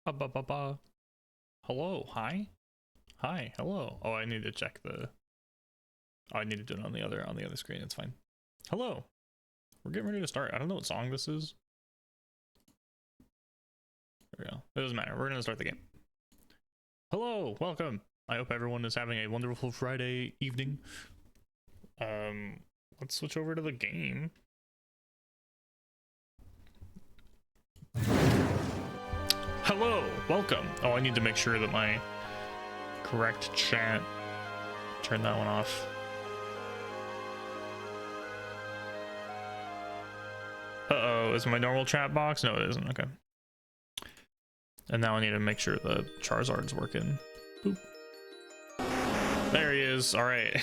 Ba ba ba. Hello, hi, hi, hello. Oh, I need to check the. Oh, I need to do it on the other screen. It's fine. Hello. We're getting ready to start. I don't know what song this is. There we go. It doesn't matter. We're gonna start the game. Hello, welcome. I hope everyone is having a wonderful Friday evening. Let's switch over to the game. Hello, welcome. Oh, I need to make sure that my correct chat. Turn that one off. Uh-oh, is my normal chat box? No, it isn't. Okay. And now I need to make sure the Charizard's working. Boop. There he is. All right.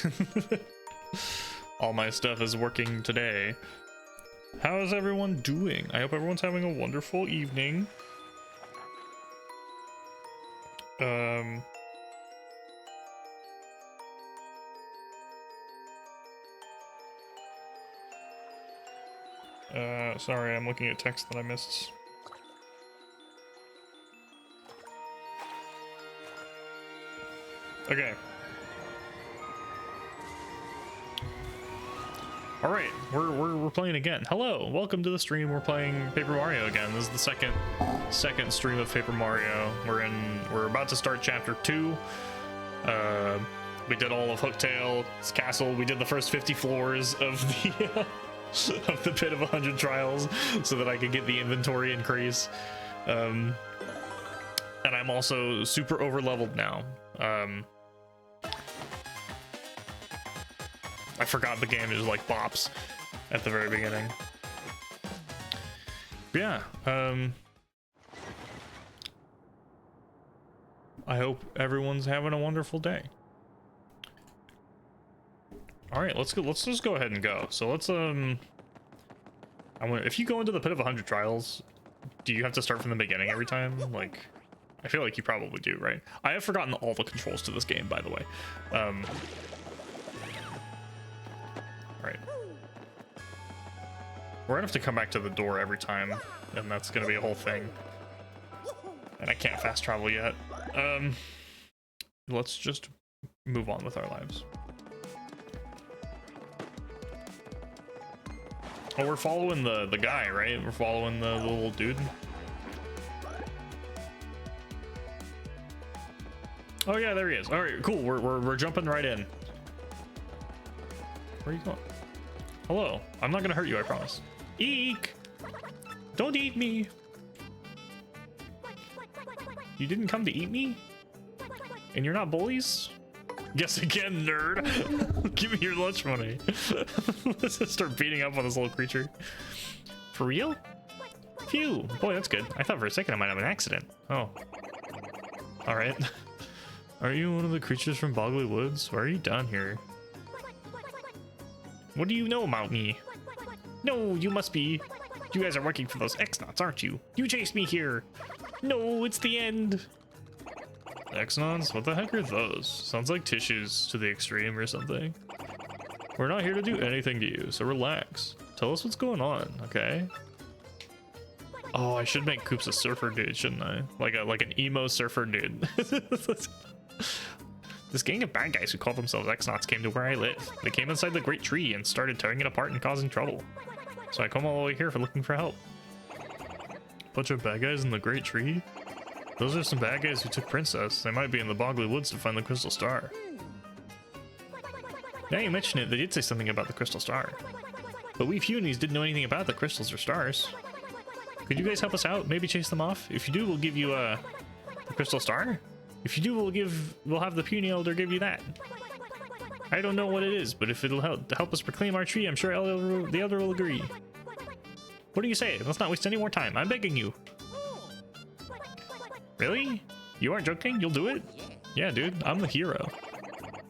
All my stuff is working today. How is everyone doing? I hope everyone's having a wonderful evening. Sorry, I'm looking at text that I missed. Okay. All right, we're playing again. Hello, welcome to the stream. We're playing Paper Mario again. This is the second stream of Paper Mario. We're about to start chapter 2. We did all of Hooktail's castle. We did the first 50 floors of the of the Pit of 100 Trials, so that I could get the inventory increase. And I'm also super over leveled now. I forgot the game is like bops at the very beginning. But yeah, I hope everyone's having a wonderful day. All right, let's just go ahead and go. So let's if you go into the Pit of 100 Trials, do you have to start from the beginning every time? Like, I feel like you probably do, right? I have forgotten all the controls to this game, by the way. Right. We're gonna have to come back to the door every time, and that's gonna be a whole thing. And I can't fast travel yet. Let's just move on with our lives. Oh, we're following the guy, right? We're following the little dude. Oh yeah, there he is. All right, cool. We're jumping right in. Where are you going? Hello. I'm not gonna hurt you, I promise. Eek! Don't eat me! You didn't come to eat me? And you're not bullies? Guess again, nerd. Give me your lunch money. Let's just start beating up on this little creature. For real? Phew. Boy, that's good. I thought for a second I might have an accident. Oh. Alright. Are you one of the creatures from Boggly Woods? Why are you down here? What do you know about me? No, you must be. You guys are working for those X-Knots, aren't you? You chased me here. No, it's the end. X-Knots? What the heck are those? Sounds like tissues to the extreme or something. We're not here to do anything to you, so relax. Tell us what's going on, okay? Oh, I should make Koops a surfer dude, shouldn't I? Like an emo surfer dude. This gang of bad guys who call themselves X-Knots came to where I live. They came inside the great tree and started tearing it apart and causing trouble. So I come all the way here for looking for help. Bunch of bad guys in the great tree? Those are some bad guys who took Princess. They might be in the Boggly Woods to find the Crystal Star. Now you mention it, they did say something about the Crystal Star. But we Punies didn't know anything about the crystals or stars. Could you guys help us out? Maybe chase them off? If you do, we'll give you the Crystal Star? If you do, we'll have the Puny Elder give you that. I don't know what it is, but if it'll help us proclaim our tree, I'm sure the Elder will agree. What do you say? Let's not waste any more time. I'm begging you. Really? You aren't joking? You'll do it? Yeah, dude. I'm the hero.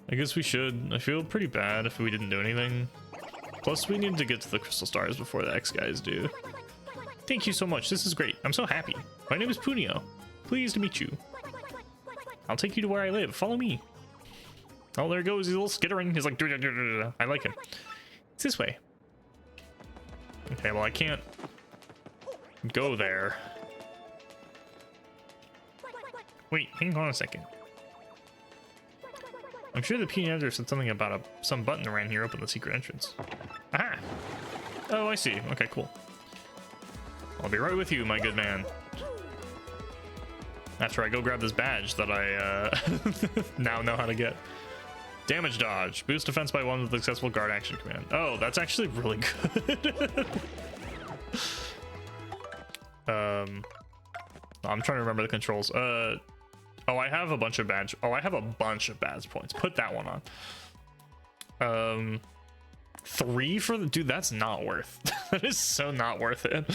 I guess we should. I feel pretty bad if we didn't do anything. Plus, we need to get to the Crystal Stars before the X guys do. Thank you so much. This is great. I'm so happy. My name is Punio. Pleased to meet you. I'll take you to where I live. Follow me. Oh, there goes. He's a little skittering. He's like, I like him. It's this way. Okay, well, I can't go there. Wait, hang on a second. I'm sure the P-Editor said something about some button around here open the secret entrance. Aha! Oh, I see. Okay, cool. I'll be right with you, my good man. After I go grab this badge that I now know how to get. Damage dodge. Boost defense by 1 with successful guard action command. Oh, that's actually really good. I'm trying to remember the controls. Oh, I have a bunch of badge. Oh, I have a bunch of badge points. Put that one on. 3 for the dude. That's not worth. That is so not worth it.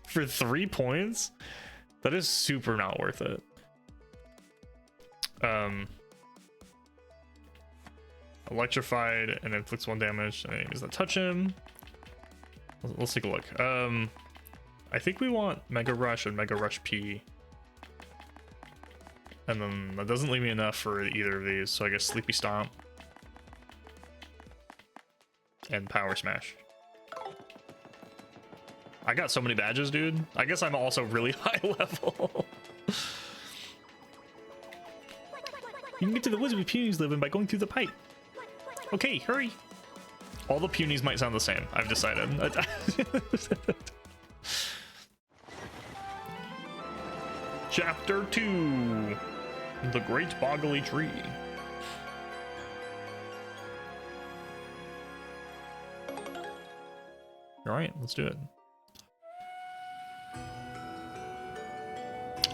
For 3 points. That is super not worth it. Electrified and inflicts 1 damage. Does that touch him? Let's take a look. I think we want Mega Rush and Mega Rush P. And then that doesn't leave me enough for either of these, so I guess Sleepy Stomp. And Power Smash. I got so many badges, dude. I guess I'm also really high level. You can get to the woods where Punies live in by going through the pipe. Okay, hurry. All the punies might sound the same, I've decided. Chapter 2, The Great Boggly Tree. All right, let's do it.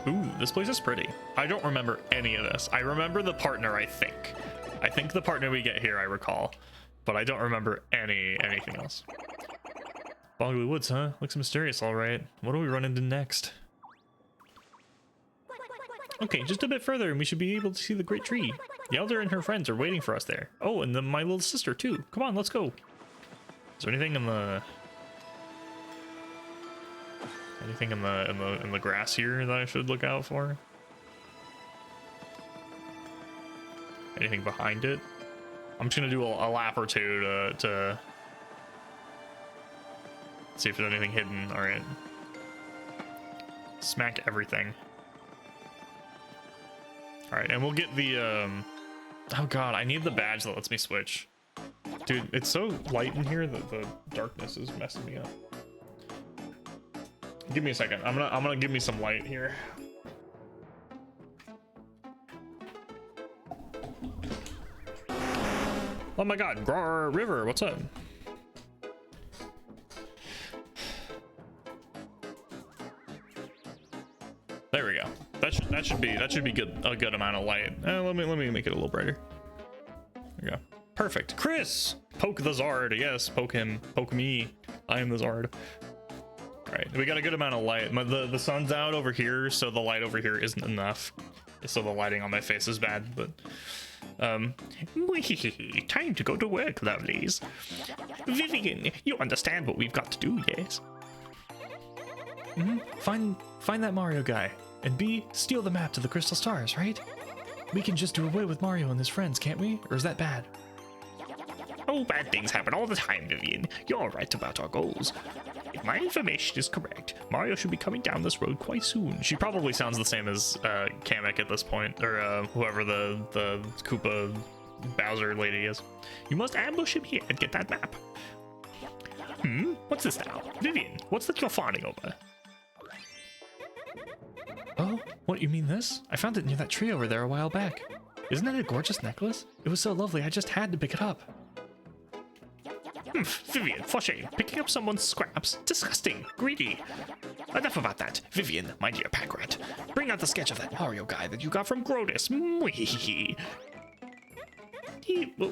Ooh, this place is pretty. I don't remember any of this. I remember the partner, I think. I think the partner we get here, I recall. But I don't remember anything else. Boggly Woods, huh? Looks mysterious, all right. What do we run into next? Okay, just a bit further and we should be able to see the great tree. The elder and her friends are waiting for us there. Oh, and then my little sister too. Come on, let's go. Is there anything in the... Anything in the grass here that I should look out for? Anything behind it? I'm just gonna do a lap or two to see if there's anything hidden. All right. Smack everything. All right, and we'll get the oh god, I need the badge that lets me switch. Dude, it's so light in here that the darkness is messing me up. Give me a second. I'm gonna give me some light here. Oh my god, Grar River, what's up? There we go. That should be good, a good amount of light. Let me make it a little brighter. There we go. Perfect. Chris, poke the Zard. Yes, poke him. Poke me. I am the Zard. All right, we got a good amount of light. The sun's out over here, so the light over here isn't enough. So the lighting on my face is bad, but time to go to work, lovelies. Vivian, you understand what we've got to do, yes? Find that Mario guy, and B, steal the map to the Crystal Stars, right? We can just do away with Mario and his friends, can't we? Or is that bad? Oh, bad things happen all the time, Vivian. You're right about our goals. If my information is correct, Mario should be coming down this road quite soon. She probably sounds the same as Kamek at this point, or whoever the Koopa Bowser lady is. You must ambush him here and get that map. What's this now? Vivian, what's that you're fawning over? Oh, what, you mean this? I found it near that tree over there a while back. Isn't it a gorgeous necklace? It was so lovely, I just had to pick it up. Vivian, for shame. Picking up someone's scraps? Disgusting. Greedy. Enough about that. Vivian, my dear pack rat. Bring out the sketch of that Mario guy that you got from Grodus.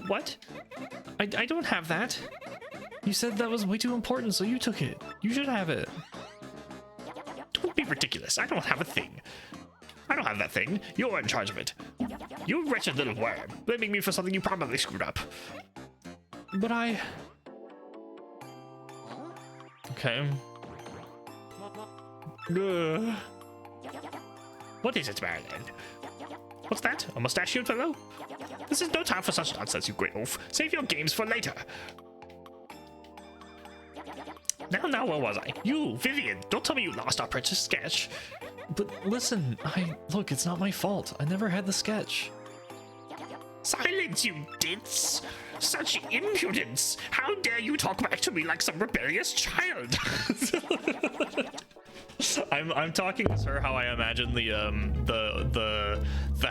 What? I don't have that. You said that was way too important, so you took it. You should have it. Don't be ridiculous. I don't have a thing. I don't have that thing. You're in charge of it. You wretched little worm. Blaming me for something you probably screwed up. But I... Okay. What is it, Marilyn? What's that? A mustachioed fellow? This is no time for such nonsense, you great oaf. Save your games for later. Now, where was I? You, Vivian, don't tell me you lost our precious sketch. But listen, look, it's not my fault. I never had the sketch. Silence, you dints! Such impudence! How dare you talk back to me like some rebellious child? I'm talking to her how I imagine the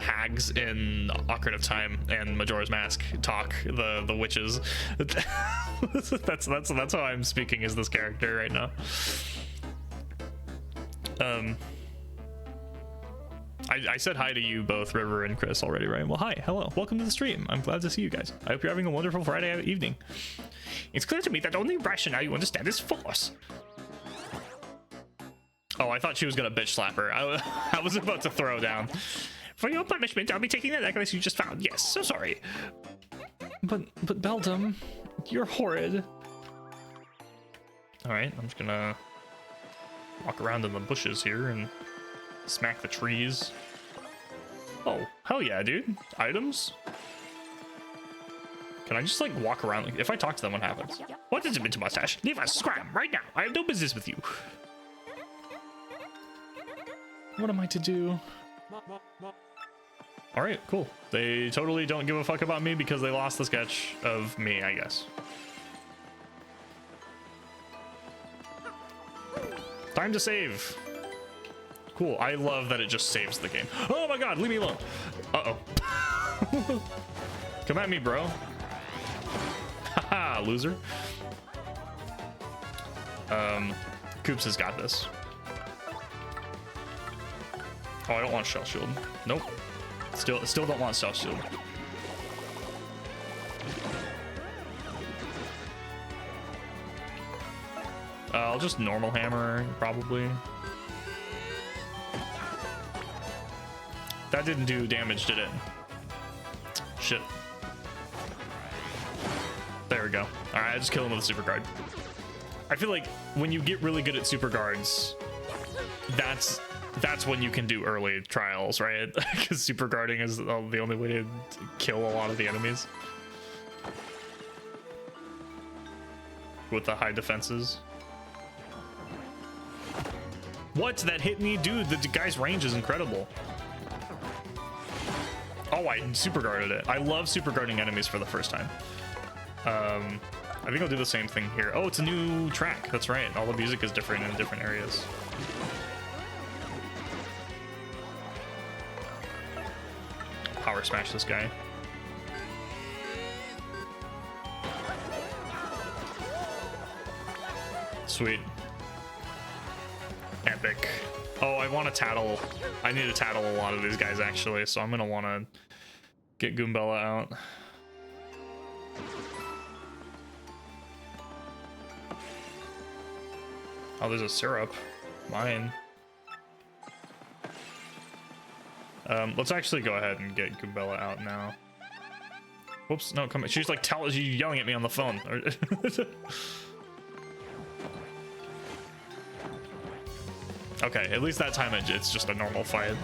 hags in Ocarina of Time and Majora's Mask talk, the witches. that's how I'm speaking as this character right now. I said hi to you both, River and Chris, already, right? Well, hi, hello, welcome to the stream. I'm glad to see you guys. I hope you're having a wonderful Friday evening. It's clear to me that only rationale you understand is force. Oh, I thought she was gonna bitch slap her. I was about to throw down. For your punishment, I'll be taking the necklace you just found. Yes, so sorry. But Beldum, you're horrid. All right, I'm just gonna walk around in the bushes here and smack the trees. Oh, hell yeah, dude. Items? Can I just like walk around? Like, if I talk to them, what happens? What is it, Mr. Mustache? Leave us, scram, right now. I have no business with you. What am I to do? All right, cool. They totally don't give a fuck about me because they lost the sketch of me, I guess. Time to save. Cool. I love that it just saves the game. Oh my god, leave me alone. Uh-oh. Come at me, bro. Haha, loser. Coops has got this. Oh, I don't want Shell Shield. Nope. Still don't want Shell Shield. I'll just normal hammer, probably. That didn't do damage, did it? Shit. There we go. All right, I just kill him with a super guard. I feel like when you get really good at super guards, that's when you can do early trials, right? Because super guarding is the only way to kill a lot of the enemies with the high defenses. What? That hit me? Dude, the guy's range is incredible. Oh, I super guarded it. I love super guarding enemies for the first time. I think I'll do the same thing here. Oh, it's a new track. That's right. All the music is different in different areas. Power smash this guy. Sweet. Epic. Oh, I want to tattle. I need to tattle a lot of these guys, actually, so I'm going to want to get Goombella out. Oh, there's a syrup. Mine. Let's actually go ahead and get Goombella out now. Whoops, no, come on. She's like she's yelling at me on the phone. Okay, at least that time it's just a normal fight.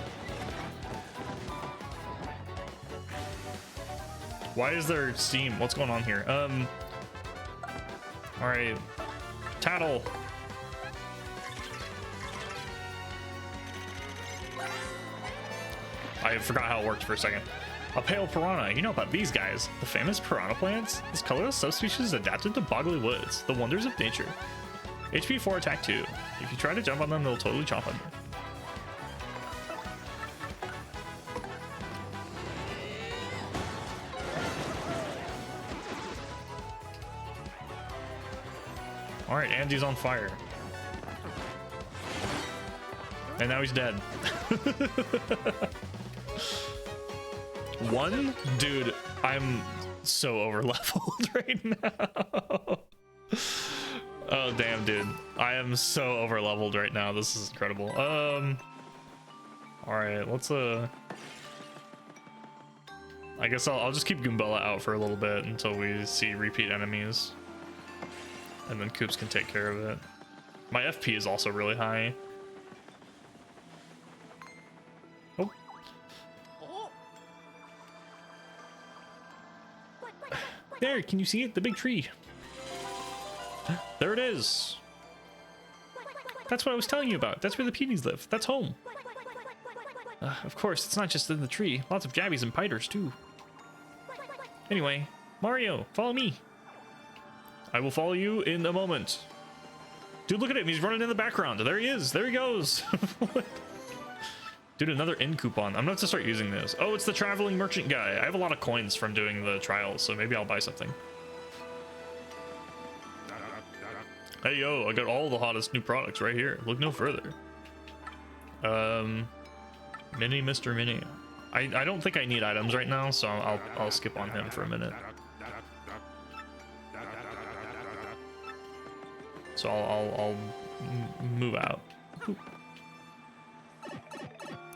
Why is there steam? What's going on here? All right, tattle. I forgot how it worked for a second. A pale piranha. You know about these guys. The famous piranha plants? This colorless subspecies is adapted to boggly woods. The wonders of nature. HP 4, attack 2. If you try to jump on them, they'll totally chomp on you. Alright, Andy's on fire. And now he's dead. One? Dude, I'm so over leveled right now. Oh damn, dude. I am so over leveled right now. This is incredible. Alright, let's I guess I'll just keep Goombella out for a little bit until we see repeat enemies. And then Koops can take care of it. My FP is also really high. Oh. There, can you see it? The big tree. There it is. That's what I was telling you about. That's where the Punies live. That's home. Of course, it's not just in the tree. Lots of Jabbies and Piters, too. Anyway, Mario, follow me. I will follow you in a moment. Dude, look at him. He's running in the background. There he is. There he goes. Dude, another end coupon. I'm gonna have to start using this. Oh, it's the traveling merchant guy. I have a lot of coins from doing the trials, so maybe I'll buy something. Hey, yo, I got all the hottest new products right here. Look no further. Mini Mr. Mini. I don't think I need items right now, so I'll skip on him for a minute. So I'll move out. All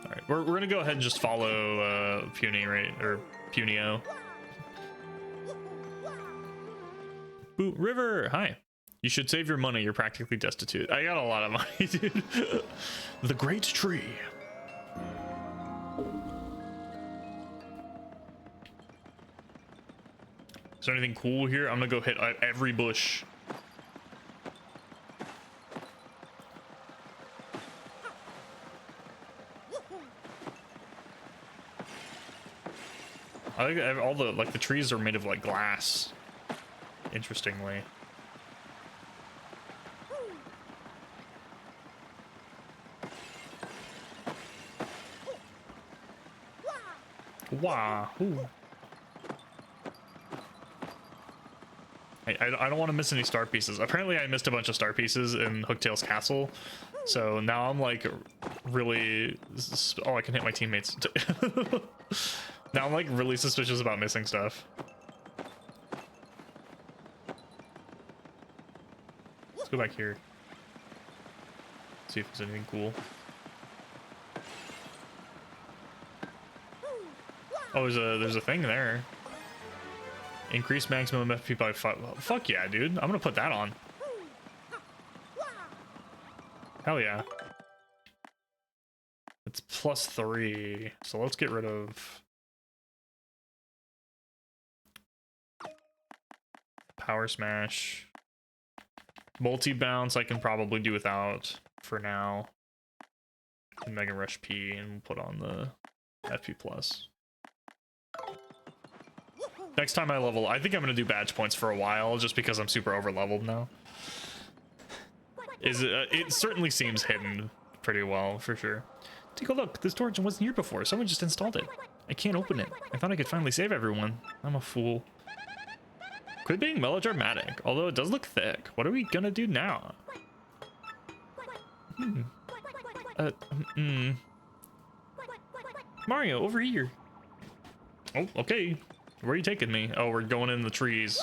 right, we're gonna go ahead and just follow Puny, right? Or Punio. Boo, River, hi. You should save your money. You're practically destitute. I got a lot of money, dude. The Great Tree. Is there anything cool here? I'm gonna go hit every bush. I think all the trees are made of like glass. Interestingly. Wahoo. I don't want to miss any star pieces. Apparently I missed a bunch of star pieces in Hooktail's castle, so now I'm like really... Oh, I can hit my teammates. Now I'm like really suspicious about missing stuff. Let's go back here. See if there's anything cool. Oh, there's a thing there. Increase maximum FP by 5. Oh, fuck yeah, dude. I'm gonna put that on. Hell yeah. It's +3. So let's get rid of Power Smash. Multi-bounce I can probably do without for now. And Mega Rush P, and we'll put on the FP plus. Next time I level, I think I'm gonna do badge points for a while, just because I'm super over leveled now. It certainly seems hidden pretty well, for sure. Take a look, this torch wasn't here before. Someone just installed it. I can't open it. I thought I could finally save everyone. I'm a fool. Quit being melodramatic, although it does look thick. What are we gonna do now? Mario, over here. Oh, okay. Where are you taking me? Oh, we're going in the trees.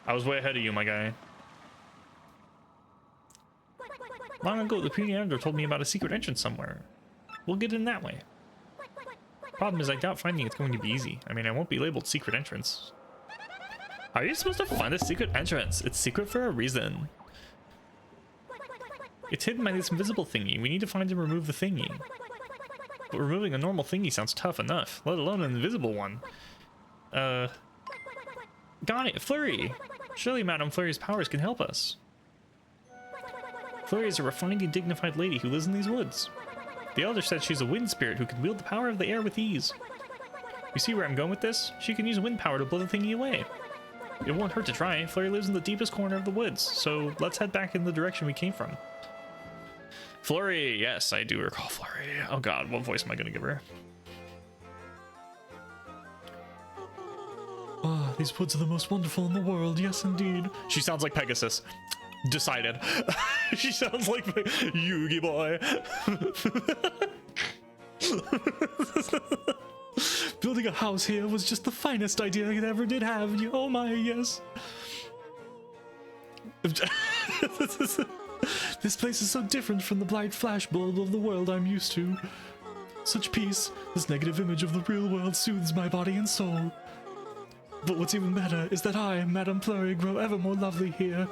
I was way ahead of you, my guy. Long ago, the Peniander told me about a secret entrance somewhere. We'll get in that way. Problem is, I doubt finding it's going to be easy. I mean, I won't be labeled secret entrance. How are you supposed to find a secret entrance? It's secret for a reason. It's hidden by this invisible thingy. We need to find and remove the thingy. But removing a normal thingy sounds tough enough, let alone an invisible one. Got it, Flurry! Surely Madame Flurry's powers can help us. Flurry is a refined and dignified lady who lives in these woods. The elder said she's a wind spirit who can wield the power of the air with ease. You see where I'm going with this? She can use wind power to blow the thingy away. It won't hurt to try. Flurry lives in the deepest corner of the woods, so let's head back in the direction we came from. Flurry! Yes, I do recall Flurry. Oh god, what voice am I gonna give her? Ah, these woods are the most wonderful in the world. Yes, indeed. She sounds like Pegasus. Decided. She sounds like Yugi boy. Building a house here was just the finest idea I ever did have. Oh my, yes. This place is so different from the bright flashbulb of the world I'm used to. Such peace. This negative image of the real world soothes my body and soul. But what's even better is that I, Madame Flurry, grow ever more lovely here.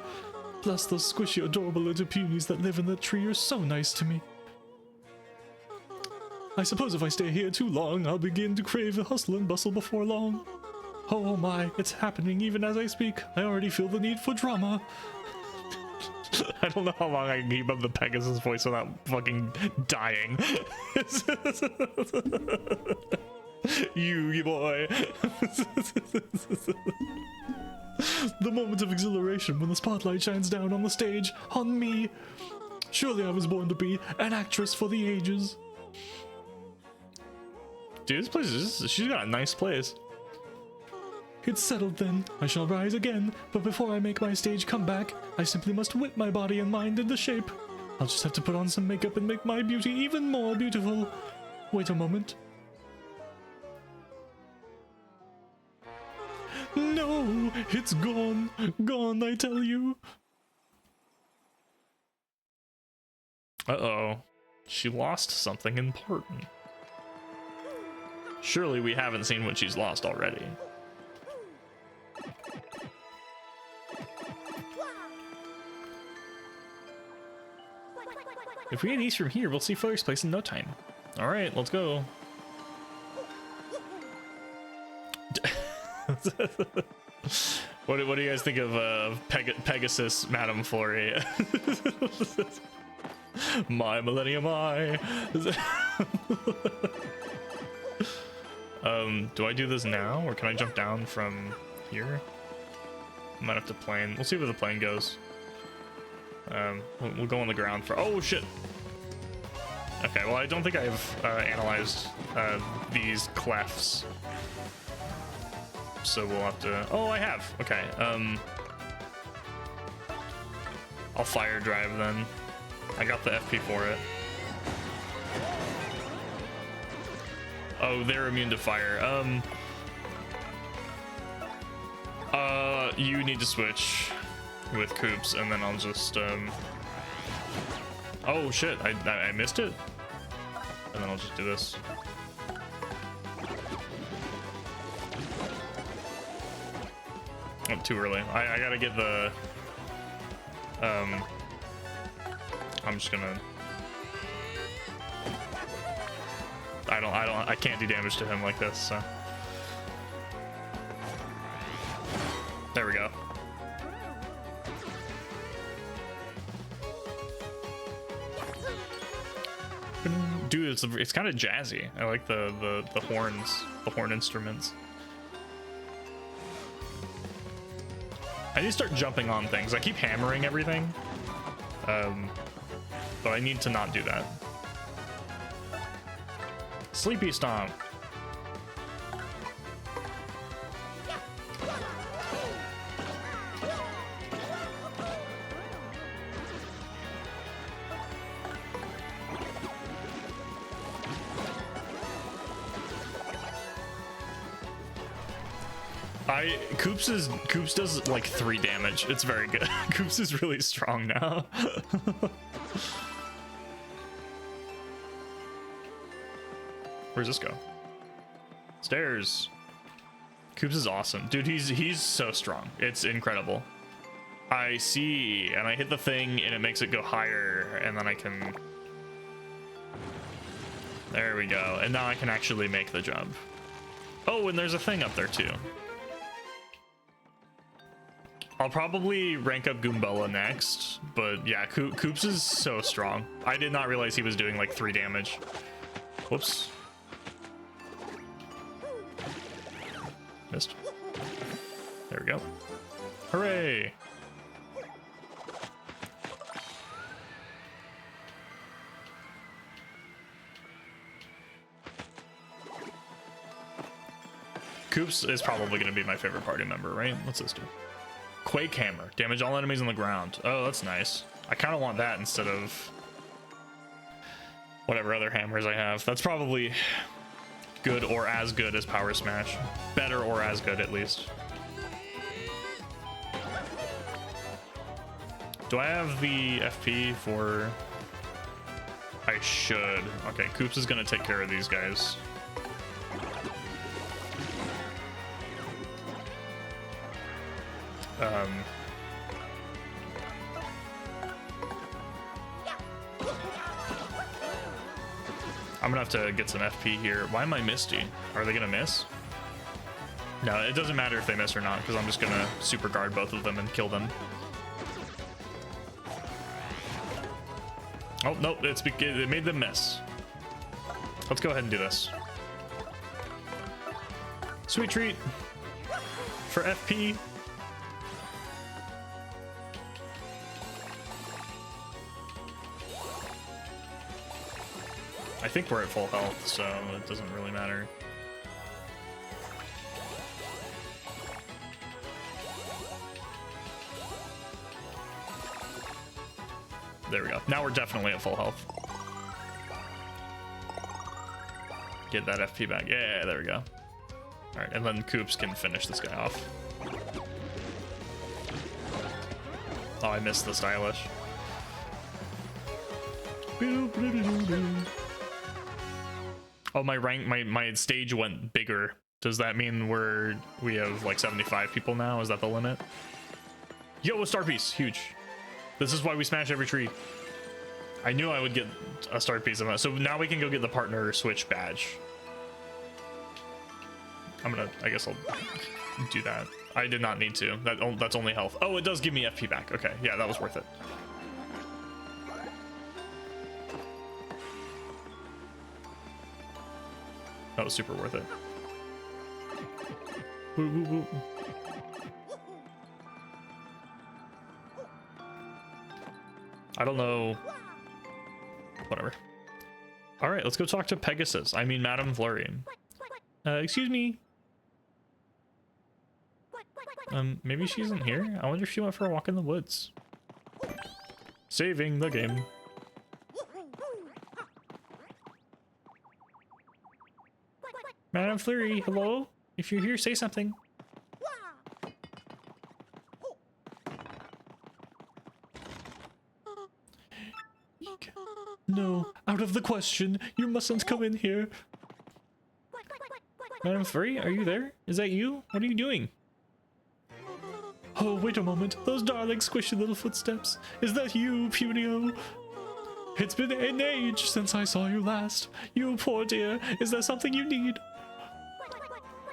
Plus, those squishy, adorable little punies that live in the tree are so nice to me. I suppose if I stay here too long, I'll begin to crave the hustle and bustle before long. Oh my, it's happening even as I speak. I already feel the need for drama. I don't know how long I can keep up the Pegasus voice without fucking dying. You boy. The moment of exhilaration when the spotlight shines down on the stage, on me. Surely I was born to be an actress for the ages. Dude, this place is, she's got a nice place. It's settled then. I shall rise again, but before I make my stage comeback, I simply must whip my body and mind into shape. I'll just have to put on some makeup and make my beauty even more beautiful. Wait a moment. No, it's gone. Gone, I tell you. Uh-oh. She lost something important. Surely we haven't seen what she's lost already. If we head east from here, we'll see Flurry's place in no time. Alright, let's go. What do you guys think of Pegasus, Madame Flurry? My Millennium Eye. Do I do this now, or can I jump down from here? I might have to plane. We'll see where the plane goes. We'll go on the ground for. Oh shit! Okay, well, I don't think I've analyzed these clefts. So we'll have to... Oh, I have. Okay. I'll fire drive then. I got the FP for it. Oh, they're immune to fire. You need to switch with Coops, and then I'll just, Oh, shit. I missed it. And then I'll just do this. Oh, too early. I gotta get the... I'm just gonna... I can't do damage to him like this, so... There we go. Dude, it's kind of jazzy. I like the horns, the horn instruments. I need to start jumping on things. I keep hammering everything, but I need to not do that. Sleepy Stomp. Coops does like 3 damage. It's very good. Coops is really strong now. Where's this go? Stairs. Coops is awesome. Dude, he's so strong. It's incredible. I see, and I hit the thing and it makes it go higher, and then I can... There we go. And now I can actually make the jump. Oh, and there's a thing up there too. I'll probably rank up Goombella next, but yeah, Coops is so strong. I did not realize he was doing like 3 damage. Whoops. Missed. There we go. Hooray! Coops is probably going to be my favorite party member, right? What's this do? Quake Hammer. Damage all enemies on the ground. Oh, that's nice. I kind of want that instead of whatever other hammers I have. That's probably good or as good as Power Smash. Better or as good, at least. Do I have the FP for... I should. Okay, Coops is going to take care of these guys. I'm gonna have to get some FP here. Why am I Misty? Are they gonna miss? No, it doesn't matter if they miss or not, because I'm just gonna super guard both of them and kill them. Oh, no, it made them miss. Let's go ahead and do this. Sweet treat for FP. I think we're at full health, so it doesn't really matter. There we go. Now we're definitely at full health. Get that FP back. Yeah, there we go. All right, and then Coops can finish this guy off. Oh, I missed the stylish. Oh, my stage went bigger. Does that mean we have like 75 people now? Is that the limit? Yo, a star piece, huge. This is why we smash every tree. I knew I would get a star piece of it. So now we can go get the partner switch badge. I guess I'll do that. I did not need to. That's only health. Oh, it does give me FP back. Okay, yeah, that was worth it. That was super worth it. Woo, woo, woo. I don't know. Whatever. All right, let's go talk to Pegasus. I mean, Madame Flurry. Excuse me. Maybe she isn't here. I wonder if she went for a walk in the woods. Saving the game. Madame Flurry, hello? If you're here, say something. No, out of the question. You mustn't come in here. Madame Flurry, are you there? Is that you? What are you doing? Oh, wait a moment. Those darling squishy little footsteps. Is that you, Punio? It's been an age since I saw you last. You poor dear. Is there something you need?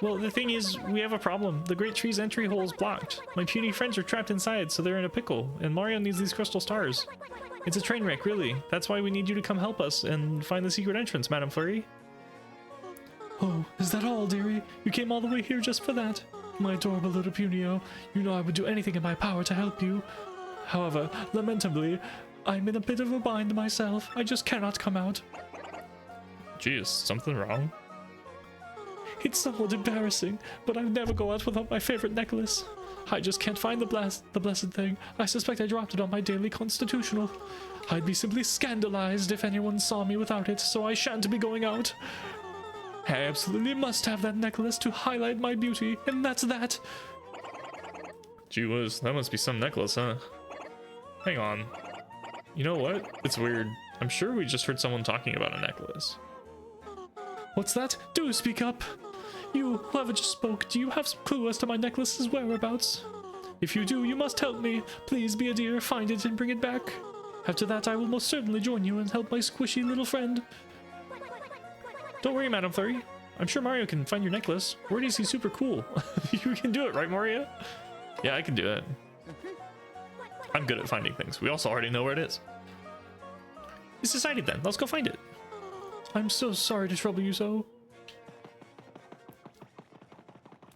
Well, the thing is, we have a problem. The Great Tree's entry hole is blocked. My puny friends are trapped inside, so they're in a pickle, and Mario needs these crystal stars. It's a train wreck, really. That's why we need you to come help us and find the secret entrance, Madame Flurry. Oh, is that all, dearie? You came all the way here just for that? My adorable little Punio, you know I would do anything in my power to help you. However, lamentably, I'm in a bit of a bind myself. I just cannot come out. Gee, is something wrong? It's somewhat embarrassing, but I never go out without my favorite necklace. I just can't find the blessed thing. I suspect I dropped it on my daily constitutional. I'd be simply scandalized if anyone saw me without it, so I shan't be going out. I absolutely must have that necklace to highlight my beauty, and that's that. Gee whiz, that must be some necklace, huh? Hang on. You know what? It's weird. I'm sure we just heard someone talking about a necklace. What's that? Do speak up. You, whoever just spoke, do you have some clue as to my necklace's whereabouts? If you do, you must help me. Please be a dear, find it and bring it back. After that, I will most certainly join you and help my squishy little friend. Don't worry, Madame Flurry. I'm sure Mario can find your necklace. Word is he's super cool. You can do it, right, Mario? Yeah, I can do it. I'm good at finding things. We also already know where it is. It's decided then. Let's go find it. I'm so sorry to trouble you so.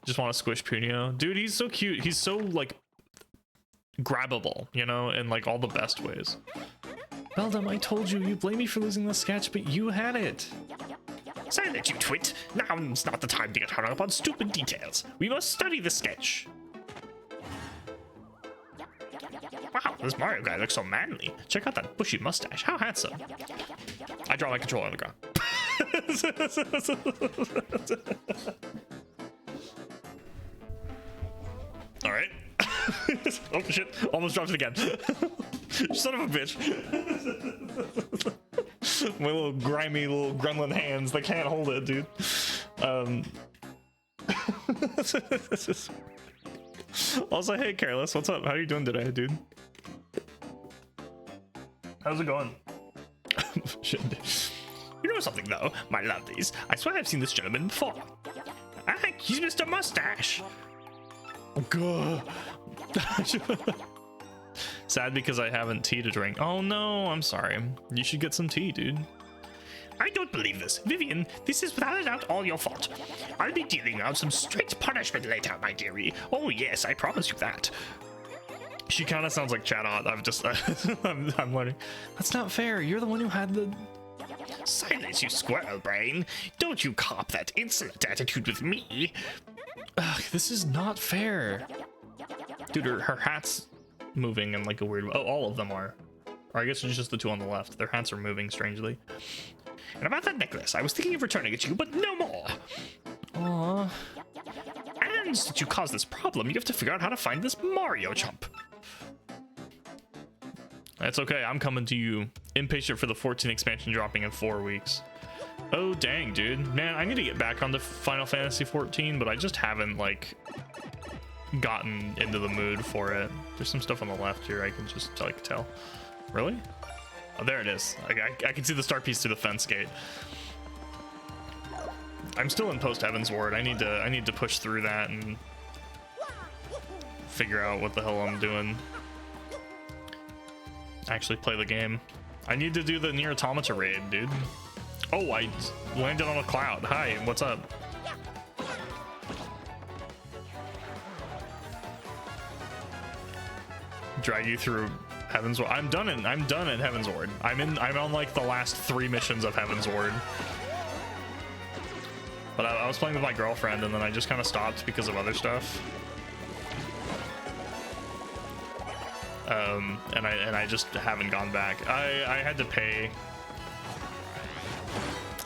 Just want to squish Punio. Dude, he's so cute. He's so, like, grabbable, you know, in, like, all the best ways. Beldum, I told you, you blame me for losing the sketch, but you had it. Silent, you twit. Now's not the time to get hung up on stupid details. We must study the sketch. Wow, this Mario guy looks so manly. Check out that bushy mustache. How handsome. I draw my controller on the ground. All right. Oh shit! Almost dropped it again. Son of a bitch. My little grimy little gremlin hands, they can't hold it, dude. Also, hey Careless, what's up? How are you doing today, dude? How's it going? Shit. You know something though, my lovelies? I swear I've seen this gentleman before. Ah, he's Mr. Mustache. God. Sad because I haven't tea to drink. Oh no, I'm sorry. You should get some tea, dude. I don't believe this. Vivian, this is without a doubt all your fault. I'll be dealing out some strict punishment later, my dearie. Oh yes, I promise you that. She kind of sounds like Chatot. I'm just, I'm learning. That's not fair. You're the one who had the... Silence, you squirrel brain. Don't you cop that insolent attitude with me. Ugh, this is not fair. Dude, her hat's moving in like a weird way. Oh, all of them are. Or I guess it's just the two on the left. Their hats are moving strangely. And about that necklace, I was thinking of returning it to you, but no more. Aww. And since you caused this problem, you have to figure out how to find this Mario chump. That's okay, I'm coming to you. Impatient for the 14 expansion dropping in 4 weeks. Oh, dang, dude. Man, I need to get back onto Final Fantasy 14, but I just haven't, like, gotten into the mood for it. There's some stuff on the left here I can just, like, tell. Really? Oh, there it is. I can see the star piece through the fence gate. I'm still in post Heaven's Ward. I need to push through that and figure out what the hell I'm doing. Actually play the game. I need to do the Nier Automata raid, dude. Oh, I landed on a cloud. Hi, what's up? Drag you through Heaven's Ward. I'm done at Heaven's Ward. I'm on like the last 3 missions of Heaven's Ward. But I was playing with my girlfriend and then I just kind of stopped because of other stuff. And I just haven't gone back. I had to pay.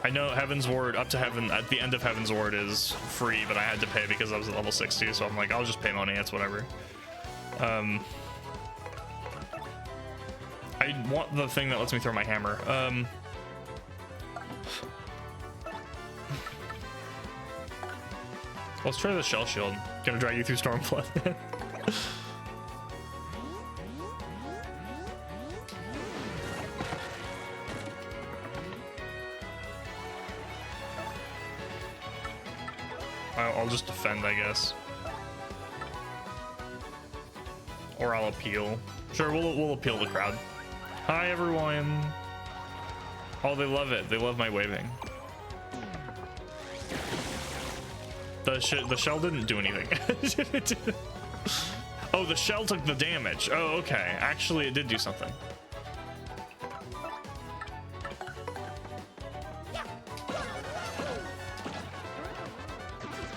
I know Heaven's Ward up to heaven at the end of Heaven's Ward is free, but I had to pay because I was at level 60, so I'm like, I'll just pay money, it's whatever. I want the thing that lets me throw my hammer. Let's try the shell shield. Gonna drag you through Stormflood. I'll just defend, I guess. Or I'll appeal. Sure, we'll appeal the crowd. Hi, everyone. Oh, they love it. They love my waving. The shell didn't do anything. Oh, the shell took the damage. Oh, okay. Actually, it did do something.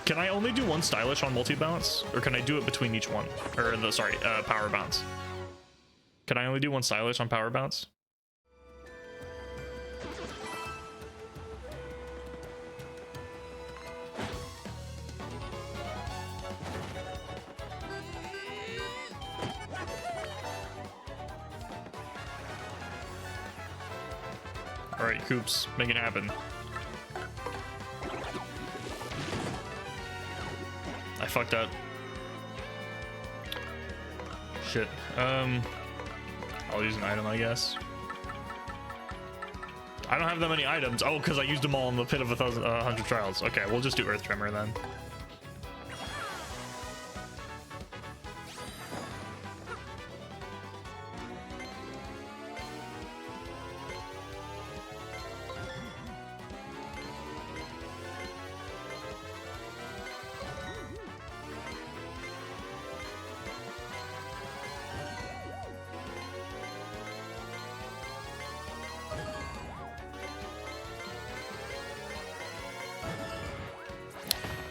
Can I only do one stylish on multi-bounce? Or can I do it between each one? Or the, sorry, power bounce. Can I only do one stylish on power bounce? All right, Coops, make it happen. I fucked up. Shit. I'll use an item, I guess. I don't have that many items. Oh, because I used them all in the pit of 100 trials. Okay, we'll just do Earth Tremor then.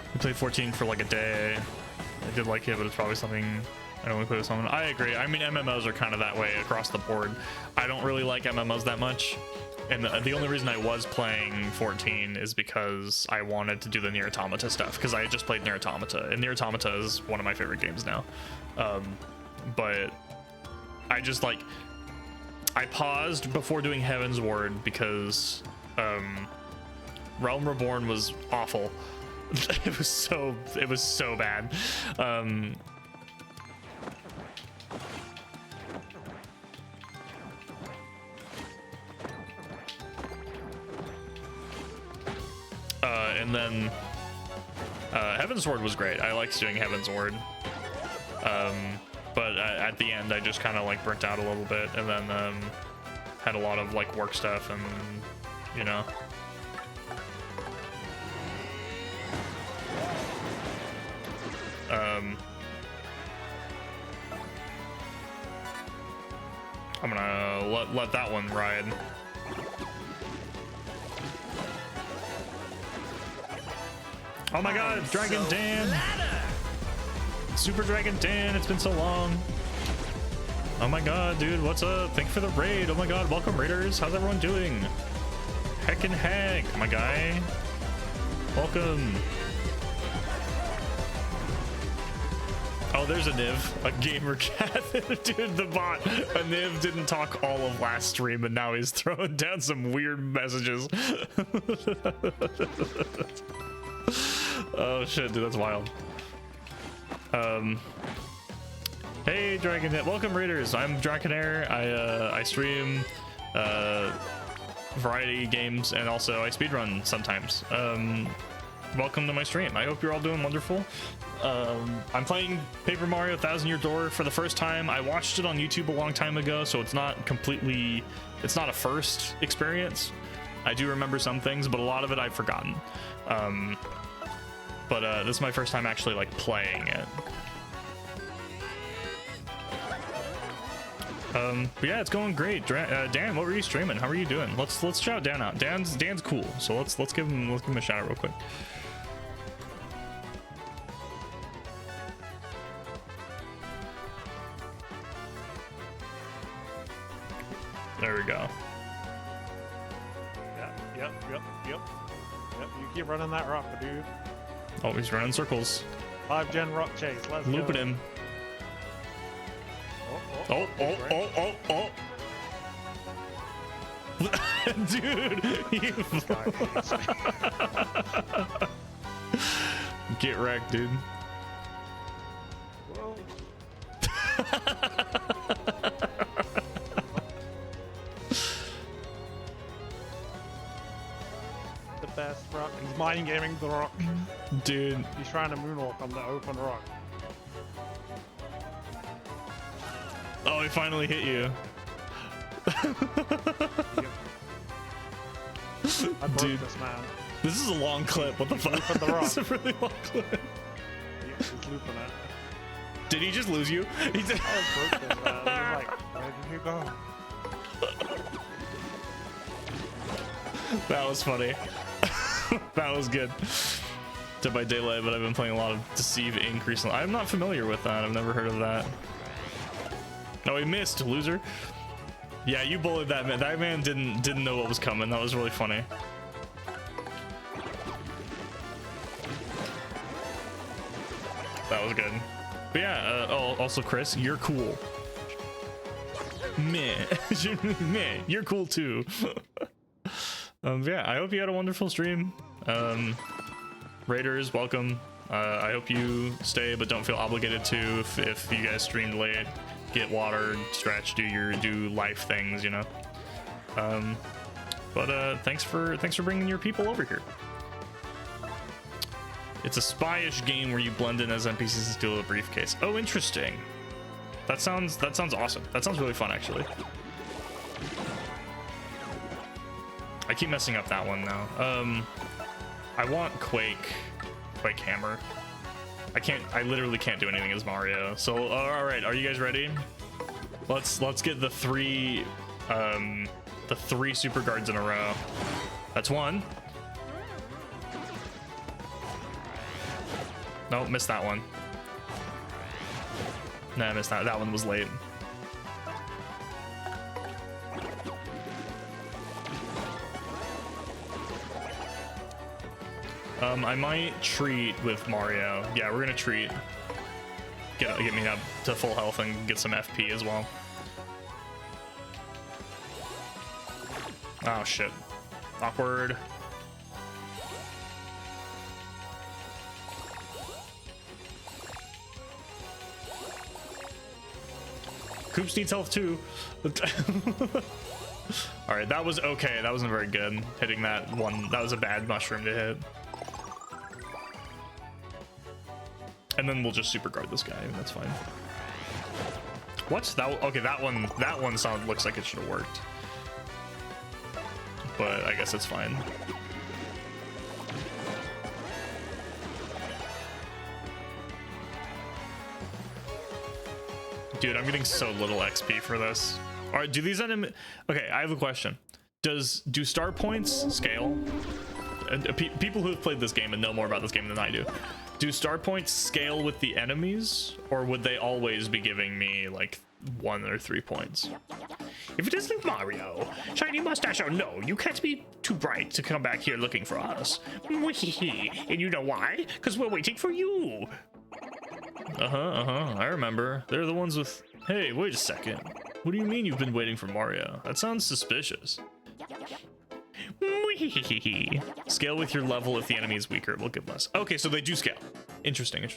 I played 14 for like a day. I did like it, but it's probably something I don't want to play with someone. I agree. I mean, MMOs are kind of that way across the board. I don't really like MMOs that much. And the only reason I was playing 14 is because I wanted to do the Nier Automata stuff, because I had just played Nier Automata, and Nier Automata is one of my favorite games now. But I just like, I paused before doing Heaven's Ward because Realm Reborn was awful. It was so bad. And then Heaven's Ward was great. I liked doing Heaven's Ward. But at the end I just kind of like burnt out a little bit, and then had a lot of like work stuff, and you know. I'm gonna let that one ride. Oh my god, it's Dragon Dan! Super Dragon Dan, it's been so long. Oh my god, dude, what's up? Thank you for the raid. Oh my god, welcome raiders. How's everyone doing? Heckin' heck, my guy. Welcome. Oh, there's a Niv, a gamer cat. Dude, the bot. A Niv didn't talk all of last stream, and now he's throwing down some weird messages. Oh shit, dude, that's wild. Hey, Dragon. Welcome, raiders. I'm Draconayr. I stream variety games, and also I speedrun sometimes. Welcome to my stream. I hope you're all doing wonderful. I'm playing Paper Mario Thousand Year Door for the first time. I watched it on YouTube a long time ago, so it's not a first experience. I do remember some things, but a lot of it I've forgotten. But this is my first time actually like playing it. But yeah, it's going great. Dan, what were you streaming? How are you doing? Let's shout Dan out. Dan's cool, so let's give him a shout out real quick. There we go. Yep. You keep running that rock, dude. Oh, he's running circles. 5-gen rock chase. Let's Looping go. him. Oh. Dude, get wrecked, dude. Whoa. The best rock. He's mind gaming the rock. Dude. He's trying to moonwalk on the open rock. Oh, he finally hit you. I broke Dude, this man. this is a long clip. What the fuck? Looping the rock. This is a really long clip. He's looping it. Did he just lose you? He did. I broke this man. I'm like, where did you go? That was funny. That was good. Dead by Daylight, but I've been playing a lot of Deceive Inc. recently. I'm not familiar with that. I've never heard of that. No, he missed, loser. Yeah, you bullied that man. That man didn't know what was coming. That was really funny. That was good. But yeah, also Chris, you're cool. Meh. Meh, you're cool too. Yeah, I hope you had a wonderful stream. Raiders, welcome. I hope you stay, but don't feel obligated to if you guys streamed late. Get water, stretch, do life things, you know. But thanks for bringing your people over here. It's a spy-ish game where you blend in as NPCs and steal a briefcase. Oh, interesting. That sounds awesome. That sounds really fun, actually. I keep messing up that one now. I want Quake Hammer. I literally can't do anything as Mario. So all right, are you guys ready? Let's get the three super guards in a row. That's one. Nope, missed that one. Nah, I missed that. That one was late. I might treat with Mario. Yeah, we're gonna treat. Get me up to full health and get some FP as well. Oh shit. Awkward. Coops needs health too. Alright, that was okay. That wasn't very good. Hitting that one. That was a bad mushroom to hit. And then we'll just super guard this guy. That's fine. What? That okay? That one looks like it should have worked. But I guess it's fine. Dude, I'm getting so little XP for this. All right, do these enemies? Okay, I have a question. Do star points scale? People who have played this game and know more about this game than I do. Do star points scale with the enemies, or would they always be giving me like 1 or 3 points? If it isn't Mario, shiny mustache, oh no, you can't be too bright to come back here looking for us. And you know why? Because we're waiting for you. I remember. They're the ones with. Hey, wait a second. What do you mean you've been waiting for Mario? That sounds suspicious. Scale with your level. If the enemy is weaker, it will give less. Okay, so they do scale. Interesting. I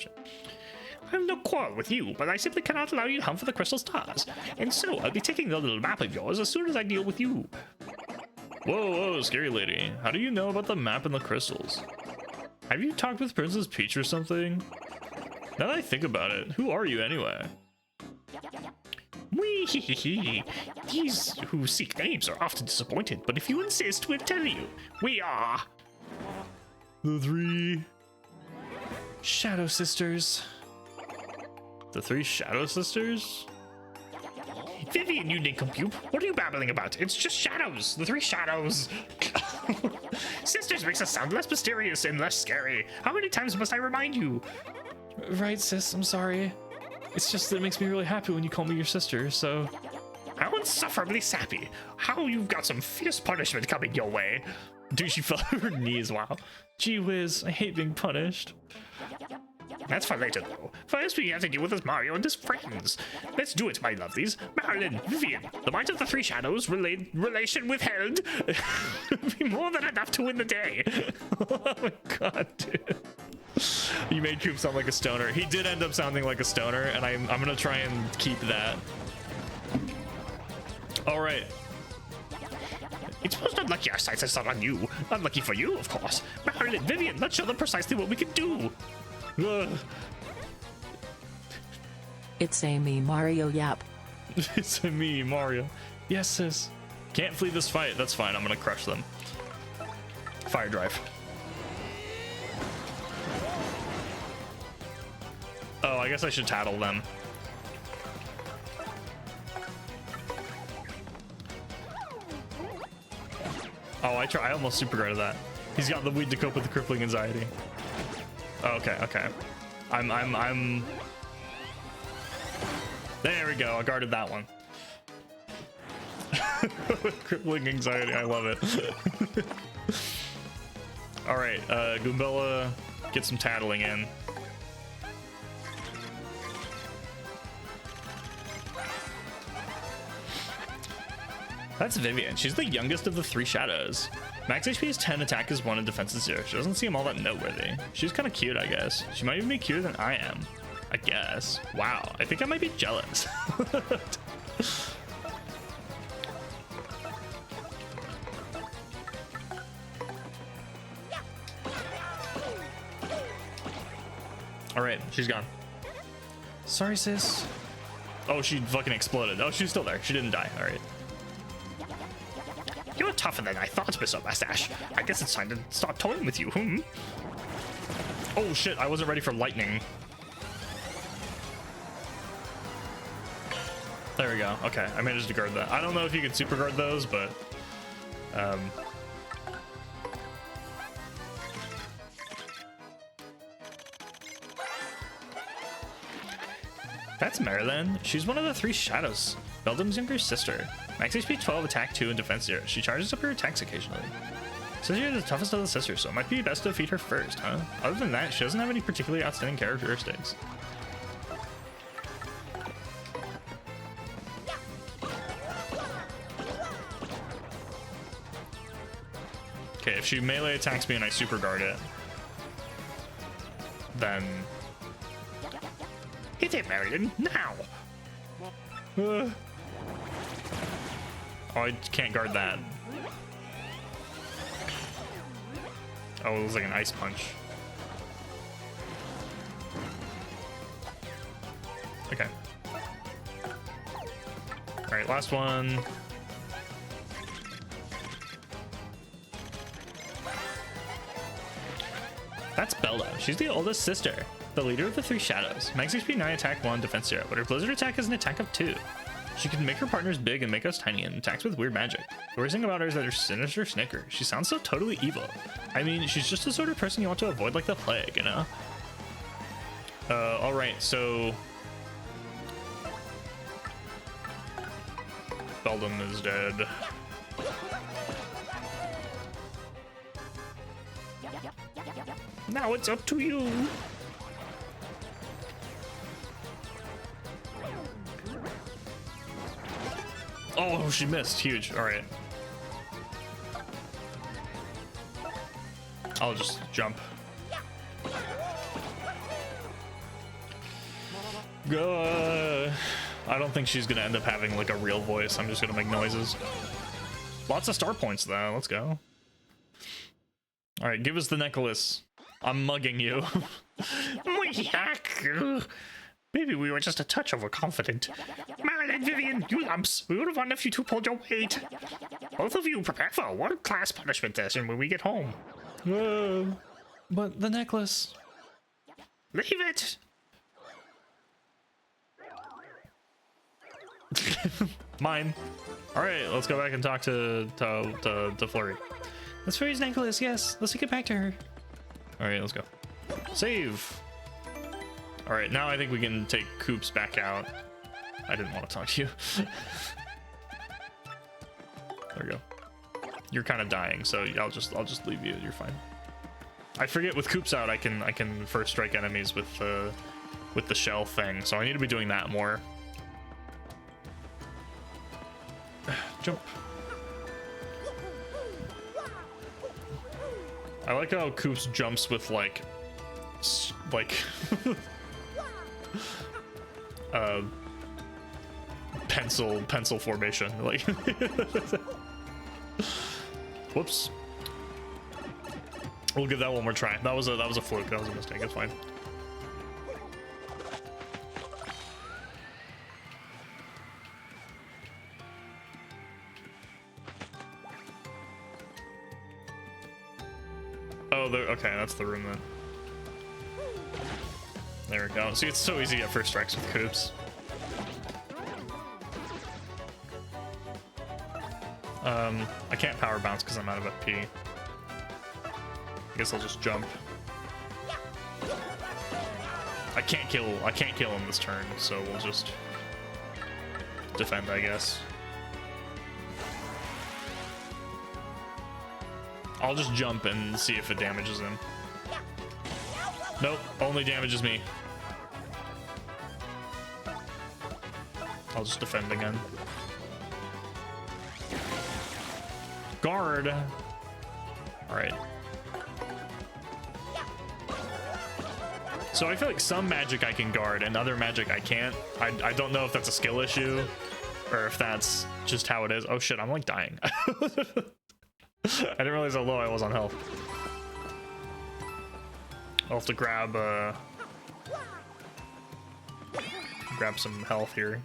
have no quarrel with you, but I simply cannot allow you to hunt for the crystal stars. And so I'll be taking the little map of yours as soon as I deal with you. Whoa, scary lady. How do you know about the map and the crystals? Have you talked with Princess Peach or something? Now that I think about it, who are you anyway? These who seek names are often disappointed, but if you insist, we'll tell you. We are the 3 Shadow Sisters. The 3 Shadow Sisters? Vivian, you nincompoop. What are you babbling about? It's just shadows. The three shadows. Sisters makes us sound less mysterious and less scary. How many times must I remind you? Right, sis, I'm sorry. It's just that it makes me really happy when you call me your sister, so... How insufferably sappy. How you've got some fierce punishment coming your way. Dude, she fell to her knees, wow. Gee whiz, I hate being punished. That's for later, though. First, we have to deal with this Mario and his friends. Let's do it, my lovelies. Marilyn, Vivian, the might of the three shadows, relation withheld. Would be more than enough to win the day. Oh my god, dude. You made Coop sound like a stoner. He did end up sounding like a stoner, and I'm gonna try and keep that. All right. It's most unlucky our sights are set on you. Unlucky for you, of course. Marilyn, Vivian, let's show them precisely what we can do. It's a me, Mario Yap. It's a me, Mario. Yes, sis. Can't flee this fight. That's fine. I'm gonna crush them. Fire drive. Oh, I guess I should tattle them. Oh, I almost super guarded that. He's got the weed to cope with the crippling anxiety. Oh, okay, okay. I'm... There we go, I guarded that one. Crippling anxiety, I love it. Alright, Goombella, get some tattling in. That's Vivian. She's the youngest of the three shadows. Max HP is 10, attack is 1, and defense is 0. She doesn't seem all that noteworthy. She's kind of cute, I guess. She might even be cuter than I am. I guess. Wow, I think I might be jealous. All right, she's gone. Sorry, sis. Oh, she fucking exploded. Oh, she's still there. She didn't die. All right. You're tougher than I thought, Mr. Mustache. I guess it's time to start toying with you, hmm? Oh shit, I wasn't ready for lightning. There we go. Okay, I managed to guard that. I don't know if you could super guard those, but... That's Marilyn. She's one of the three shadows. Beldam's younger sister. Max HP 12, attack 2, and defense 0. She charges up her attacks occasionally. Says you're the toughest of the sisters, so it might be best to defeat her first, huh? Other than that, she doesn't have any particularly outstanding characteristics. Okay, if she melee attacks me and I super guard it, then... Hit it, Marilyn, now! Oh, I can't guard that. Oh, it was like an ice punch. Okay. Alright, last one. That's Bella. She's the oldest sister, the leader of the three shadows. Max HP 9, attack 1, defense 0, but her blizzard attack is an attack of 2. She can make her partners big and make us tiny and attacks with weird magic. The worst thing about her is that her sinister snicker. She sounds so totally evil. I mean, she's just the sort of person you want to avoid like the plague, you know? Alright, so... Beldam is dead. Now it's up to you! Oh, she missed. Huge. All right. I'll just jump. Go. I don't think she's gonna end up having like a real voice. I'm just gonna make noises. Lots of star points though. Let's go. All right, give us the necklace. I'm mugging you. Maybe we were just a touch overconfident. Marilyn, Vivian, you lumps. We would have won if you two pulled your weight. Both of you prepare for a world-class punishment session when we get home. But the necklace. Leave it. Mine. All right, let's go back and talk to Flurry. That's Flurry's necklace, yes. Let's take it back to her. All right, let's go. Save. All right, now I think we can take Coops back out. I didn't want to talk to you. There we go. You're kind of dying, so I'll just leave you. You're fine. I forget with Coops out, I can first strike enemies with the shell thing, so I need to be doing that more. Jump. I like how Coops jumps with like pencil formation, like. Whoops. We'll give that one more try. That was a fluke. That was a mistake. It's fine. Oh, okay, that's the room then. There we go. See, it's so easy to get first strikes with Coops. I can't power bounce because I'm out of FP. I guess I'll just jump. I can't kill him this turn, so we'll just defend, I guess. I'll just jump and see if it damages him. Nope, only damages me. I'll just defend again. Guard. All right. So I feel like some magic I can guard and other magic I can't. I don't know if that's a skill issue or if that's just how it is. Oh shit, I'm like dying. I didn't realize how low I was on health. I'll have to grab some health here.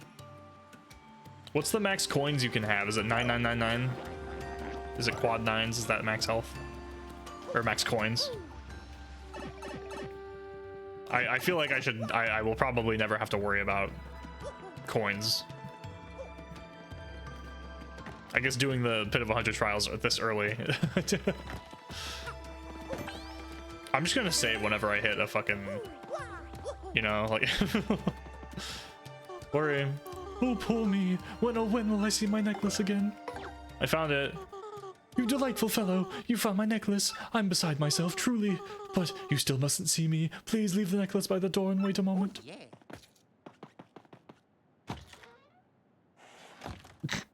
What's the max coins you can have? Is it 9999? Is it quad nines? Is that max health? Or max coins? I feel like I will probably never have to worry about coins. I guess doing the Pit of 100 trials this early. I'm just gonna save whenever I hit a fucking, you know, like. Worry. Oh, poor me. When will I see my necklace again? I found it. You delightful fellow. You found my necklace. I'm beside myself, truly. But you still mustn't see me. Please leave the necklace by the door and wait a moment. Yeah.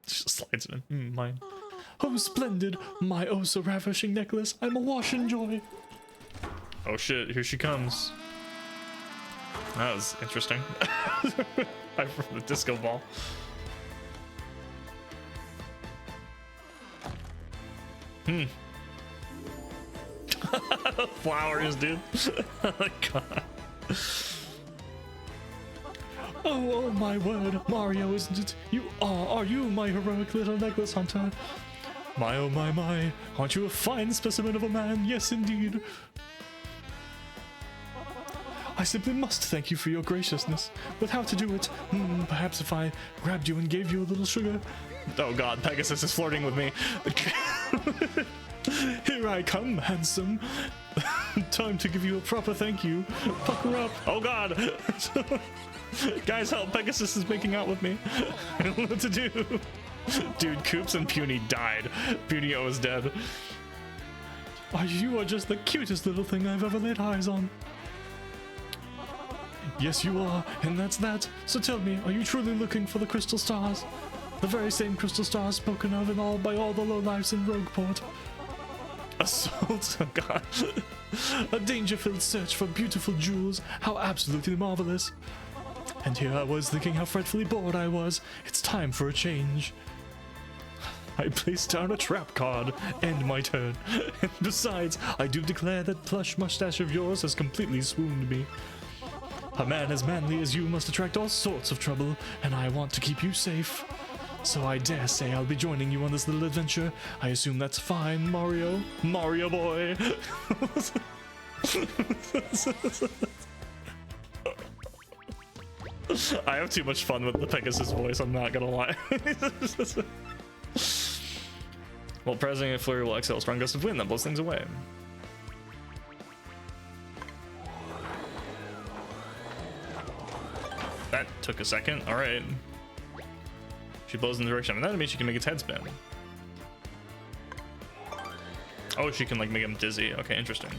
Just slides it in. Mine. Oh, splendid. My oh so ravishing necklace. I'm awash in joy. Oh shit, here she comes. That was interesting. I'm from the disco ball. Flowers, dude. Oh my god. Oh my word, Mario, isn't it? Are you my heroic little necklace hunter? My oh my, aren't you a fine specimen of a man? Yes, indeed. I simply must thank you for your graciousness. But how to do it? Perhaps if I grabbed you and gave you a little sugar? Oh god, Pegasus is flirting with me. Here I come, handsome. Time to give you a proper thank you. Pucker up. Oh god. Guys, help, Pegasus is making out with me. I don't know what to do. Dude, Coops and Puny died. Puny O is dead. You are just the cutest little thing I've ever laid eyes on. Yes, you are, and that's that. So tell me, are you truly looking for the crystal stars? The very same crystal stars spoken of by all the lowlifes in Rogueport. Assault, oh god. A danger-filled search for beautiful jewels. How absolutely marvelous. And here I was thinking how frightfully bored I was. It's time for a change. I placed down a trap card. End my turn. And besides, I do declare that plush mustache of yours has completely swooned me. A man as manly as you must attract all sorts of trouble, and I want to keep you safe. So I dare say I'll be joining you on this little adventure. I assume that's fine, Mario. Mario boy. I have too much fun with the Pegasus voice, I'm not gonna lie. While pressing a flurry will exhale a strong gust of wind that blows things away. That took a second. All right. She blows in the direction of an enemy, she can make its head spin. Oh, she can like make him dizzy. Okay, interesting.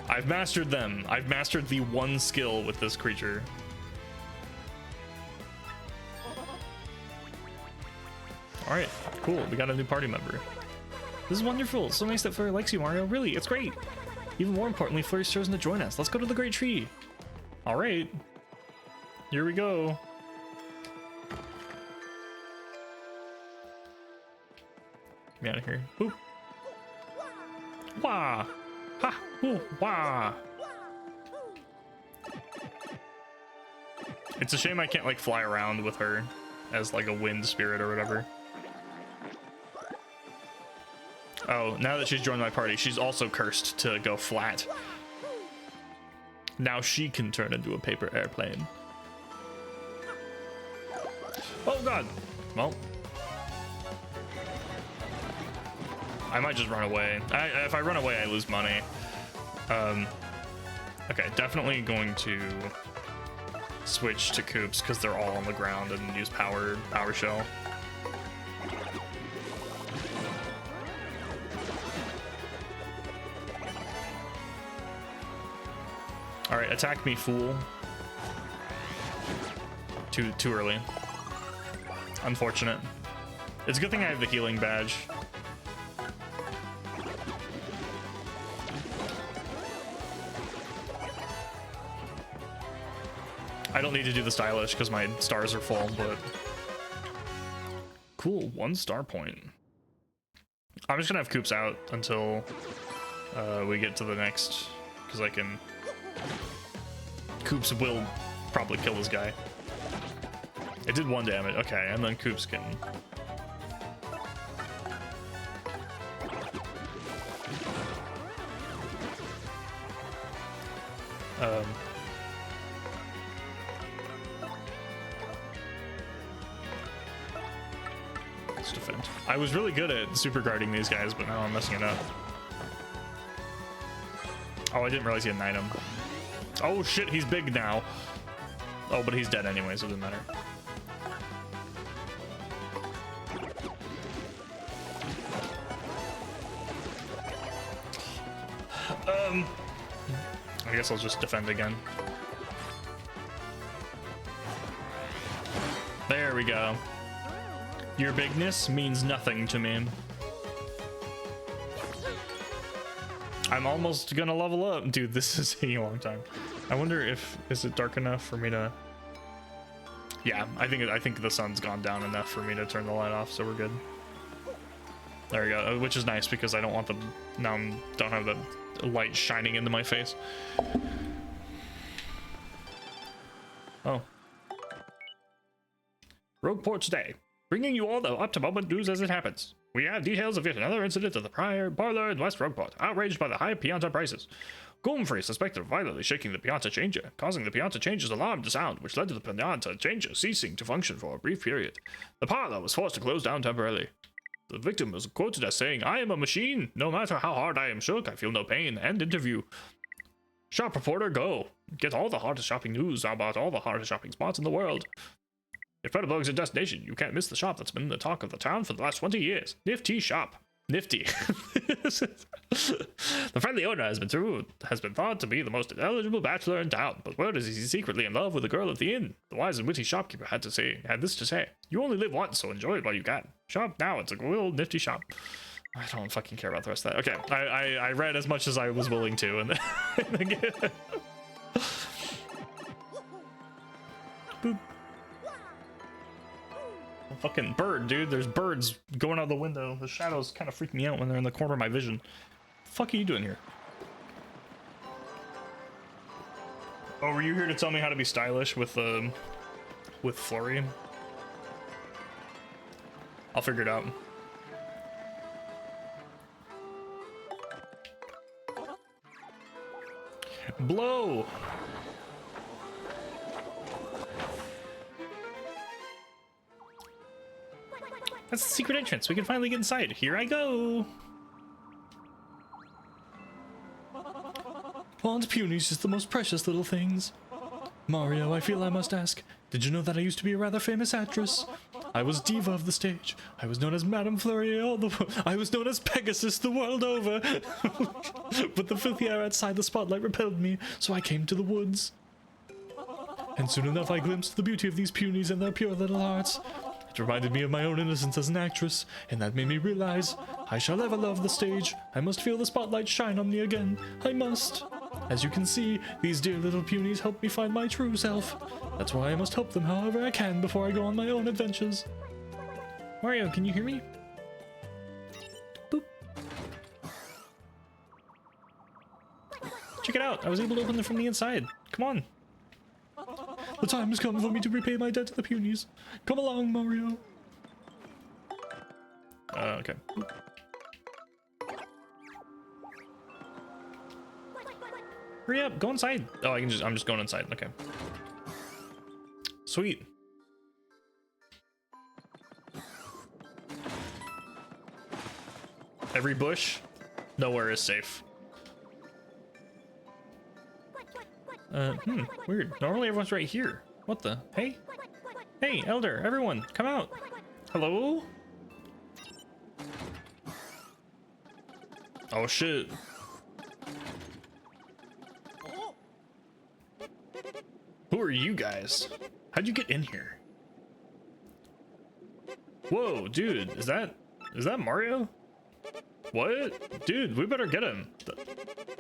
I've mastered them. I've mastered the one skill with this creature. All right, cool. We got a new party member. This is wonderful. So nice that Flurry likes you, Mario. Really, it's great. Even more importantly, Flurry's chosen to join us. Let's go to the Great Tree. All right. Here we go. Get me out of here. Boop. Wah. Ha. Ooh. Wah. It's a shame I can't like fly around with her as like a wind spirit or whatever. Oh, now that she's joined my party, she's also cursed to go flat. Now she can turn into a paper airplane. Oh god. Well, I might just run away. If I run away, I lose money. Okay, definitely going to switch to Koops because they're all on the ground and use power shell. All right, attack me, fool. Too early. Unfortunate. It's a good thing I have the healing badge. I don't need to do the stylish because my stars are full, but cool, 1 star point. I'm just gonna have Koops out until we get to the next, because I can. Koops will probably kill this guy. It did 1 damage, okay, and then Koops can. Let's defend. I was really good at super guarding these guys, but now I'm messing it up. Oh, I didn't realize he had an item. Oh shit, he's big now. Oh, but he's dead anyway, so it doesn't matter. I guess I'll just defend again. There we go. Your bigness means nothing to me. I'm almost gonna level up. Dude, this is taking a long time. I wonder if, is it dark enough for me to... Yeah, I think the sun's gone down enough for me to turn the light off, so we're good. There we go, which is nice because I don't want the... Now I don't have the light shining into my face. Oh. Rogueport today, bringing you all the up-to-moment news as it happens. We have details of yet another incident at the parlor in West Rogueport, outraged by the high Pianta prices. Goldenfree suspected of violently shaking the Pianta changer, causing the Pianta changer's alarm to sound, which led to the Pianta changer ceasing to function for a brief period. The parlor was forced to close down temporarily. The victim was quoted as saying, "I am a machine. No matter how hard I am shook, I feel no pain." End interview. Shop reporter, go. Get all the hottest shopping news about all the hottest shopping spots in the world. If Petalburg is a destination, you can't miss the shop that's been the talk of the town for the last 20 years. Nifty shop. Nifty. The friendly owner has been thought to be the most eligible bachelor in town, but word is he's secretly in love with a girl at the inn. The wise and witty shopkeeper had this to say: "You only live once, so enjoy it while you can. Shop now. It's a real nifty shop." I don't fucking care about the rest of that. Okay, I read as much as I was willing to, and then boop. Fucking bird, dude. There's birds going out the window. The shadows kind of freak me out when they're in the corner of my vision. The fuck are you doing here? Oh, were you here to tell me how to be stylish with Flurry? I'll figure it out. Blow! That's the secret entrance. We can finally get inside. Here I go. Aren't peonies just the most precious little things? Mario, I feel I must ask, did you know that I used to be a rather famous actress? I was diva of the stage. I was known as Madame Fleury I was known as Pegasus the world over. But the filthy air outside the spotlight repelled me, so I came to the woods. And soon enough I glimpsed the beauty of these peonies and their pure little hearts. It reminded me of my own innocence as an actress, and that made me realize I shall ever love the stage. I must feel the spotlight shine on me again. I must. As you can see, these dear little peonies help me find my true self. That's why I must help them however I can before I go on my own adventures. Mario, can you hear me? Boop. Check it out. I was able to open them from the inside. Come on. The time has come for me to repay my debt to the peonies. Come along, Mario. Okay. Hurry up, go inside. Oh, I'm just going inside. Okay. Sweet. Every bush, nowhere is safe. Weird. Normally everyone's right here. What the? Hey? Hey, Elder, everyone, come out. Hello? Oh shit. Who are you guys? How'd you get in here? Whoa, dude, is that Mario? What? Dude, we better get him.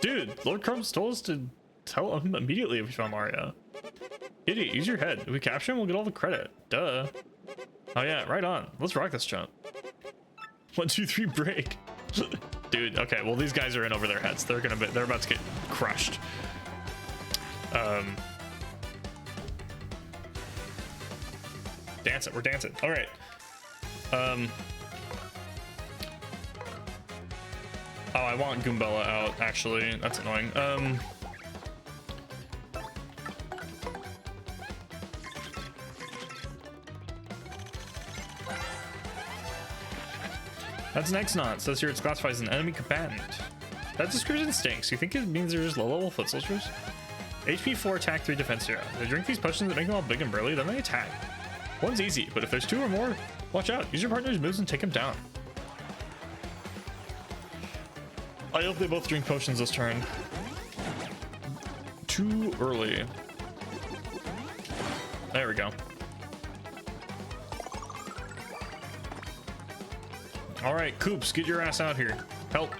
Dude, Lord Crumbs told us to tell him immediately if we found Mario. Idiot, use your head. If we capture him, we'll get all the credit. Duh. Oh yeah, right on. Let's rock this jump. 1, 2, 3, break. Dude, okay, well these guys are in over their heads. They're about to get crushed. Dance it, we're dancing. All right. Oh, I want Goombella out, actually. That's annoying. That's an X-Not. Says here it's classified as an enemy combatant. That description stinks. You think it means they're just low-level foot soldiers? HP 4, attack 3, defense 0. They drink these potions that make them all big and burly, then they attack. One's easy, but if there's 2 or more, watch out. Use your partner's moves and take him down. I hope they both drink potions this turn. Too early. There we go. All right, Koops, get your ass out here. Help.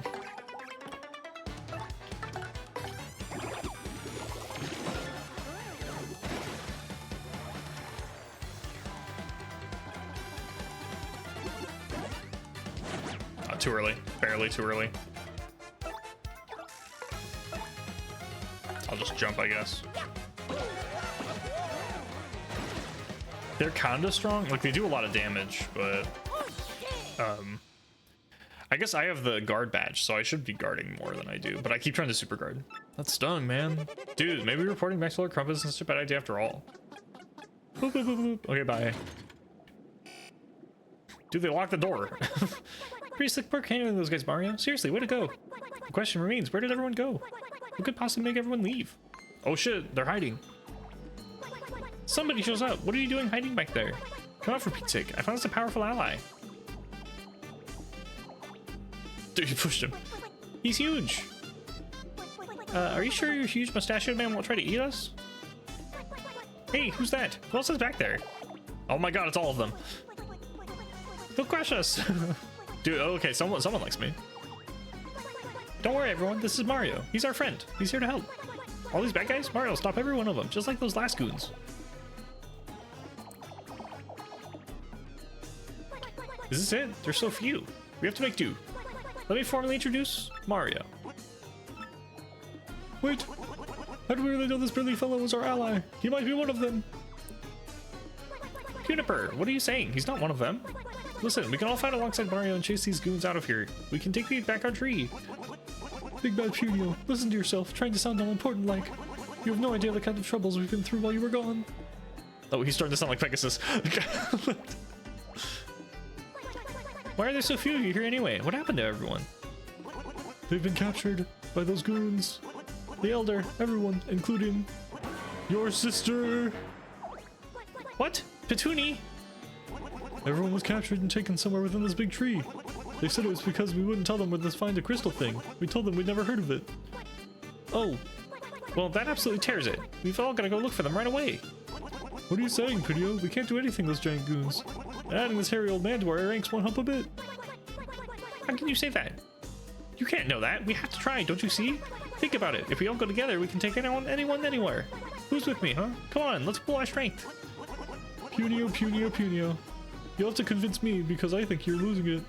Too early. Barely too early. I'll just jump, I guess. They're kinda strong. Like, they do a lot of damage, but... I guess I have the guard badge, so I should be guarding more than I do, but I keep trying to super guard. That stung, man. Dude, maybe reporting back to Lord Crumpus isn't such a bad idea after all. Boop, boop, boop, boop. Okay, bye. Dude, they locked the door. Pretty slick work handling those guys, Mario. Seriously, way to go. The question remains, where did everyone go? What could possibly make everyone leave? Oh shit, they're hiding. Somebody shows up. What are you doing hiding back there? Come out for Pete's sake. I found us a powerful ally. Dude, you pushed him. He's huge. Are you sure your huge mustachioed man won't try to eat us? Hey, who's that? Who else is back there? Oh my god, it's all of them. He'll crush us. Dude, okay, someone likes me. Don't worry, everyone. This is Mario. He's our friend. He's here to help. All these bad guys? Mario, stop every one of them, just like those last goons. Is this it? There's so few. We have to make do. Let me formally introduce Mario. Wait, how do we really know this burly fellow was our ally? He might be one of them. Juniper, what are you saying? He's not one of them. Listen, we can all fight alongside Mario and chase these goons out of here. We can take back our tree. Big bad Punio, listen to yourself, trying to sound all important like. You have no idea the kind of troubles we've been through while you were gone. Oh, he's starting to sound like Pegasus. Why are there so few of you here anyway? What happened to everyone? They've been captured by those goons. The Elder, everyone, including your sister. What? Petuni? Everyone was captured and taken somewhere within this big tree. They said it was because we wouldn't tell them where this find a crystal thing. We told them we'd never heard of it. Oh. Well, that absolutely tears it. We've all got to go look for them right away. What are you saying, Pudio? We can't do anything, those giant goons. And adding this hairy old man to our ranks won't help a bit. How can you say that? You can't know that. We have to try, don't you see? Think about it. If we all go together, we can take anyone, anywhere. Who's with me, huh? Come on, let's pull our strength. Punio, Punio, Punio. You'll have to convince me because I think you're losing it.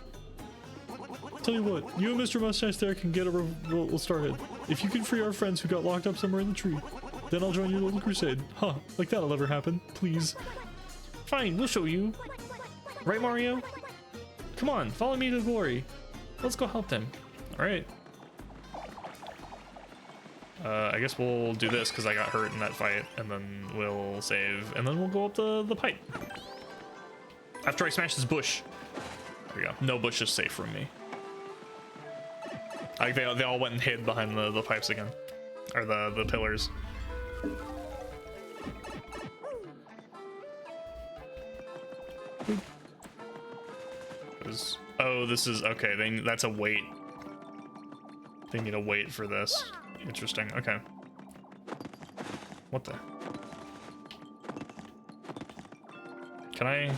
Tell you what, you and Mr. Mustache there can get a revolt started. If you can free our friends who got locked up somewhere in the tree, then I'll join your little crusade. Huh, like that'll never happen. Please. Fine, we'll show you. Right, Mario? Come on, follow me to glory. Let's go help them. Alright. I guess we'll do this because I got hurt in that fight, and then we'll save, and then we'll go up the pipe. After I smash this bush. There we go. No bush is safe from me. Like they all went and hid behind the pipes again. Or the pillars. Oh, this is okay. That's a wait. They need a wait for this. Interesting. Okay. What the? Can I?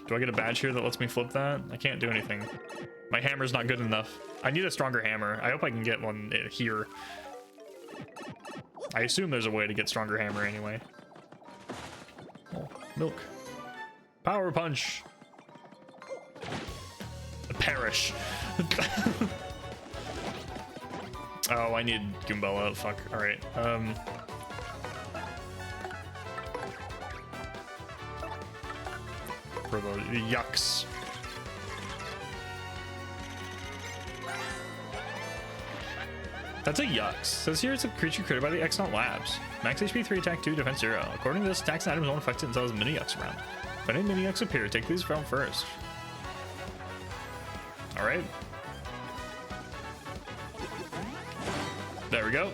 Do I get a badge here that lets me flip that? I can't do anything. My hammer's not good enough. I need a stronger hammer. I hope I can get one here. I assume there's a way to get stronger hammer anyway. Oh, milk. Power punch. Perish. Oh, I need Goombella. Fuck. All right. For the yucks. That's a yucks. Says here it's a creature created by the X-Naut Labs. Max HP 3, attack 2, defense 0. According to this, attacks and items won't affect it until there's mini yucks around. If any mini yucks appear, take these from first. Alright. There we go.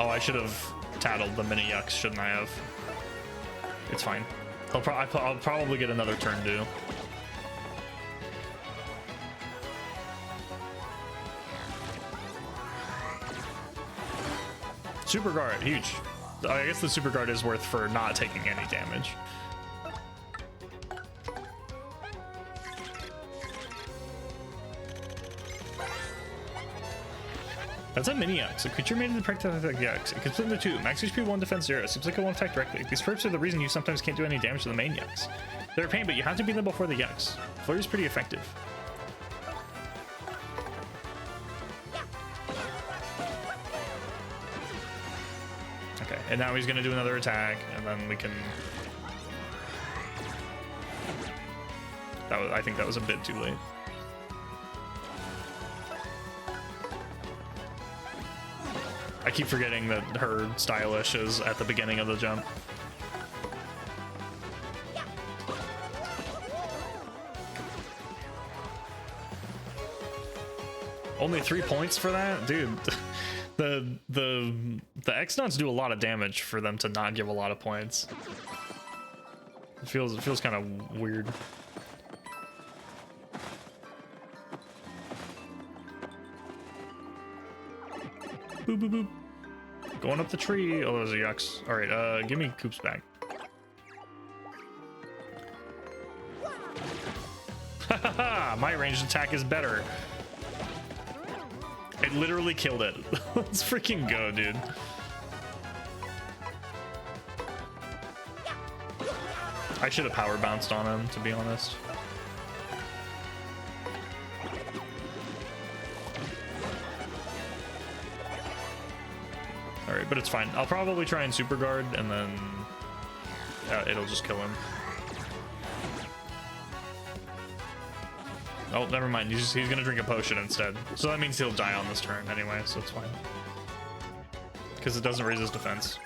Oh, I should have tattled the mini yucks, shouldn't I have? It's fine. I'll probably get another turn due. Super guard, huge. I guess the super guard is worth for not taking any damage. That's a mini X. A creature made in the practice attack X. It can split into 2. Max HP 1, defense 0. Seems like it won't attack directly. These perps are the reason you sometimes can't do any damage to the main X. They're a pain, but you have to beat them before the X. Flurry is pretty effective. Okay, and now he's gonna do another attack, and then we can. I think that was a bit too late. I keep forgetting that her stylish is at the beginning of the jump. Only 3 points for that? Dude, the X-Nauts do a lot of damage for them to not give a lot of points. It feels kind of weird. Boop, boop, boop. Going up the tree. Oh, those are yucks. All right, give me Coops back. Haha, my ranged attack is better. It literally killed it. Let's freaking go, dude. I should have power bounced on him, to be honest. Alright, but it's fine. I'll probably try and super guard and then it'll just kill him. Oh, never mind. He's gonna drink a potion instead. So that means he'll die on this turn anyway, so it's fine. Because it doesn't raise his defense.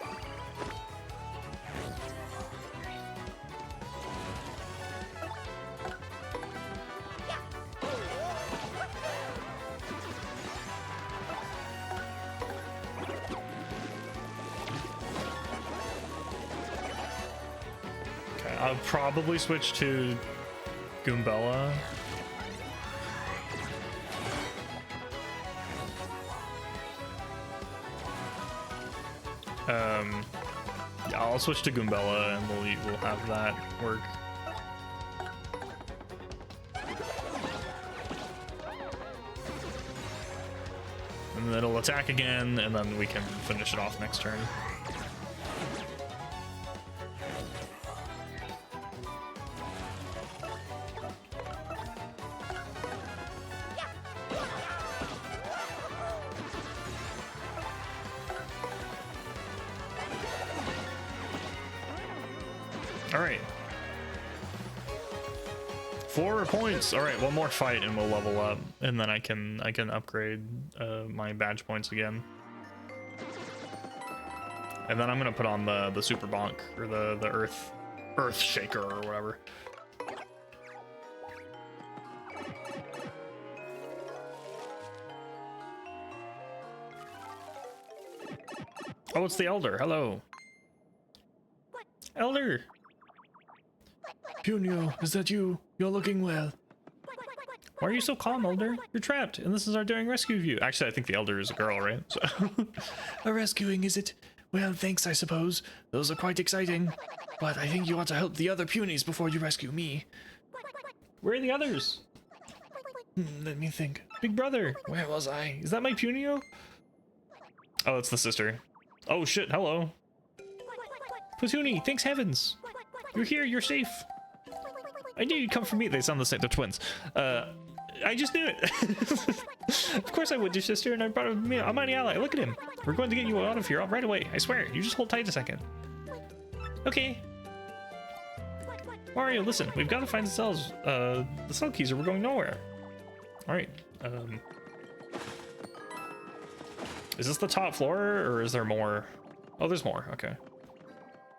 Okay, I'll probably switch to Goombella. Yeah, I'll switch to Goombella and we'll have that work. And then it'll attack again, and then we can finish it off next turn. All right. 4 points. All right, one more fight and we'll level up, and then I can upgrade my badge points again. And then I'm gonna put on the super bonk or the earth shaker or whatever. Oh, it's the Elder. Hello. Elder. Punio, is that you? You're looking well. Why are you so calm, Elder? You're trapped, and this is our daring rescue of you. Actually, I think the Elder is a girl, right? So A rescuing, is it? Well, thanks, I suppose. Those are quite exciting. But I think you ought to help the other punies before you rescue me. where are the others? Let me think. Big brother. Where was I? Is that my Punio? Oh, it's the sister. Oh shit, hello. Platoonie, thanks heavens. You're here, you're safe. I knew you'd come for me. They sound the same, they're twins. I just knew it. Of course I would, dear sister, and I brought me a mighty ally. Look at him. We're going to get you out of here right away. I swear. You just hold tight a second. Okay. Mario, listen. We've got to find the cells. The cell keys, or we're going nowhere. All right. Is this the top floor, or is there more? Oh, there's more. Okay.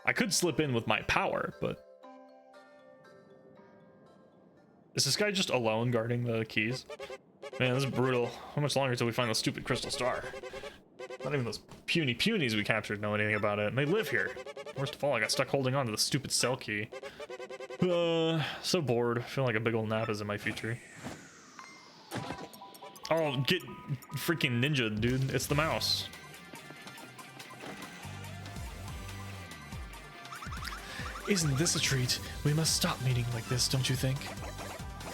I could slip in with my power, but... Is this guy just alone guarding the keys? Man, this is brutal. How much longer until we find the stupid crystal star? Not even those puny punies we captured know anything about it, and they live here. Worst of all, I got stuck holding on to the stupid cell key. So bored. I feel like a big old nap is in my future. Oh, get freaking ninja, dude. It's the mouse. Isn't this a treat? We must stop meeting like this, don't you think?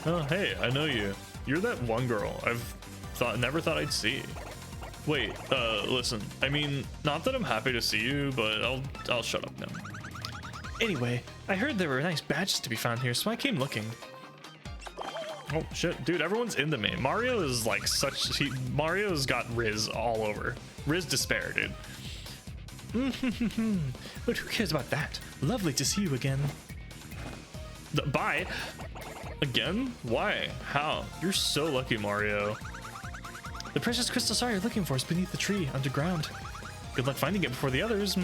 Oh, hey, I know you. You're that one girl never thought I'd see. Wait, listen. I mean, not that I'm happy to see you, but I'll shut up now. Anyway, I heard there were nice badges to be found here, so I came looking. Oh shit, dude, everyone's into me. Mario is like Mario's got Riz all over. Riz despair, dude. But who cares about that? Lovely to see you again. Bye. Again? Why? How? You're so lucky, Mario. The precious crystal star you're looking for is beneath the tree, underground. Good luck finding it before the others.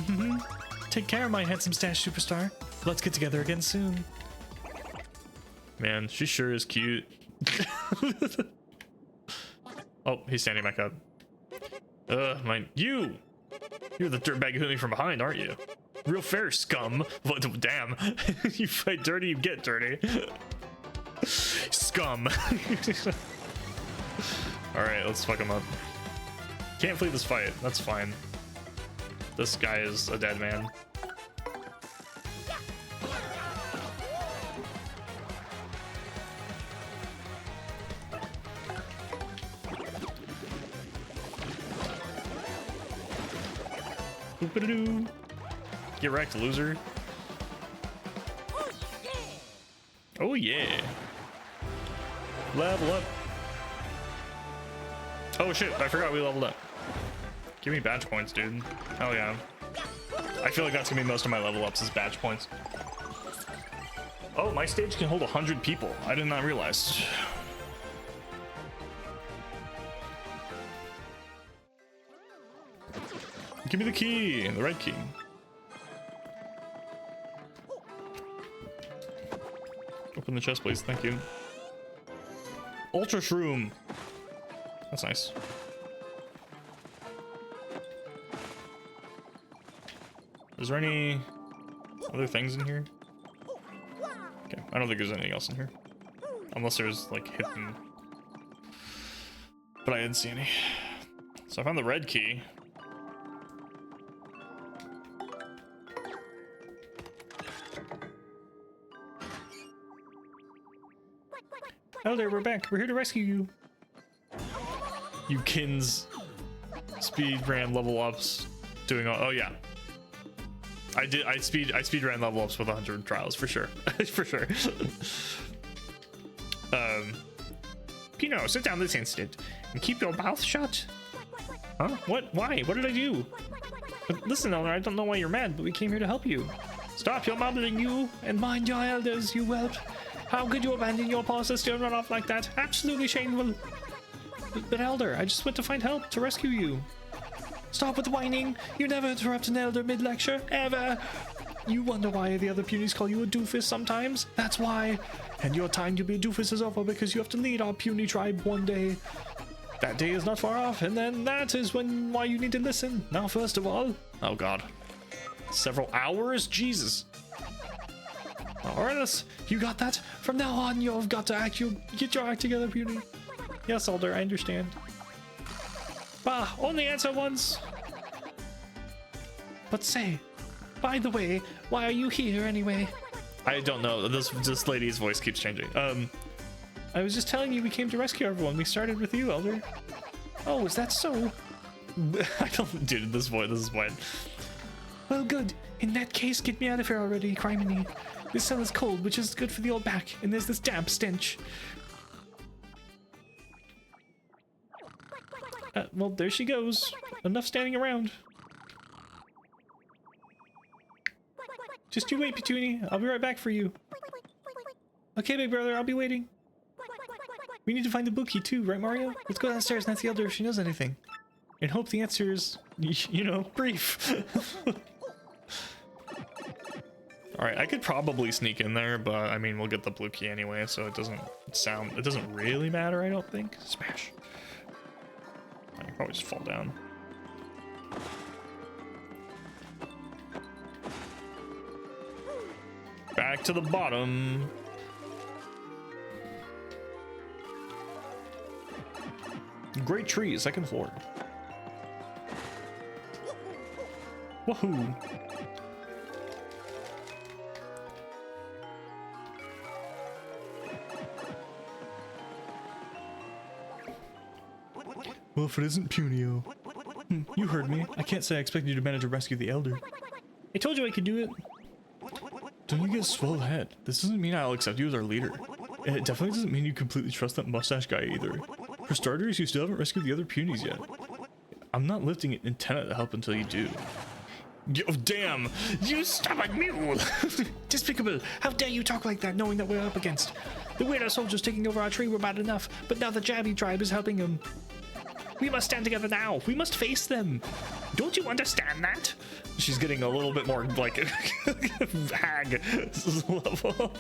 Take care, my handsome stash superstar. Let's get together again soon. Man, she sure is cute. Oh, he's standing back up. You're the dirtbag who hit me from behind, aren't you? Real fair, scum. What, damn. You fight dirty, you get dirty. Scum. Alright, let's fuck him up. Can't flee this fight. That's fine. This guy is a dead man. Boop-a-doo. Get wrecked, loser. Oh yeah. Level up. Oh shit, I forgot we leveled up. Give me badge points, dude. Hell yeah. I feel like that's gonna be most of my level ups is badge points. Oh, my stage can hold 100 people. I did not realize. Give me the key, the red key. Open the chest, please. Thank you. Ultra shroom. That's nice. Is there any other things in here? Okay, I don't think there's anything else in here. Unless there's like hidden. But I didn't see any. So I found the red key. Elder, we're back. We're here to rescue you. You kins speed ran level ups doing all, oh yeah. I speed ran level ups with 100 trials for sure. For sure. Pino, sit down this instant and keep your mouth shut. Huh? What? Why? What did I do? Listen, Elder, I don't know why you're mad, but we came here to help you. Stop your mumbling, you, and mind your elders, you whelp. How could you abandon your poor sister and run off like that? Absolutely shameful. But Elder, I just went to find help, to rescue you. Stop with the whining. You never interrupt an elder mid-lecture, ever. You wonder why the other punies call you a doofus sometimes? That's why. And your time to be a doofus is over because you have to lead our puny tribe one day. That day is not far off, and then that is why you need to listen. Now, first of all... Oh, God. Several hours? Jesus. Alright, you got that? From now on, you've got to get your act together, puny. Yes, Elder, I understand. Bah, only answer once. But say, by the way, why are you here anyway? I don't know. This lady's voice keeps changing. I was just telling you we came to rescue everyone. We started with you, Elder. Oh, is that so? I don't, dude. This is fine. Well, good. In that case, get me out of here already, criminy. This cell is cold, which is good for the old back, and there's this damp stench. Well, there she goes. Enough standing around. Just you wait, Petunia. I'll be right back for you. Okay, big brother, I'll be waiting. We need to find the book key too, right, Mario? Let's go downstairs and ask the elder if she knows anything. And hope the answer is, you know, brief. Alright, I could probably sneak in there, but I mean, we'll get the blue key anyway, so it doesn't really matter, I don't think. Smash. I can probably just fall down. Back to the bottom. Great tree, second floor. Woohoo! Well, if it isn't Punio. You heard me. I can't say I expect you to manage to rescue the elder. I told you I could do it. Don't you get a swell head? This doesn't mean I'll accept you as our leader. And it definitely doesn't mean you completely trust that mustache guy either. For starters, you still haven't rescued the other punies yet. I'm not lifting an antenna to help until you do. Oh, damn! You stubborn mule! Despicable! How dare you talk like that knowing that we're up against? The weirdo soldiers taking over our tree were bad enough, but now the Jabby tribe is helping them. We must stand together now. We must face them. Don't you understand that? She's getting a little bit more like hag level.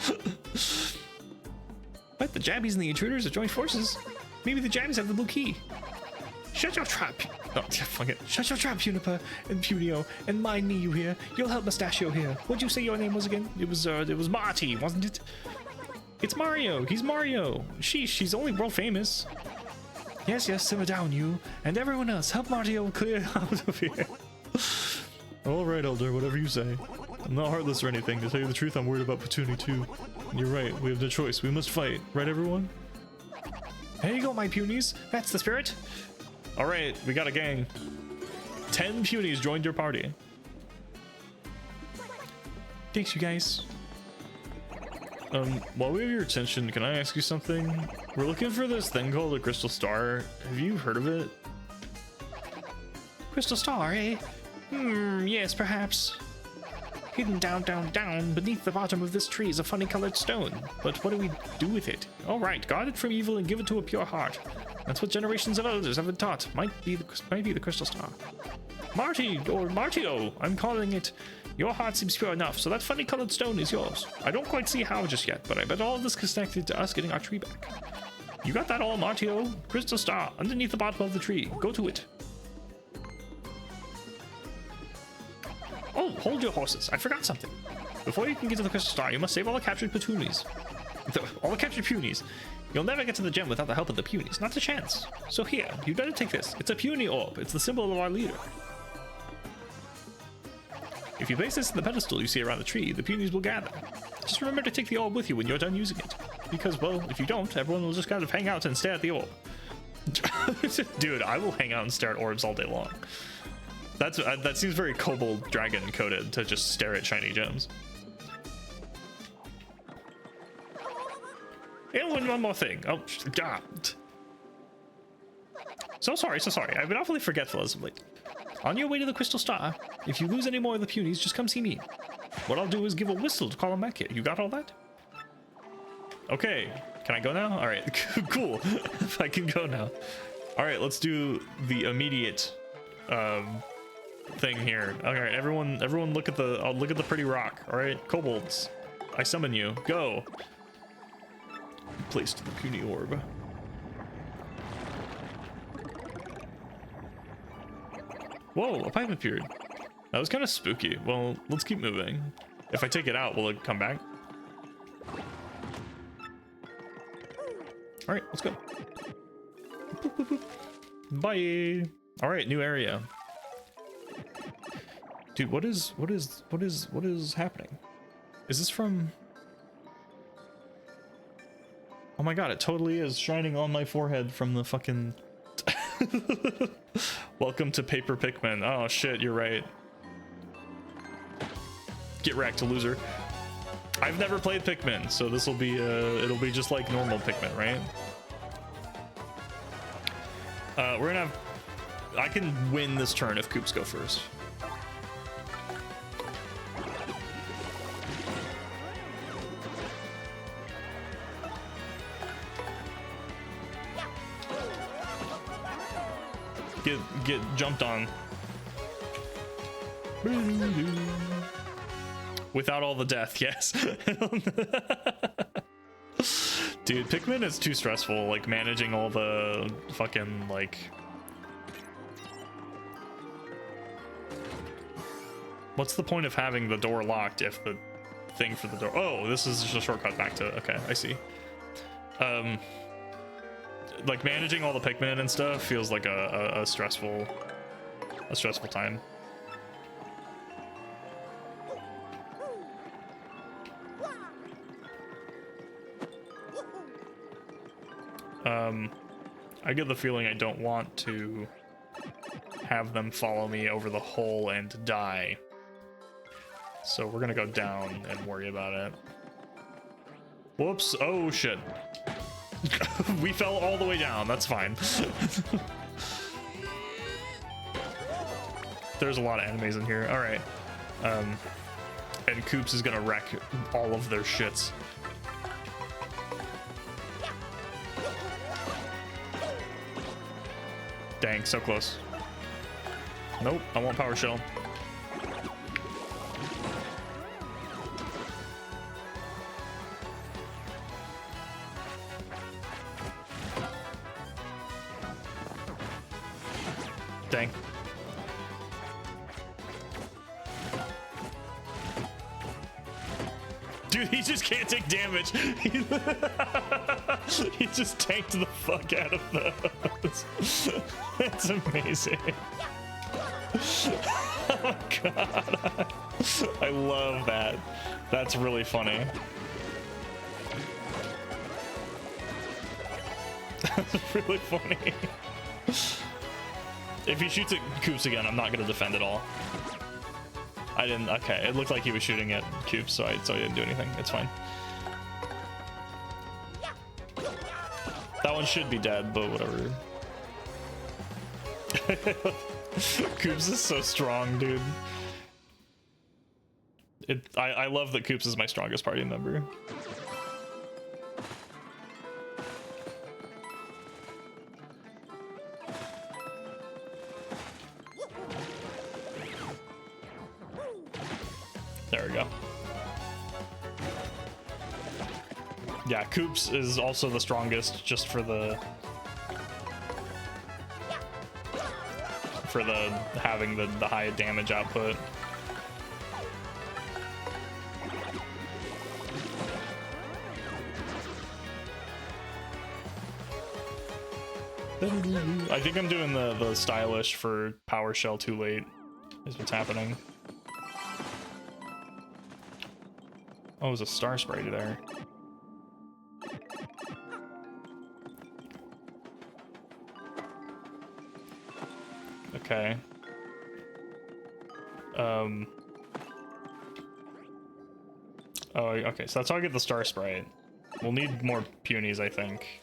But the Jabbies and the intruders have joined forces. Maybe the Jabbies have the blue key. Shut your trap. Oh, fuck it. Shut your trap, Juniper and Punio, and mind me, you here. You'll help Mustachio here. What'd you say your name was again? It was Marty, wasn't it? It's Mario. He's Mario. Sheesh, she's only world famous. Yes, simmer down, you. And everyone else, help Mario clear out of here. Alright, Elder, whatever you say. I'm not heartless or anything. To tell you the truth, I'm worried about Petunia too. You're right, we have no choice. We must fight. Right, everyone? There you go, my punies. That's the spirit. Alright, we got a gang. 10 punies joined your party. Thanks, you guys. While we have your attention, can I ask you something? We're looking for this thing called a crystal star. Have you heard of it? Crystal star, eh? Yes, perhaps. Hidden down beneath the bottom of this tree is a funny colored stone. But what do we do with it? All right, guard it from evil and give it to a pure heart. That's what generations of elders have been taught. Might be the crystal star. Marty, or Martio, I'm calling it. Your heart seems pure enough, so that funny colored stone is yours. I don't quite see how just yet, but I bet all of this is connected to us getting our tree back. You got that all, Martio? Crystal star, underneath the bottom of the tree. Go to it. Oh, hold your horses. I forgot something. Before you can get to the crystal star, you must save all the captured punies. All the captured punies. You'll never get to the gem without the help of the punies. Not a chance. So here, you better take this. It's a puny orb. It's the symbol of our leader. If you place this in the pedestal you see around the tree, the punies will gather. Just remember to take the orb with you when you're done using it. Because, well, if you don't, everyone will just kind of hang out and stare at the orb. Dude, I will hang out and stare at orbs all day long. That seems very Kobold Dragon coded to just stare at shiny gems. And one more thing. Oh, God. So sorry. I've been awfully forgetful as of late. On your way to the Crystal Star, if you lose any more of the punies, just come see me. What I'll do is give a whistle to call them back here. You got all that? Okay. Can I go now? All right. Cool. If I can go now. All right. Let's do the immediate thing here. All right. Everyone look at the pretty rock. All right. Kobolds, I summon you. Go. Placed the puny orb. Whoa, a pipe appeared. That was kind of spooky. Well, let's keep moving. If I take it out, will it come back? All right, let's go. Boop, boop, boop. Bye. All right, new area. Dude, what is happening? Is this from? Oh my God, it totally is shining on my forehead from the fucking. Welcome to Paper Pikmin. Oh shit, you're right. Get wrecked, loser. I've never played Pikmin, so this will be it'll be just like normal Pikmin, right? We're gonna have. I can win this turn if Koops go first. Get jumped on. Without all the death, yes. Dude, Pikmin is too stressful, like managing all the fucking like. What's the point of having the door locked if the thing for the door? Oh, this is just a shortcut back to. Okay, I see. Like managing all the Pikmin and stuff feels like a stressful time. I get the feeling I don't want to have them follow me over the hole and die. So we're gonna go down and worry about it. Whoops, oh shit. We fell all the way down, that's fine. There's a lot of enemies in here, alright. And Koops is gonna wreck all of their shits. Dang, so close. Nope, I want Power Shell. Dang. Dude, he just can't take damage. He just tanked the fuck out of those. That's amazing. Oh my God. I love that. That's really funny. That's really funny. If he shoots at Koops again, I'm not going to defend at all. I didn't. Okay, it looked like he was shooting at Koops, so I didn't do anything. It's fine. That one should be dead, but whatever. Koops is so strong, dude. I love that Koops is my strongest party member. There we go. Yeah, Koops is also the strongest just for the having the high damage output. I think I'm doing the stylish for Power Shell too late is what's happening. Oh, there's a Star Sprite there. Okay. Oh, okay, so that's how I get the Star Sprite. We'll need more Punies, I think.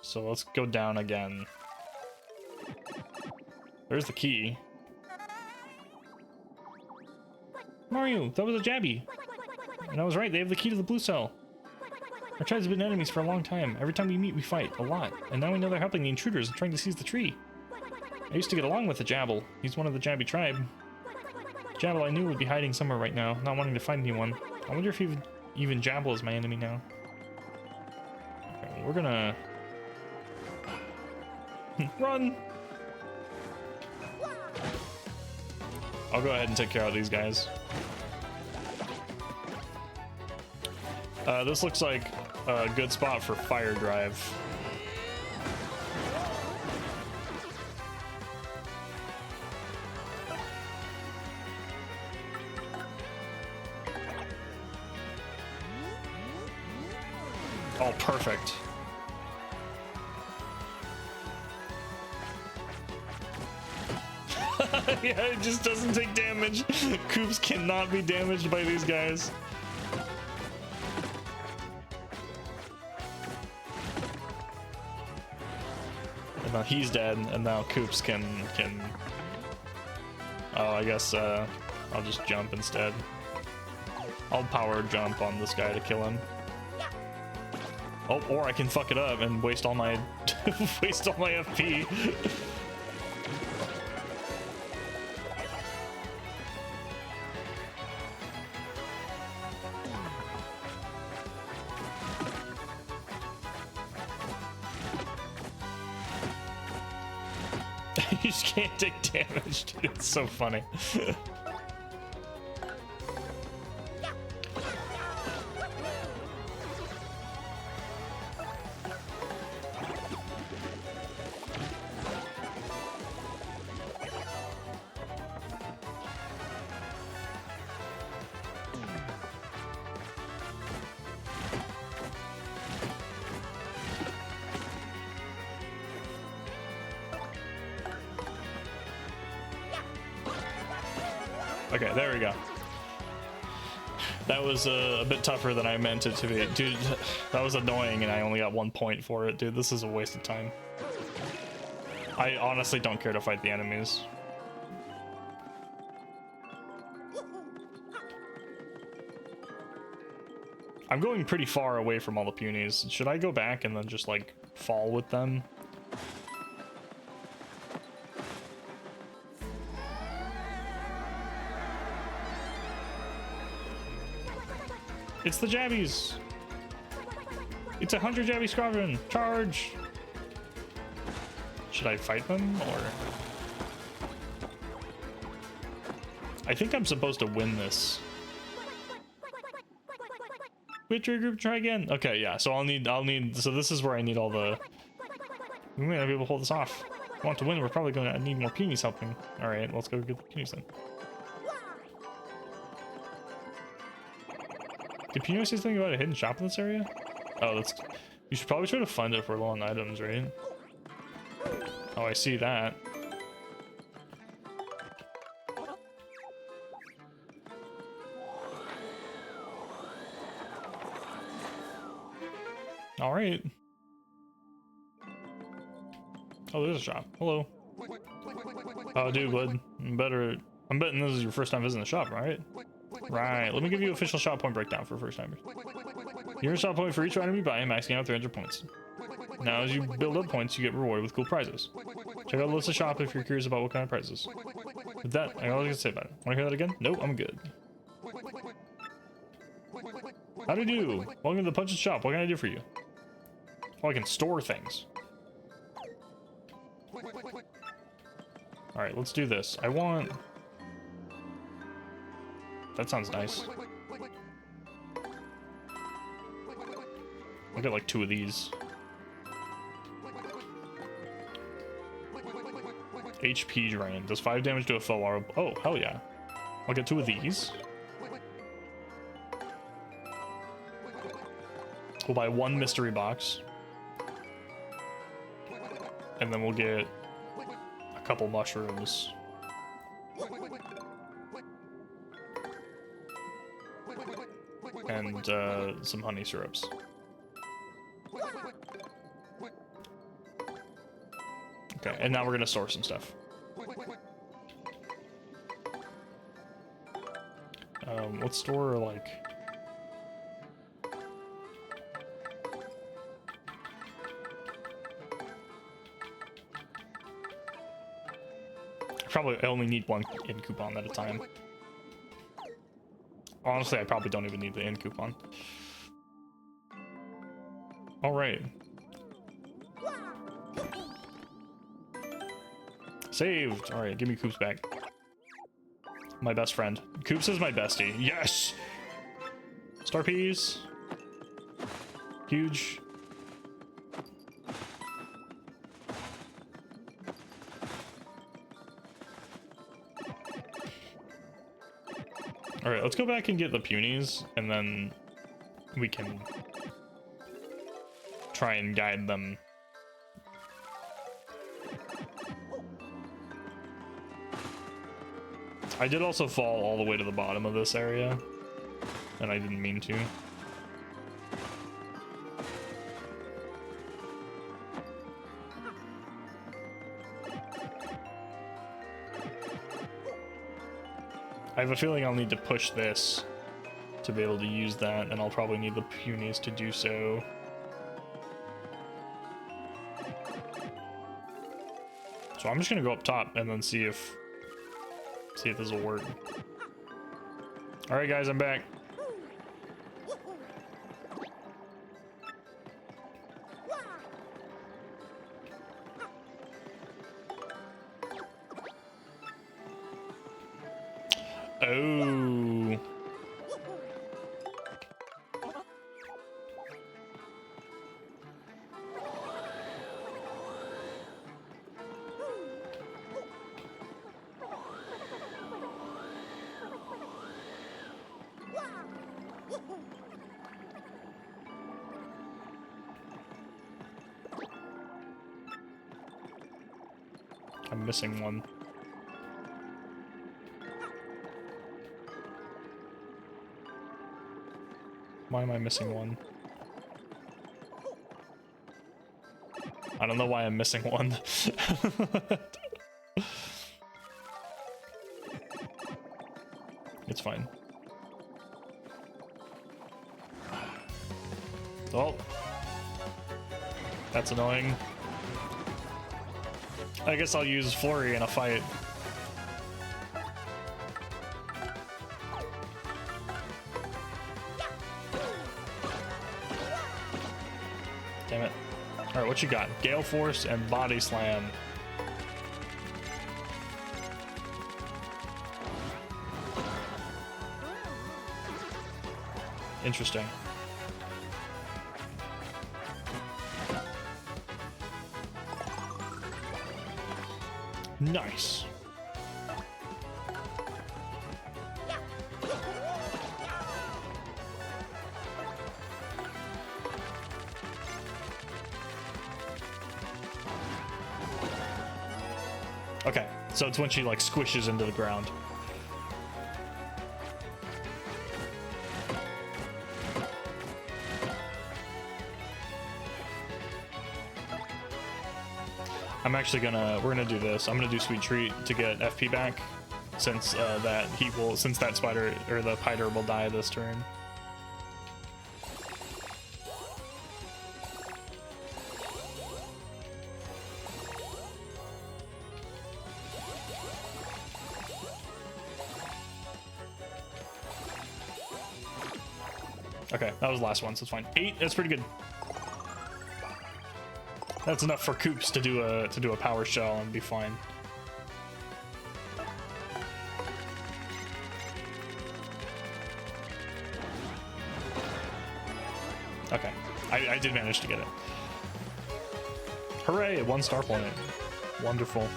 So let's go down again. There's the key. Mario, that was a Jabby. And I was right, they have the key to the blue cell. Our tribes have been enemies for a long time. Every time we meet, we fight, a lot. And now we know they're helping the intruders and trying to seize the tree. I used to get along with the Jabble. He's one of the Jabby tribe. Jabble I knew would be hiding somewhere right now, not wanting to find anyone. I wonder if even Jabble is my enemy now. Okay, we're gonna... Run! I'll go ahead and take care of these guys. This looks like a good spot for Fire Drive. Oh, perfect. Yeah, it just doesn't take damage. Koops cannot be damaged by these guys. And now he's dead, and now Koops can... Oh, I guess I'll just jump instead. I'll power jump on this guy to kill him. Oh, or I can fuck it up and waste all my waste all my FP. You just can't take damage, dude. It's so funny. Okay, there we go. That was a bit tougher than I meant it to be. Dude, that was annoying and I only got 1 point for it. Dude, this is a waste of time. I honestly don't care to fight the enemies. I'm going pretty far away from all the punies. Should I go back and then just like fall with them? It's the Jabbies! It's 100 Jabby Squadron! Charge! Should I fight them, or...? I think I'm supposed to win this. Victory group, try again! Okay, yeah, so I'll need, so this is where I need all the... We may not be able to hold this off. If we want to win, we're probably gonna need more punies helping. Alright, let's go get the punies then. Did Pino say something about a hidden shop in this area? Oh, that's... You should probably try to find it if we're low on items, right? Oh, I see that. Alright. Oh, there's a shop. Hello. Oh, dude, bud. I'm betting this is your first time visiting the shop, right? Right, let me give you official shop point breakdown for first timers. You earn a shop point for each item you buy, maxing out 300 points. Now, as you build up points, you get rewarded with cool prizes. Check out the list of shop if you're curious about what kind of prizes. With that, I got all I can say about it. Want to hear that again? Nope, I'm good. How do you do? Welcome to the Punch's shop. What can I do for you? Oh, I can store things. Alright, let's do this. I want... That sounds nice. I'll get like 2 of these. HP drain. Does 5 damage to a foe while... Oh, hell yeah. I'll get 2 of these. We'll buy 1 mystery box. And then we'll get a couple mushrooms. And some honey syrups. Okay, and now we're gonna store some stuff. Let's store like... Probably I only need 1 in coupon at a time. Honestly, I probably don't even need the in coupon. All right. Saved. All right, give me Coops back. My best friend. Coops is my bestie. Yes. Star peas. Huge. All right, let's go back and get the punies, and then we can try and guide them. I did also fall all the way to the bottom of this area, and I didn't mean to. I have a feeling I'll need to push this to be able to use that, and I'll probably need the punies to do so. So I'm just gonna go up top and then see if this will work. All right, guys, I'm back. Oh. I'm missing one. Why am I missing one? I don't know why I'm missing one. It's fine. Oh. That's annoying. I guess I'll use Flurry in a fight. Damn it. Alright, what you got? Gale Force and Body Slam. Interesting. Nice. Okay, so it's when she like squishes into the ground. I'm actually we're gonna do this. I'm gonna do Sweet Treat to get FP back. since since that spider or the piter will die this turn. Okay, that was the last one, so it's fine. 8, that's pretty good. That's enough for Koops to do a power shell and be fine. Okay, I did manage to get it. Hooray! 1 star point. Wonderful.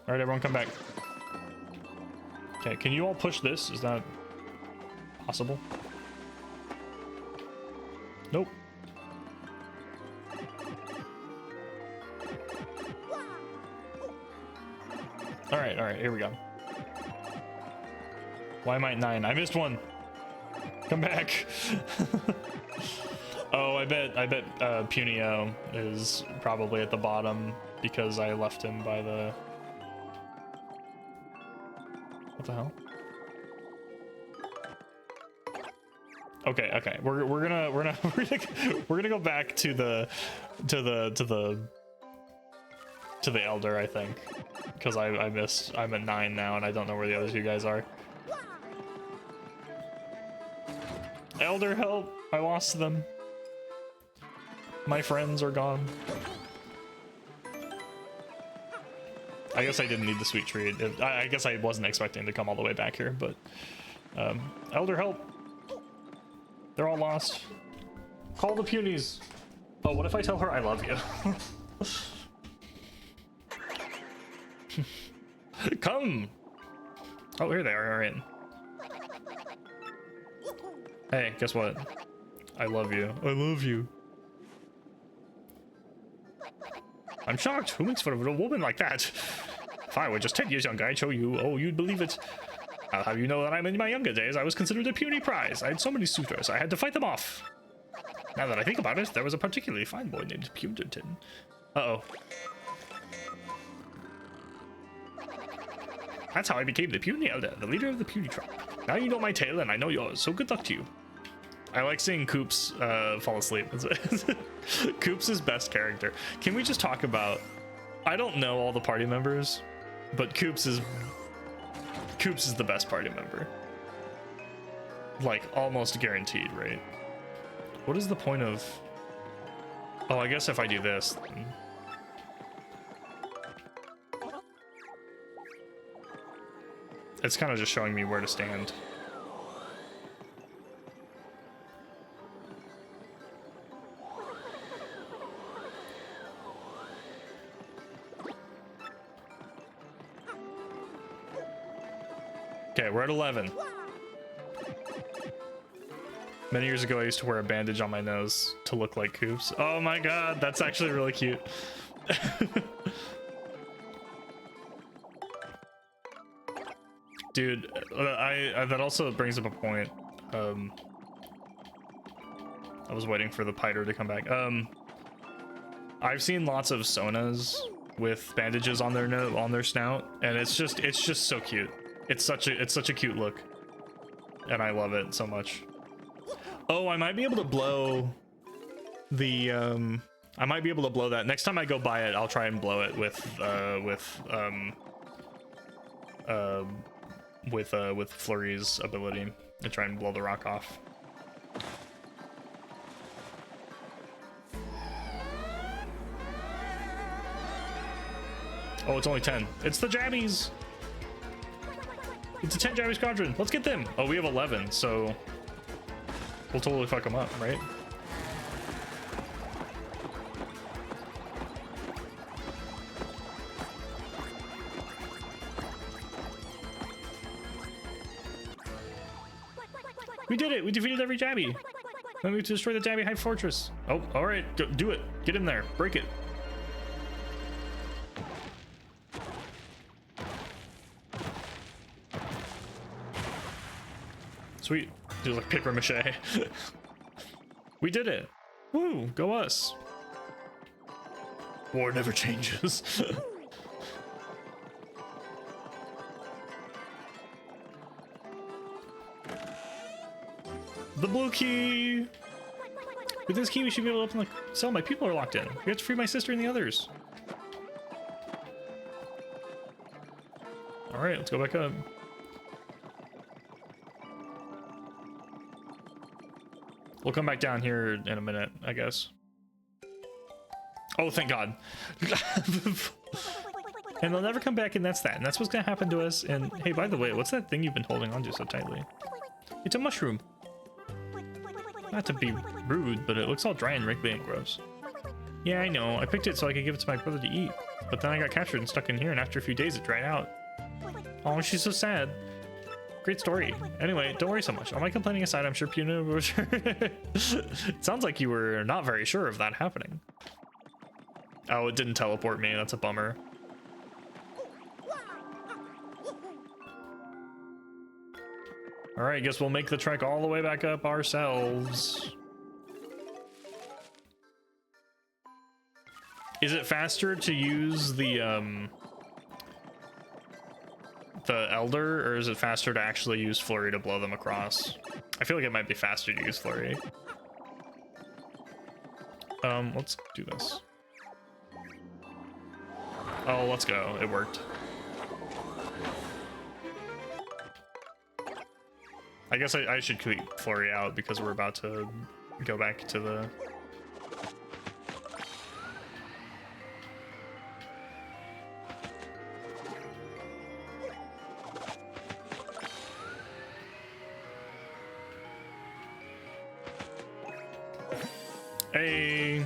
All right, everyone, come back. Okay, can you all push this? Is that possible? Nope. All right, here we go. Why am I at 9? I missed one. Come back. Oh, I bet Punio is probably at the bottom because I left him by the... What the hell? Okay. We're gonna go back to the elder, I think, because I missed. I'm at 9 now, and I don't know where the other 2 guys are. Elder, help! I lost them. My friends are gone. I guess I didn't need the sweet treat. I guess I wasn't expecting to come all the way back here, but Elder, help! They're all lost. Call the punies. Oh, what if I tell her I love you? Come! Oh, here they are. All right. Hey, guess what? I love you. I love you. I'm shocked. Who makes fun of a woman like that? If I were just 10 years younger, I'd show you. Oh, you'd believe it. I'll have you know that I'm in my younger days, I was considered a puny prize. I had so many suitors, I had to fight them off. Now that I think about it, there was a particularly fine boy named Punderton. Uh-oh. That's how I became the puny elder, the leader of the puny tribe. Now you know my tale and I know yours, so good luck to you. I like seeing Koops fall asleep. Koops is best character. Can we just talk about... I don't know all the party members, but Koops is the best party member. Like, almost guaranteed, right? What is the point of... Oh, I guess if I do this... Then... It's kind of just showing me where to stand. Okay, we're at 11. Many years ago, I used to wear a bandage on my nose to look like Koops. Oh my god, that's actually really cute. Dude, that also brings up a point. I was waiting for the piter to come back. I've seen lots of Sonas with bandages on their snout, and it's just so cute. It's such a cute look, and I love it so much. Oh, I might be able to blow the I might be able to blow that next time I go by it. I'll try and blow it with Flurry's ability and try and blow the rock off. Oh, it's only 10. It's the Jabbies. It's a 10 Jabby squadron. Let's get them. Oh, we have 11, so we'll totally fuck them up, right? We did it. We defeated every Jabby. Then we have to destroy the Jabby High Fortress. Oh, all right. Do it. Get in there. Break it. Sweet. Do like paper mache. We did it. Woo, go us. War never changes. The blue key! With this key, we should be able to open the cell my people are locked in. We have to free my sister and the others. Alright, let's go back up. We'll come back down here in a minute, I guess. Oh, thank God. And they'll never come back, and that's that. And that's what's gonna happen to us. And hey, by the way, what's that thing you've been holding onto so tightly? It's a mushroom. Not to be rude, but it looks all dry and wrinkly and gross. Yeah, I know. I picked it so I could give it to my brother to eat. But then I got captured and stuck in here, and after a few days, it dried out. Oh, she's so sad. Great story. Anyway, don't worry so much. All my complaining aside, I'm sure Puna was sure. Sounds like you were not very sure of that happening. Oh, it didn't teleport me. That's a bummer. Alright, I guess we'll make the trek all the way back up ourselves. Is it faster to use the Elder, or is it faster to actually use Flurry to blow them across? I feel like it might be faster to use Flurry. Let's do this. Oh, let's go. It worked. I guess I should keep Flurry out because we're about to go back to the... Hey!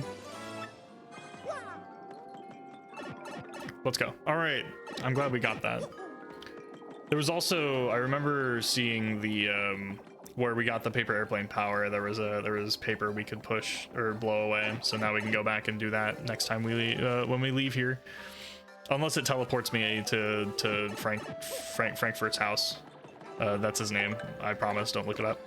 Let's go. All right, I'm glad we got that. There was also, I remember seeing the where we got the paper airplane power. There was paper we could push or blow away. So now we can go back and do that next time we when we leave here, unless it teleports me to Frankfurt's house. That's his name. I promise. Don't look it up.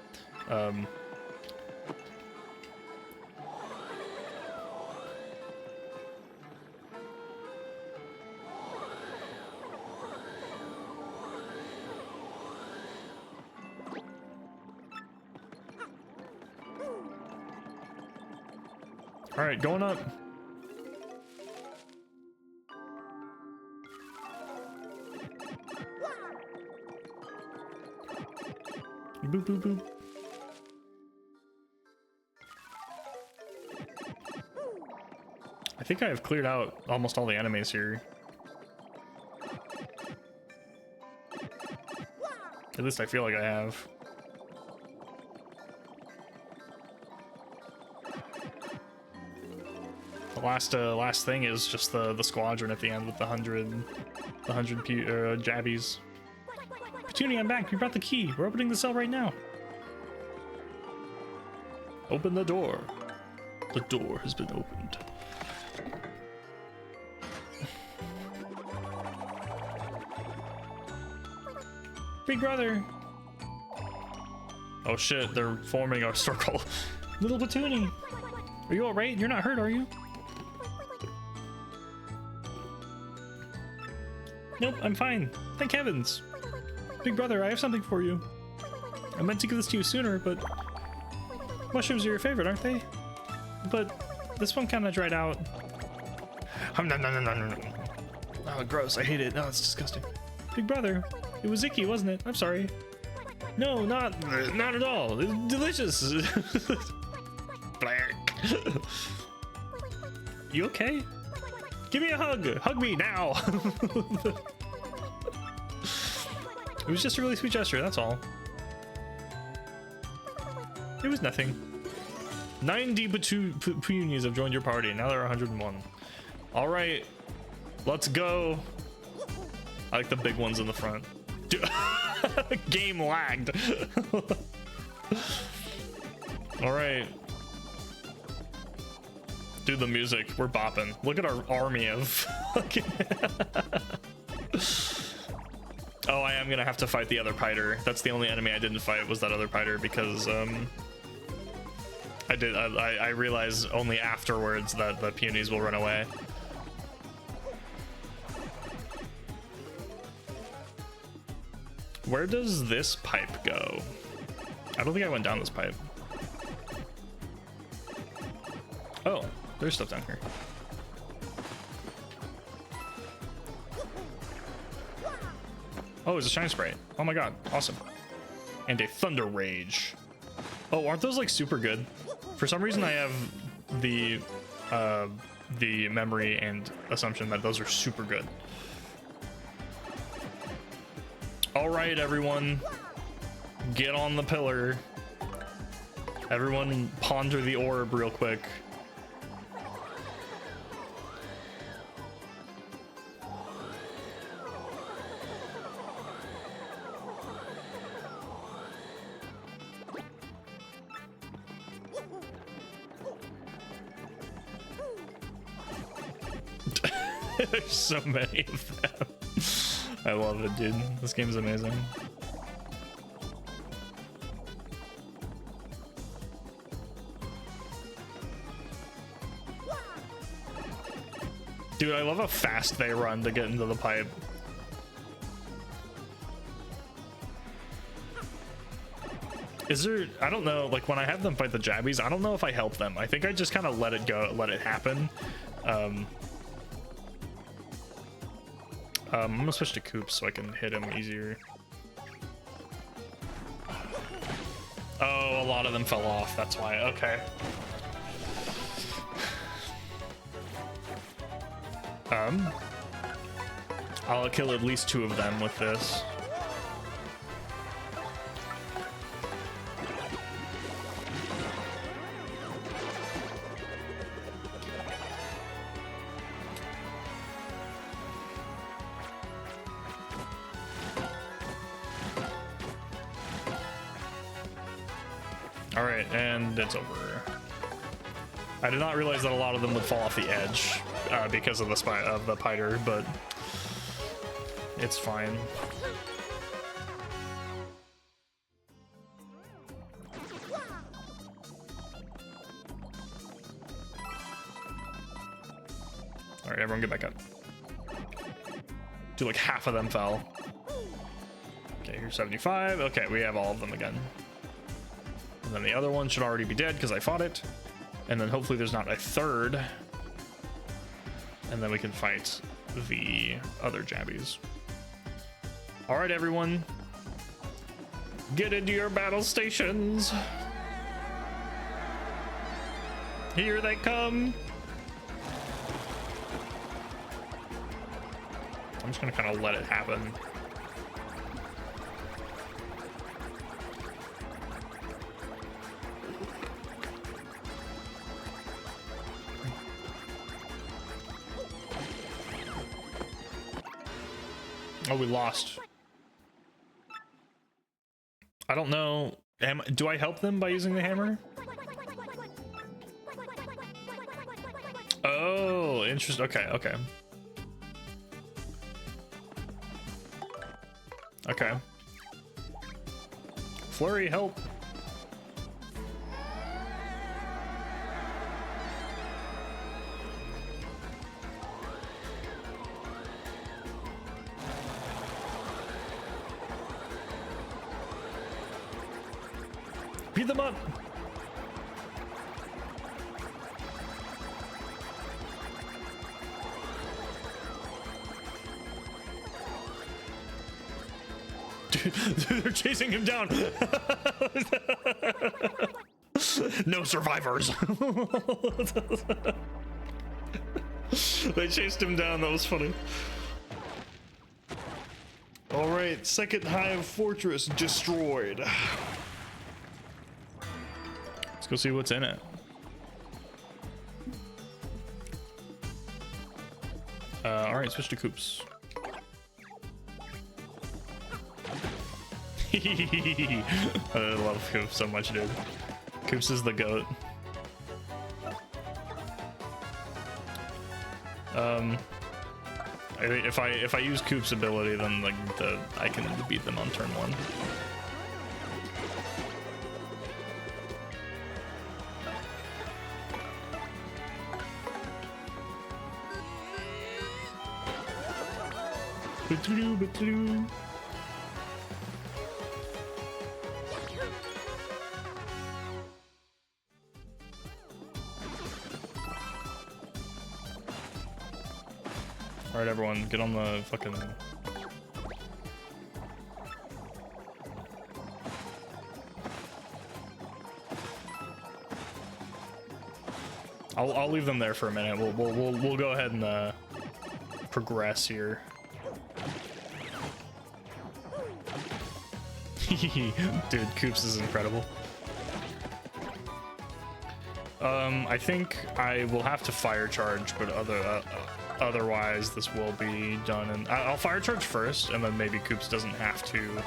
All right, going up. Boop, boop, boop. I think I have cleared out almost all the enemies here. At least I feel like I have. Last thing is just the squadron at the end with the 100 jabbies. Petunia, I'm back. We brought the key. We're opening the cell right now. Open the door. The door has been opened. Big brother. Oh shit, they're forming a circle. Little Petunia, are you all right? You're not hurt, are you? Nope, I'm fine. Thank heavens. Big brother, I have something for you. I meant to give this to you sooner, but mushrooms are your favorite, aren't they? But this one kind of dried out. Oh, gross. I hate it. No, it's disgusting. Big brother, it was icky, wasn't it? I'm sorry. No, not at all. It's delicious. You okay? Give me a hug! Hug me now! It was just a really sweet gesture, that's all. It was nothing. 90 Petunias have joined your party, now there are 101. Alright, let's go. I like the big ones in the front. Dude, game lagged. Alright. Dude, the music, we're bopping. Look at our army of fucking... Oh, I am gonna have to fight the other Piter. That's the only enemy I didn't fight, was that other Piter, because I realized only afterwards that the Punies will run away. Where does this pipe go? I don't think I went down this pipe. Oh, there's stuff down here. Oh, it's a shine sprite. Oh my god, awesome. And a thunder rage. Oh, aren't those like super good? For some reason I have the memory and assumption that those are super good. All right, everyone, get on the pillar. Everyone ponder the orb real quick. There's so many of them. I love it, dude. This game's amazing. Dude, I love how fast they run to get into the pipe. Is there, I don't know, like when I have them fight the jabbies, I don't know if I help them. I think I just kind of let it go, let it happen. I'm gonna switch to Coops so I can hit him easier. Oh, a lot of them fell off, that's why, okay. I'll kill at least 2 of them with this. All right, and it's over. I did not realize that a lot of them would fall off the edge because of the Piter, but it's fine. All right, everyone get back up. Dude, like half of them fell. Okay, here's 75. Okay, we have all of them again. And then the other one should already be dead because I fought it. And then hopefully there's not a third. And then we can fight the other jabbies. All right, everyone. Get into your battle stations. Here they come. I'm just gonna kind of let it happen. Oh, we lost. I don't know. Do I help them by using the hammer? Oh, interesting. Okay, okay. Okay. Flurry, help. Beat them up. Dude, they're chasing him down. No survivors. They chased him down. That was funny. All right, second hive fortress destroyed. Let's go see what's in it. All right, switch to Coops. I love Coops so much, dude. Coops is the goat. If I use Coops' ability, then like I can beat them on turn 1. All right, everyone, get on the fucking. I'll leave them there for a minute. We'll go ahead and progress here. Dude, Coops is incredible. I think I will have to fire charge, but otherwise this will be done. And I'll fire charge first, and then maybe Coops doesn't have to.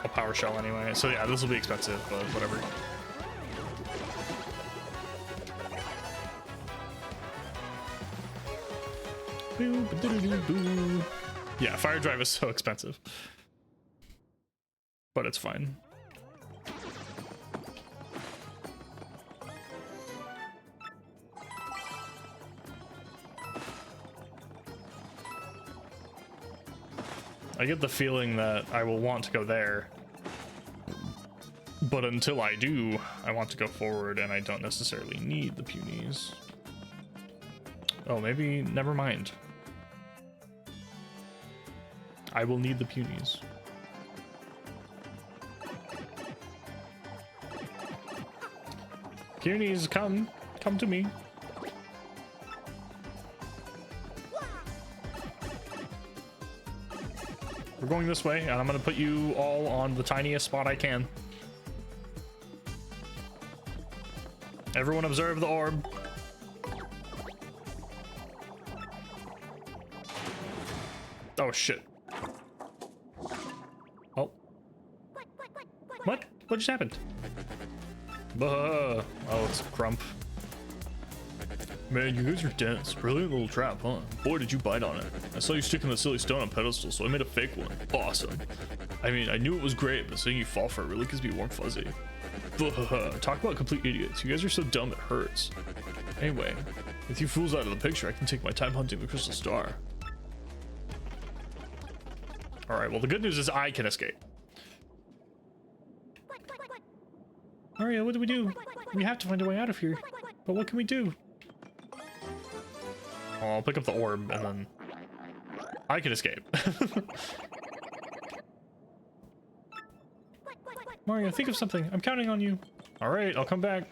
I'll power shell anyway. So yeah, this will be expensive, but whatever. Yeah, fire drive is so expensive, but it's fine. I get the feeling that I will want to go there, but until I do, I want to go forward, and I don't necessarily need the punies. Oh, maybe never mind. I will need the punies. Punies, come to me. We're going this way, and I'm gonna put you all on the tiniest spot I can. Everyone observe the orb. Oh shit. Oh. What? What just happened? Oh, it's Grump. Man, you guys are dense. Brilliant little trap, huh? Boy, did you bite on it. I saw you sticking the silly stone on pedestal, so I made a fake one. Awesome. I mean, I knew it was great, but seeing you fall for it really gives me warm fuzzy. Talk about complete idiots. You guys are so dumb it hurts. Anyway, with you fools out of the picture, I can take my time hunting the crystal star. Alright, well the good news is I can escape. Mario, what do we do? We have to find a way out of here. But what can we do? Well, I'll pick up the orb and then I can escape. Mario, think of something. I'm counting on you. Alright, I'll come back.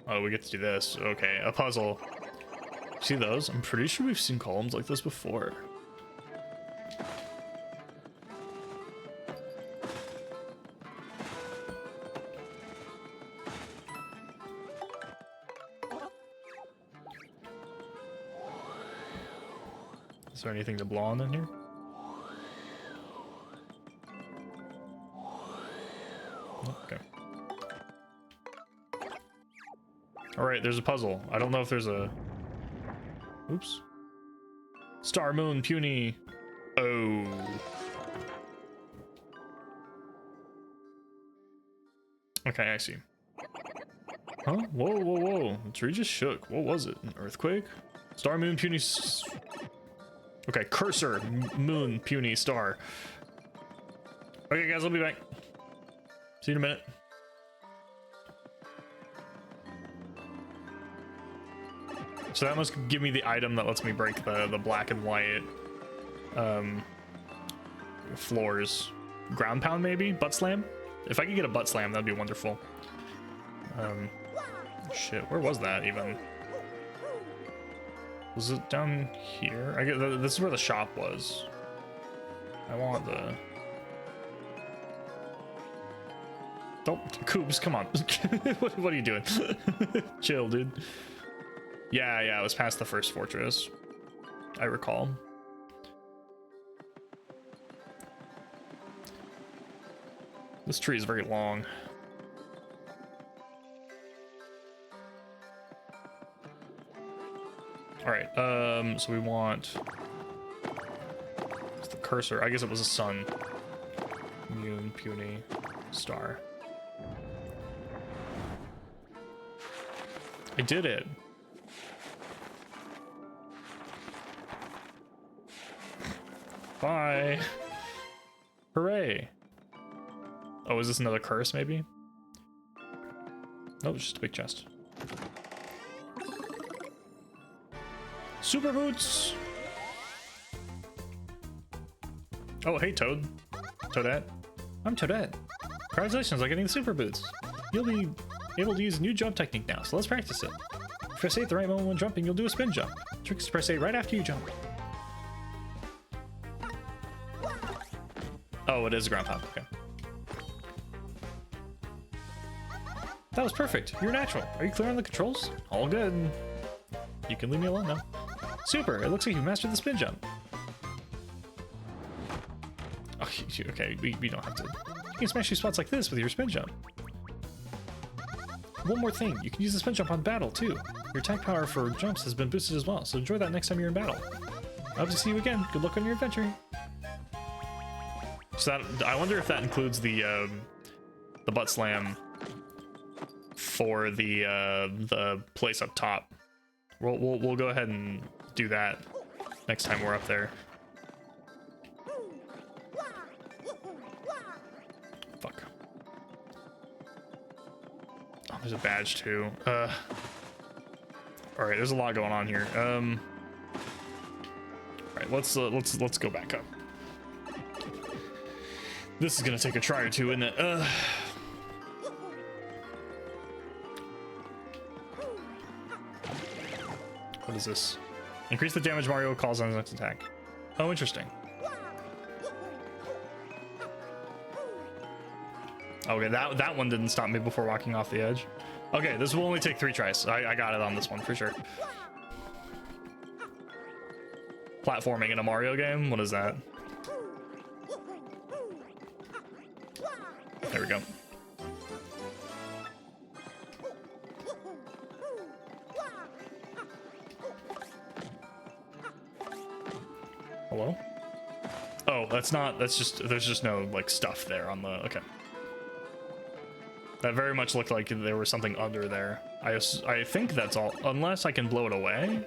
Oh, we get to do this. Okay, a puzzle. See those? I'm pretty sure we've seen columns like this before. Is there anything to blow on in here? Okay. Alright, there's a puzzle. I don't know if there's a... Oops. Star, moon, puny. Oh. Okay, I see. Huh? Whoa, whoa, whoa. The tree just shook. What was it? An earthquake? Star, moon, puny... Okay, cursor, moon, puny, star. Okay, guys, I'll be back. See you in a minute. So that must give me the item that lets me break the black and white floors. Ground pound, maybe? Butt slam? If I could get a butt slam, that'd be wonderful. Shit, where was that even? Was it down here? I get this is where the shop was. I want the... Oh, Coops, come on. What are you doing? Chill, dude. Yeah, it was past the first fortress. I recall. This tree is very long. All right, so we want... It's the cursor. I guess it was a sun. Moon, puny, star. I did it. Bye. Hooray. Oh, is this another curse maybe? No, it's just a big chest. Super boots. Oh, hey Toad. Toadette. I'm Toadette. Congratulations on getting the super boots. You'll be able to use a new jump technique now, so let's practice it. Press A at the right moment when jumping, you'll do a spin jump. Trick is to press A right after you jump. Oh, it is a ground pop, okay. That was perfect. You're natural. Are you clear on the controls? All good. You can leave me alone now. Super, it looks like you mastered the spin jump. Okay, we don't have to. You can smash these spots like this with your spin jump. One more thing, you can use the spin jump on battle too. Your attack power for jumps has been boosted as well, so enjoy that next time you're in battle. I hope to see you again. Good luck on your adventure. So that, I wonder if that includes the butt slam for the place up top. We'll go ahead and do that next time we're up there. Fuck. Oh, there's a badge too. All right, there's a lot going on here. All right, let's go back up. This is gonna take a try or two, isn't it? What is this? Increase the damage Mario calls on his next attack. Oh, interesting. Okay, that one didn't stop me before walking off the edge. Okay, this will only take 3 tries. I got it on this one for sure. Platforming in a Mario game? What is that? There we go. Hello? Oh, that's just, there's just no like stuff there on the, okay. That very much looked like there was something under there. I think that's all, unless I can blow it away.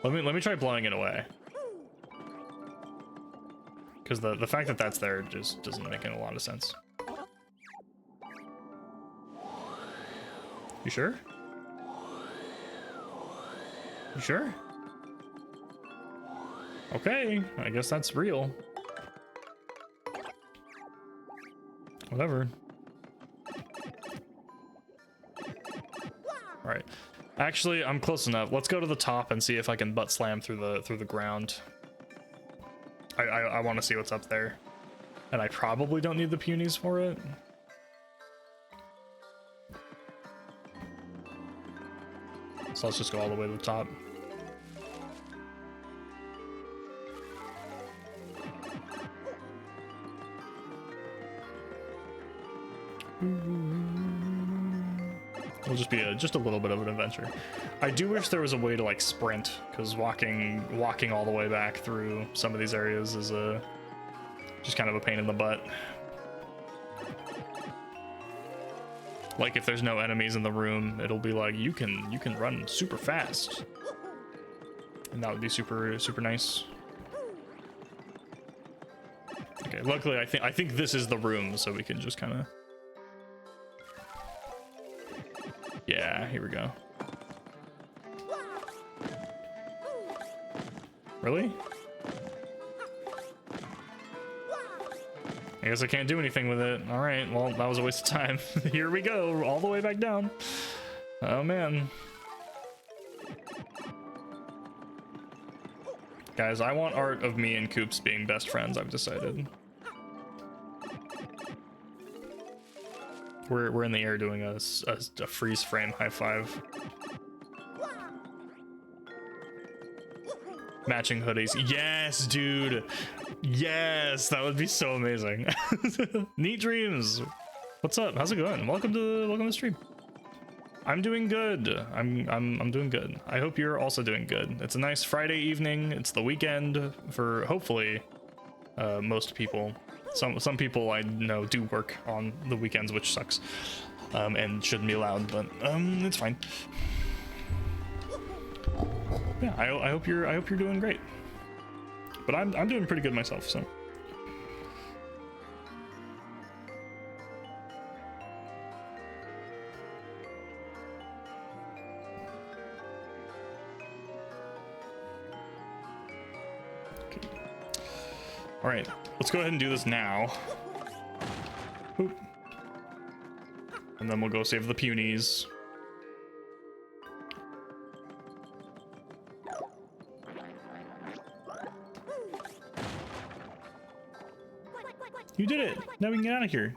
Let me try blowing it away. Because the fact that that's there just doesn't make a lot of sense. You sure? You sure? Okay, I guess that's real. Whatever. All right. Actually, I'm close enough. Let's go to the top and see if I can butt slam through the ground. I want to see what's up there. And I probably don't need the peonies for it. So let's just go all the way to the top. It'll just be just a little bit of an adventure. I do wish there was a way to like sprint, because walking all the way back through some of these areas is just kind of a pain in the butt. Like if there's no enemies in the room, it'll be like you can run super fast, and that would be super nice. Okay, luckily I think this is the room, so we can just kind of. Yeah, here we go. Really? I guess I can't do anything with it. All right, well, that was a waste of time. Here we go, all the way back down. Oh, man. Guys, I want art of me and Koops being best friends, I've decided. We're in the air doing a freeze frame high five. Matching hoodies. Yes, dude. Yes, that would be so amazing. Neat dreams. What's up? How's it going? Welcome to the stream. I'm doing good. I'm doing good. I hope you're also doing good. It's a nice Friday evening. It's the weekend for hopefully most people. Some people I know do work on the weekends, which sucks, and shouldn't be allowed, but it's fine. Yeah, I hope you're doing great. But I'm doing pretty good myself, so. Okay. All right, let's go ahead and do this now. Boop. And then we'll go save the punies. You did it! Now we can get out of here.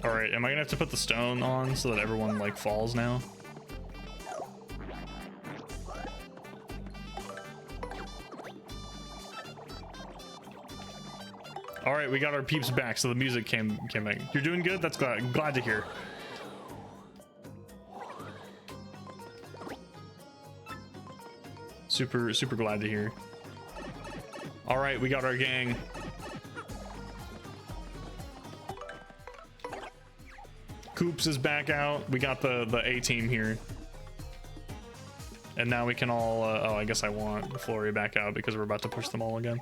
Alright, am I gonna have to put the stone on so that everyone, like, falls now? Alright, we got our peeps back, so the music came back. You're doing good? That's glad to hear. Super glad to hear. All right, we got our gang. Coops is back out. We got the A team here. And now we can all, oh, I guess I want Flory back out because we're about to push them all again.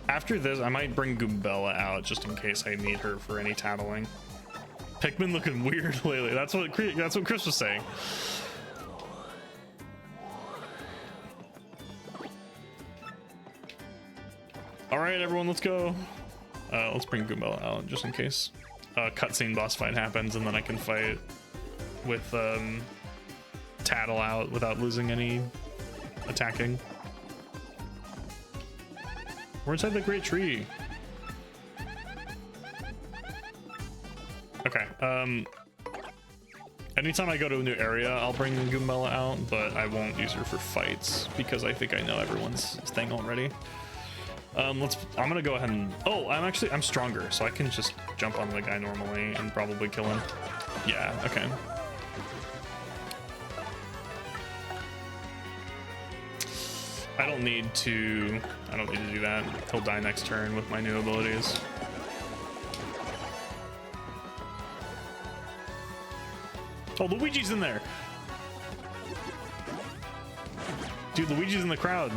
After this, I might bring Goombella out just in case I need her for any tattling. Pikmin looking weird lately. That's what Chris was saying. All right, everyone, let's go. Let's bring Goombella out just in case a cutscene boss fight happens, and then I can fight with Tattle out without losing any attacking. We're inside the great tree. Okay, anytime I go to a new area, I'll bring Goombella out, but I won't use her for fights because I think I know everyone's thing already. I'm gonna go ahead and, oh, I'm stronger, so I can just jump on the guy normally and probably kill him. Yeah, okay. I don't need to do that. He'll die next turn with my new abilities. Oh, Luigi's in there. Dude, Luigi's in the crowd.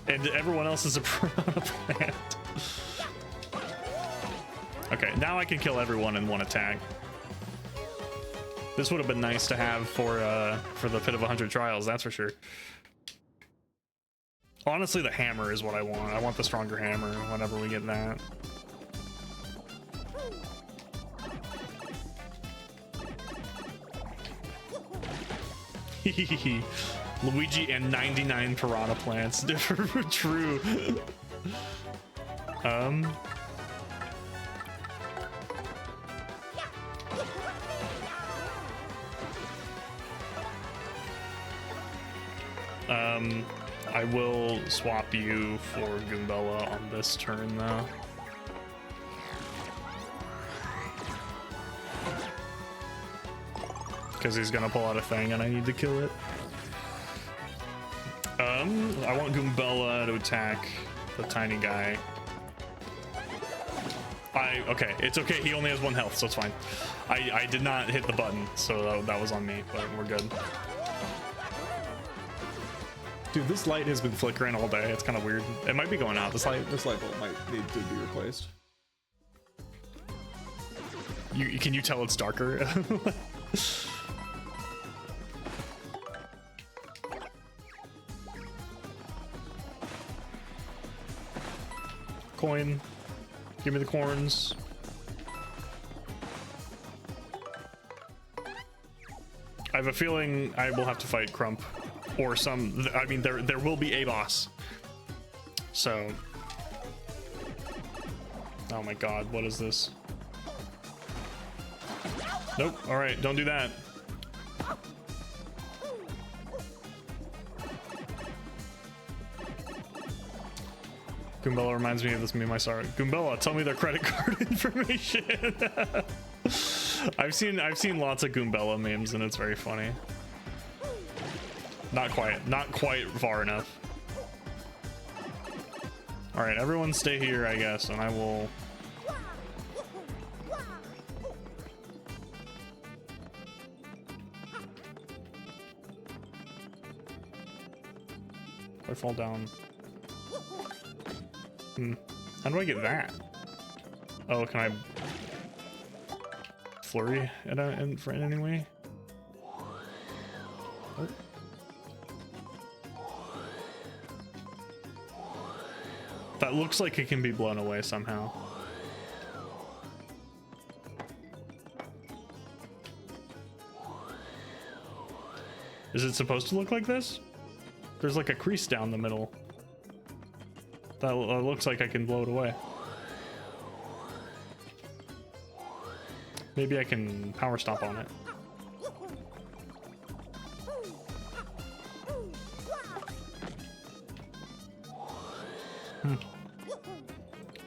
And everyone else is a piranha plant. Okay, now I can kill everyone in one attack. This would have been nice to have for the Pit of 100 Trials, that's for sure. Honestly, the hammer is what I want. I want the stronger hammer whenever we get that. Luigi and 99 piranha plants. True. I will swap you for Goombella on this turn though. Because he's gonna pull out a thing and I need to kill it. I want Goombella to attack the tiny guy. Okay, it's okay, he only has 1 health, so it's fine. I did not hit the button, so that was on me, but we're good. Dude, this light has been flickering all day. It's kind of weird. It might be going out. This light bulb might need to be replaced. Can you tell it's darker? Coin. Give me the corns. I have a feeling I will have to fight Crump. Or some, I mean, there will be a boss. So. Oh my god, what is this? Nope, alright, don't do that. Goombella reminds me of this meme I saw. Goombella, tell me their credit card information. I've seen lots of Goombella memes and it's very funny. Not quite far enough. All right, everyone stay here, I guess, and I will. I fall down. How do I get that? Oh, can I flurry it in for any way? Oh. That looks like it can be blown away somehow. Is it supposed to look like this? There's like a crease down the middle. That looks like I can blow it away. Maybe I can power stomp on it.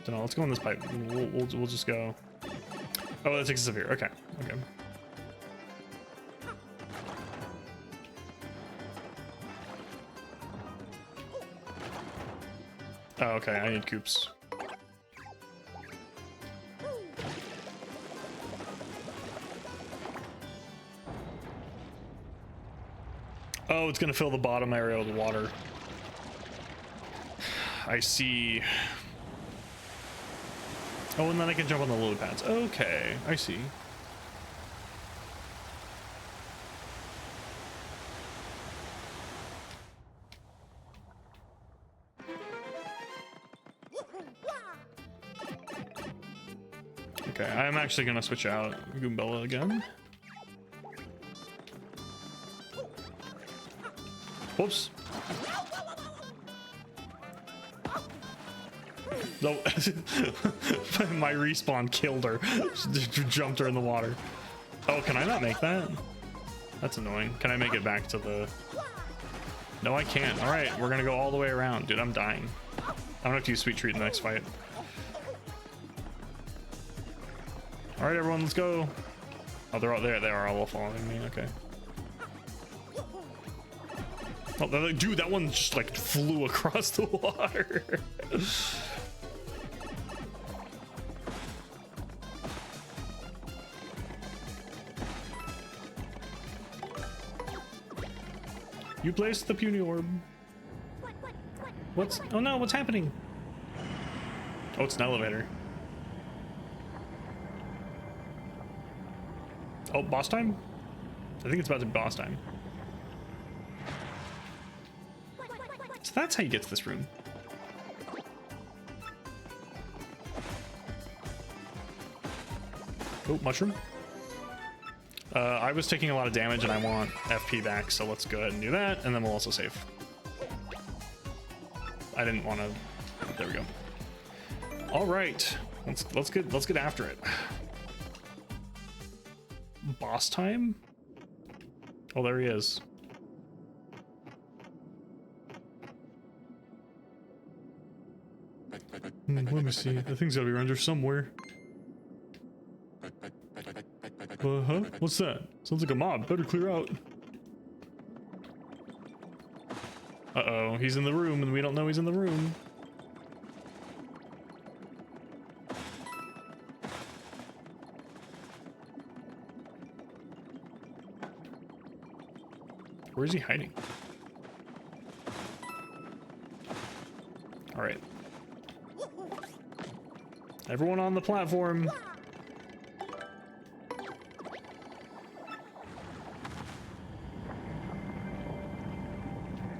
Don't know. Let's go in this pipe. We'll just go. Oh, that takes us up here. Okay. Okay. Oh, okay. I need coops. Oh, it's gonna fill the bottom area with water. I see. Oh, and then I can jump on the lily pads. Okay, I see. Okay, I'm actually gonna switch out Goombella again. Whoops. No, my respawn killed her. Jumped her in the water. Oh, can I not make that? That's annoying. Can I make it back to the... No, I can't. All right, we're gonna go all the way around. Dude, I'm dying. I'm gonna have to use Sweet Treat in the next fight. All right, everyone, let's go. Oh, they're all there. They are all following me. Okay. Oh, dude, that one just like flew across the water. You placed the puny orb. What's... Oh no, what's happening? Oh, it's an elevator. Oh, boss time? I think it's about to be boss time. So that's how you get to this room. Oh, mushroom. I was taking a lot of damage and I want FP back, so let's go ahead and do that, and then we'll also save. I didn't want to. There we go. All right, let's get after it. Boss time. Oh, there he is. Let me see. The thing's gotta be around here somewhere. Huh? What's that? Sounds like a mob. Better clear out. Uh-oh, he's in the room and we don't know he's in the room. Where is he hiding? All right. Everyone on the platform.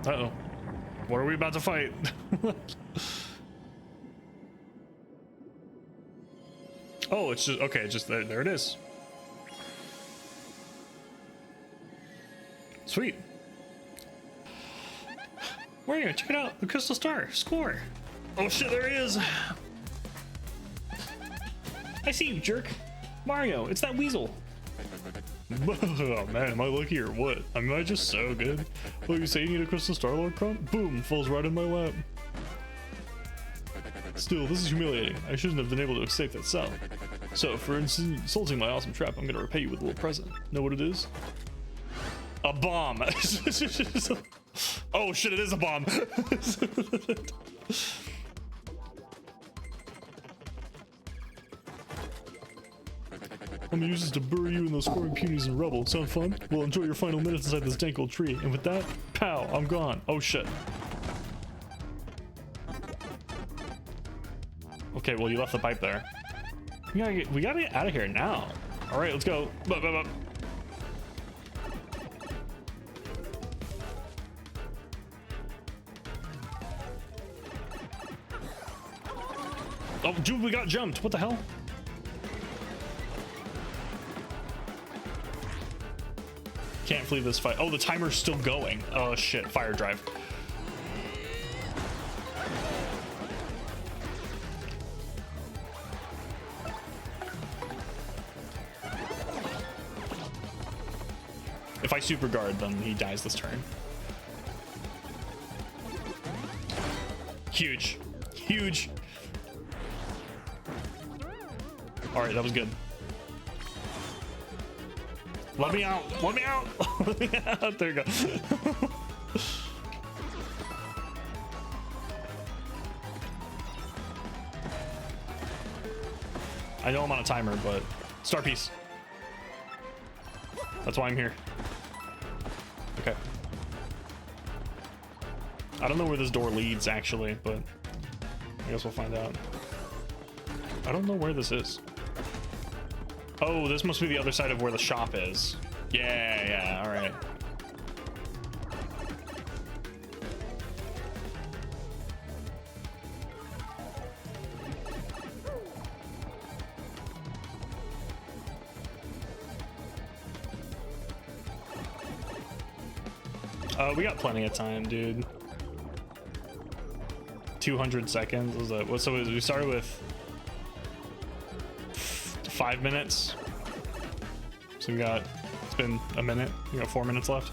Uh-oh. What are we about to fight? Oh, it's just... Okay, just there it is. Sweet. Where are you? Check it out. The crystal star. Score. Oh shit, there he is. I see you, jerk. Mario, it's that weasel. Oh man, am I lucky or what? Am I just so good? Oh, you say you need a crystal star, Lord Crump? Boom, falls right in my lap. Still, this is humiliating. I shouldn't have been able to escape that cell. So, for insulting my awesome trap, I'm gonna repay you with a little present. Know what it is? A bomb. Oh shit, it is a bomb. I'm gonna use this to bury you in those scoring punies and rubble. Sound fun? Well, enjoy your final minutes inside this dank old tree. And with that, pow, I'm gone. Oh shit. Okay, well, you left the pipe there. We gotta get out of here now. All right, let's go. Bup, bup, bup. Oh, dude, we got jumped. What the hell? Can't flee this fight. Oh, the timer's still going. Oh, shit. Fire drive. If I super guard, then he dies this turn. Huge. Huge. All right, that was good. Let me out. Let me out. Let me out. There you go. I know I'm on a timer, but star piece. That's why I'm here. Okay. I don't know where this door leads, actually, but I guess we'll find out. I don't know where this is. Oh, this must be the other side of where the shop is. Yeah, all right. We got plenty of time, dude. 200 seconds. Was that? So we started with 5 minutes. So it's been a minute. We got 4 minutes left.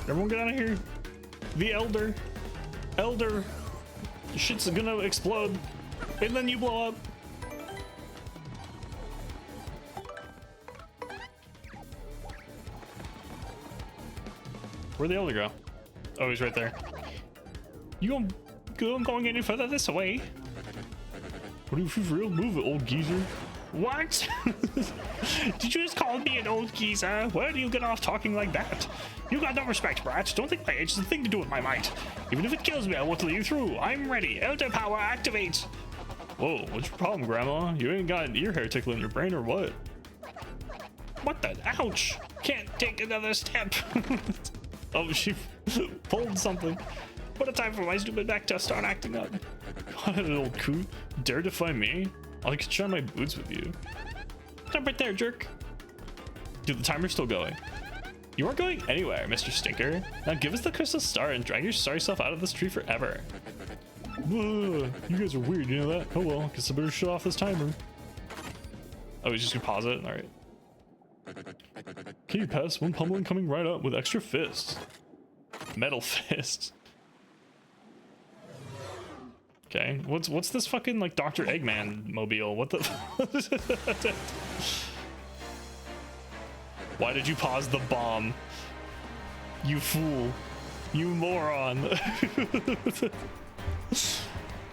Everyone get out of here. The Elder. Shit's gonna explode. And then you blow up. Where'd the Elder go? Oh, he's right there. You gonna go going any further this way? What are you for real? Move it, old geezer. What? Did you just call me an old geezer? Where do you get off talking like that? You got no respect, brat. Don't think my age is a thing to do with my might. Even if it kills me, I won't let you through. I'm ready. Elder power activate. Whoa, what's your problem, Grandma? You ain't got an ear hair tickle in your brain or what? What the? Ouch! Can't take another step. Oh, she pulled something. What a time for my stupid back to start acting up. What an old coot. Dare defy me? I could shine my boots with you. Stop right there, jerk. Dude, the timer's still going. You aren't going anywhere, Mr. Stinker. Now give us the crystal star and drag your sorry self out of this tree forever. Whoa, you guys are weird, you know that? Oh well, guess I better shut off this timer. Oh, he's just gonna pause it? Alright. Can you pass? One pummeling coming right up with extra fists. Metal fists. Okay, what's this fucking like Dr. Eggman mobile? What the? Why did you pause the bomb? You fool. You moron.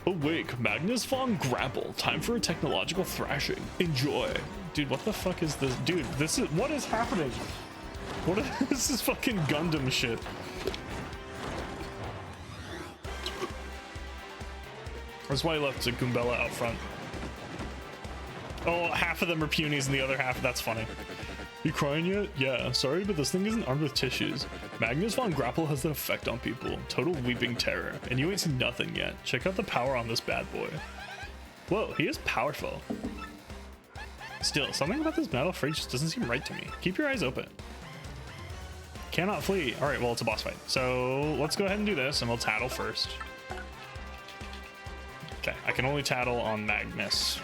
Awake, Magnus von Grapple. Time for a technological thrashing. Enjoy. Dude, what the fuck is this? Dude, what is happening? This is fucking Gundam shit. That's why I left Goombella out front. Oh, half of them are punies and the other half, that's funny. You crying yet? Yeah, sorry, but this thing isn't armed with tissues. Magnus von Grapple has an effect on people. Total weeping terror. And you ain't seen nothing yet. Check out the power on this bad boy. Whoa, he is powerful. Still, something about this metal freight just doesn't seem right to me. Keep your eyes open. Cannot flee. Alright, well, it's a boss fight. So, let's go ahead and do this, and we'll tattle first. Okay, I can only tattle on Magnus.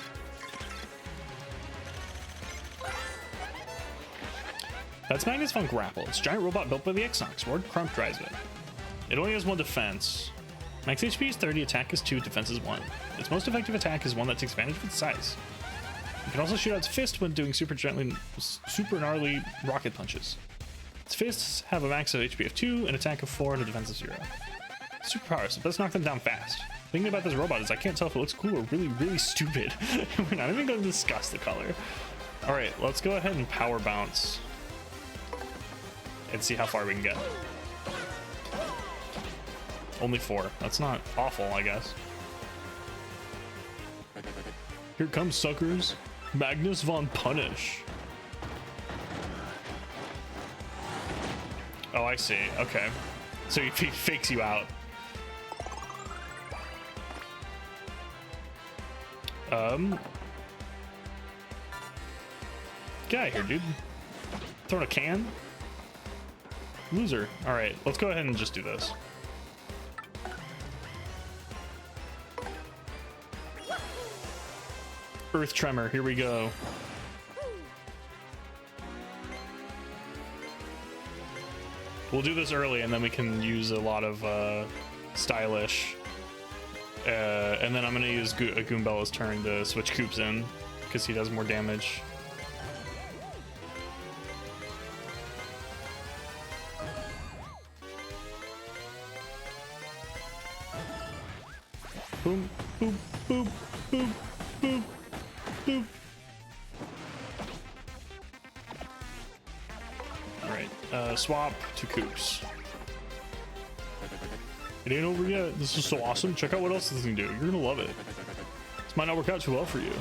That's Magnus von Grapple. It's a giant robot built by the Exnox. Ward Crump drives it. It only has 1 defense. Max HP is 30, attack is 2, defense is 1. Its most effective attack is one that takes advantage of its size. can also shoot out its fist when doing super gnarly rocket punches. Its fists have a max of HP of 2, an attack of 4, and a defense of 0. Superpowers, so let's knock them down fast. The thing about this robot is I can't tell if it looks cool or really, really stupid. We're not even going to discuss the color. All right, let's go ahead and power bounce and see how far we can get. Only 4. That's not awful, I guess. Here comes suckers. Magnus von Punish. Oh, I see. Okay. So he fakes you out. Get out of here, dude. Throwing a can? Loser. All right, let's go ahead and just do this. Earth Tremor, here we go. We'll do this early and then we can use a lot of stylish. And then I'm gonna use Goombella's turn to switch Koops in because he does more damage. Boom, boop, boop, boop, boop, boop. Alright, swap to Koops. It ain't over yet. This is so awesome. Check out what else this can do. You're gonna love it. This might not work out too well for you.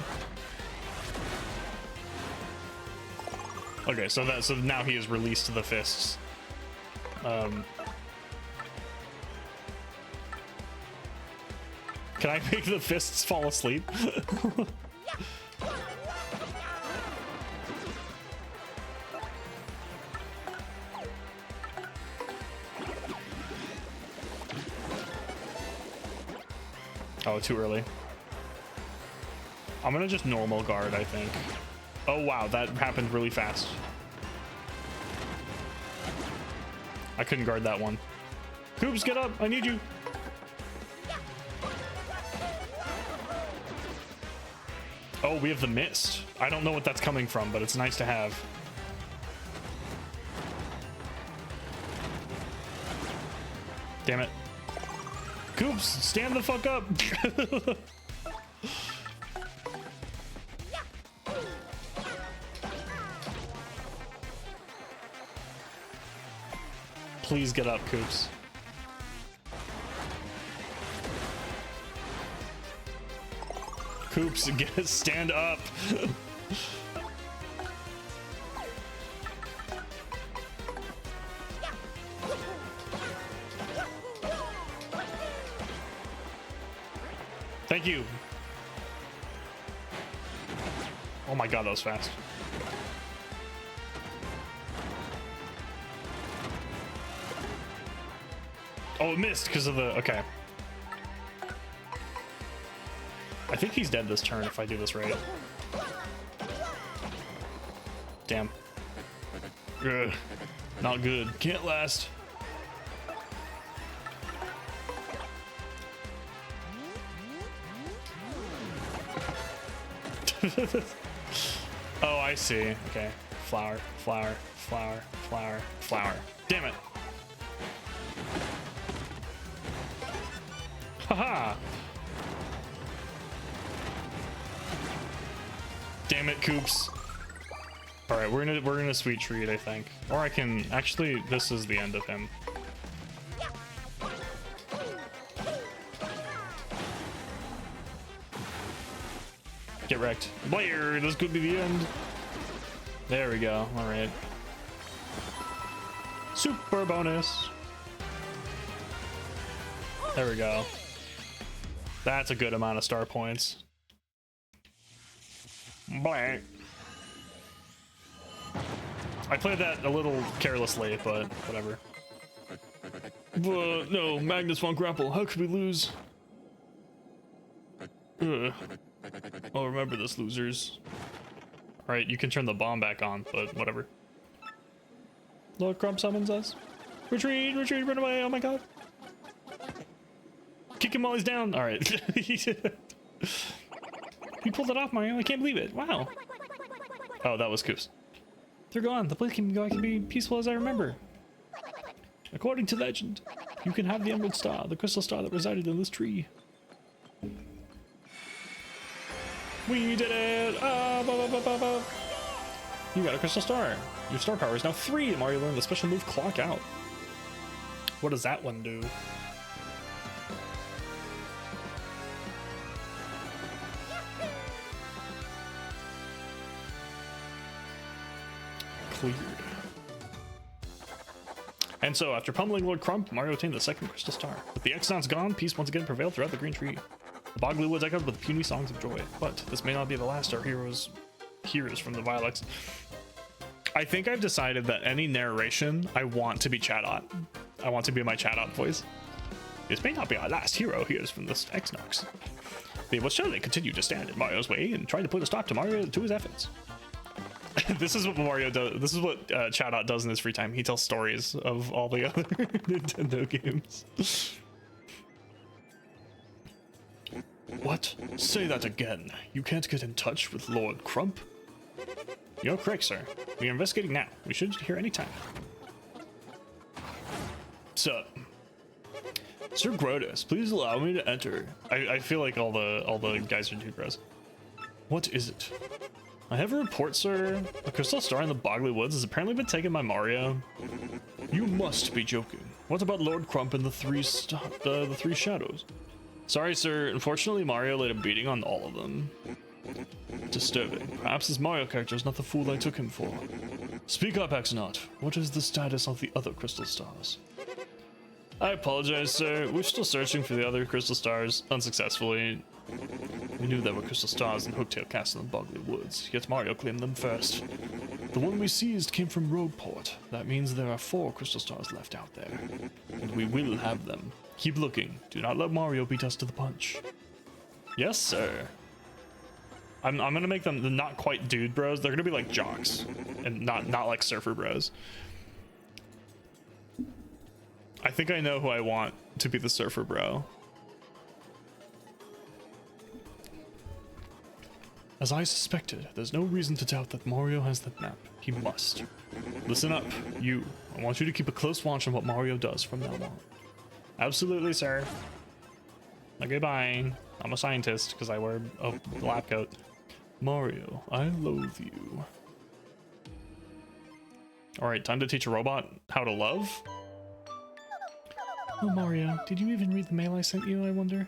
Okay, so now he is released to the fists. Can I make the fists fall asleep? Oh, too early. I'm gonna just normal guard, I think. Oh wow, that happened really fast. I couldn't guard that one. Koops, get up! I need you! Oh, we have the mist. I don't know what that's coming from, but it's nice to have. Damn it. Koops, stand the fuck up! Please get up, Koops. Koops, stand up! Thank you. Oh my god, that was fast. Oh, it missed because of the... Okay. I think he's dead this turn if I do this right. Damn. Ugh. Not good. Can't last. Oh, I see. Okay. Flower, flower, flower, flower, flower. Damn it. Haha. Damn it, Koops. All right, we're gonna sweet treat, I think. Or I can actually. This is the end of him. Get wrecked. Blair, this could be the end. There we go. All right. Super bonus. There we go. That's a good amount of star points. Blair. I played that a little carelessly, but whatever. No, Magnus von Grapple, how could we lose? Ugh. I'll remember this, losers. Alright, you can turn the bomb back on, but whatever. Lord Crump summons us. Retreat, retreat, run away, oh my god. Kick him while he's down. Alright. You pulled it off, Mario. I can't believe it. Wow. Oh, that was Koos. They're gone. The place can go. I can be peaceful as I remember. According to legend, you can have the Emerald Star, the crystal star that resided in this tree. We did it! You got a crystal star. Your star power is now 3, and Mario learned the special move Clock Out. What does that one do? Cleared. And so, after pummeling Lord Crump, Mario attained the second crystal star. With the Exnauts gone, peace once again prevailed throughout the green tree. The Bogley Woods echoed with puny songs of joy. But this may not be the last our heroes from the Vilex. I think I've decided that any narration I want to be Chatot. I want to be my Chatot voice. This may not be our last hero hears from the Exnox. They will surely continue to stand in Mario's way and try to put a stop to Mario to his efforts. This is what Mario does. This is what Chatot does in his free time. He tells stories of all the other Nintendo games. What? Say that again. You can't get in touch with Lord Crump? You're correct, sir. We are investigating now. We should hear any time. Sir. Sir Grotus, please allow me to enter. I feel like all the guys are too gross. What is it? I have a report, sir. The crystal star in the Bogley Woods has apparently been taken by Mario. You must be joking. What about Lord Crump and the three shadows? Sorry, sir. Unfortunately, Mario laid a beating on all of them. Disturbing. Perhaps this Mario character is not the fool I took him for. Speak up, Exnaut. What is the status of the other crystal stars? I apologize, sir. We're still searching for the other crystal stars, unsuccessfully. We knew there were crystal stars in Hooktail Castle and Bogley Woods, yet Mario claimed them first. The one we seized came from Roadport. That means there are 4 crystal stars left out there, and we will have them. Keep looking. Do not let Mario beat us to the punch. Yes, sir. I'm gonna make them the not quite dude bros. They're gonna be like jocks, and not like surfer bros. I think I know who I want to be the surfer bro. As I suspected, there's no reason to doubt that Mario has that map. He must. Listen up, you. I want you to keep a close watch on what Mario does from now on. Absolutely, sir. Okay, bye. I'm a scientist because I wear a lab coat. Mario, I loathe you. Alright, time to teach a robot how to love? Oh, Mario, did you even read the mail I sent you, I wonder?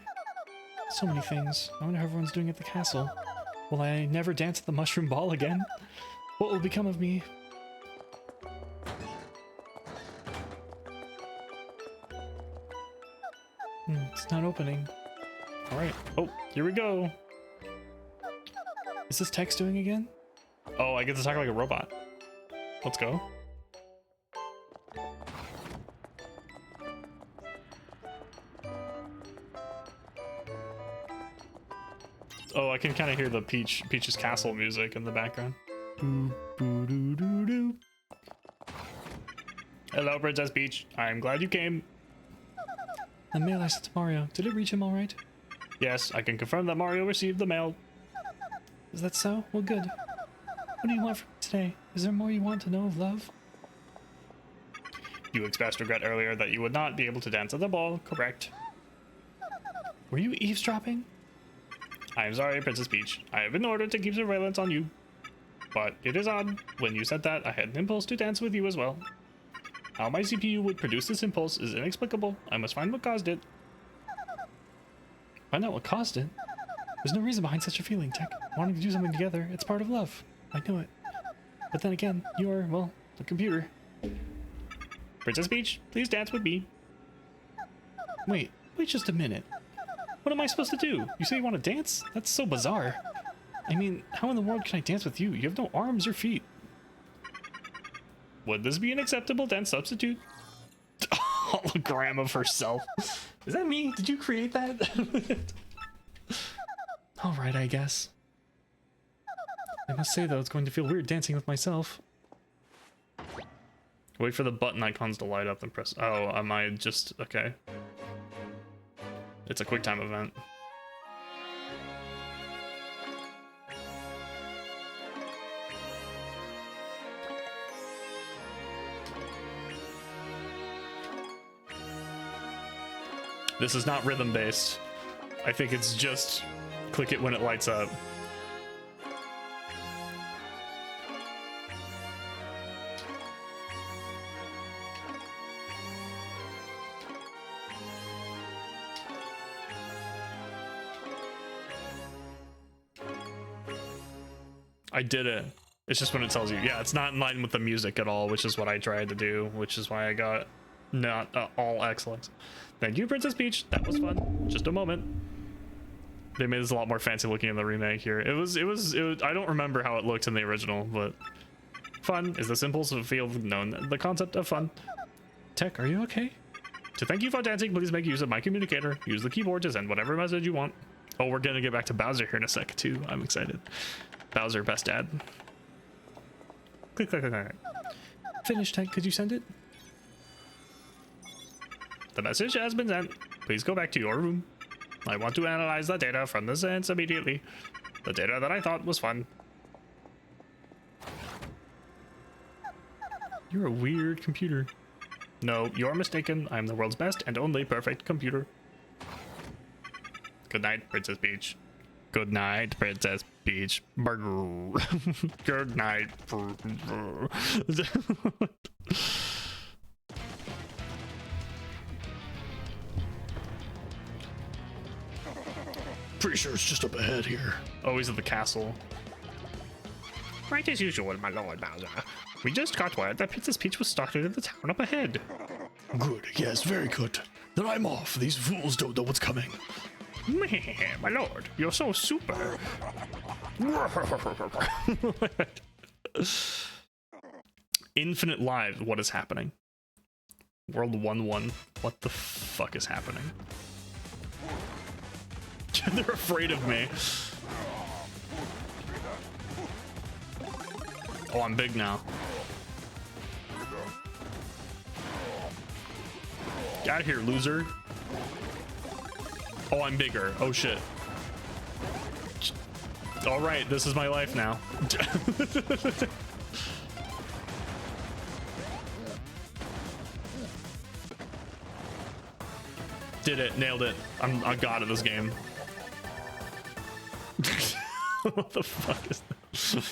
So many things. I wonder how everyone's doing at the castle. Will I never dance at the mushroom ball again? What will become of me? It's not opening. Alright. Oh, here we go. Is this text doing again? Oh, I get to talk like a robot. Let's go. Oh, I can kind of hear the Peach's Castle music in the background. Hello, Princess Peach. I'm glad you came. The mail I sent to Mario. Did it reach him all right? Yes, I can confirm that Mario received the mail. Is that so? Well, good. What do you want from me today? Is there more you want to know of love? You expressed regret earlier that you would not be able to dance at the ball, correct? Were you eavesdropping? I am sorry, Princess Peach. I have been ordered to keep surveillance on you. But it is odd. When you said that, I had an impulse to dance with you as well. How my CPU would produce this impulse is inexplicable. I must find what caused it. Find out what caused it? There's no reason behind such a feeling, Tech. Wanting to do something together, it's part of love. I know it. But then again, you are, well, the computer. Princess Peach, please dance with me. Wait just a minute. What am I supposed to do? You say you want to dance? That's so bizarre. I mean, how in the world can I dance with you? You have no arms or feet. Would this be an acceptable dance substitute? Hologram of herself. Is that me? Did you create that? Alright, I guess. I must say though, it's going to feel weird dancing with myself. Wait for the button icons to light up and press. Oh, am I just okay? It's a QuickTime event. This is not rhythm based. I think it's just click it when it lights up. I did it. It's just when it tells you. Yeah, it's not in line with the music at all, which is what I tried to do, which is why I got not all excellence. Thank you, Princess Peach. That was fun. Just a moment. They made this a lot more fancy looking in the remake here. It was I don't remember how it looked in the original, but fun is the simple field known. The concept of fun. Tech, are you okay? To thank you for dancing, please make use of my communicator. Use the keyboard to send whatever message you want. Oh, we're gonna get back to Bowser here in a sec too. I'm excited. Bowser, best dad. Click, click, click, click. Finish, Tech. Could you send it? The message has been sent. Please go back to your room. I want to analyze the data from the sense immediately. The data that I thought was fun. You're a weird computer. No, you're mistaken. I'm the world's best and only perfect computer. Good night, Princess Peach. Good night, Princess Peach. Good night. Pretty sure it's just up ahead here. Always at the castle. Right as usual, my lord Bowser. We just got word that Princess Peach was started in the town up ahead. Good, yes, very good. Then I'm off. These fools don't know what's coming. My lord, you're so super. Infinite lives. What is happening? World 1-1. What the fuck is happening? They're afraid of me. Oh, I'm big now. Get out of here, loser. Oh, I'm bigger. Oh, shit. All right, this is my life now. Did it. Nailed it. I'm god at this game. What the fuck is that?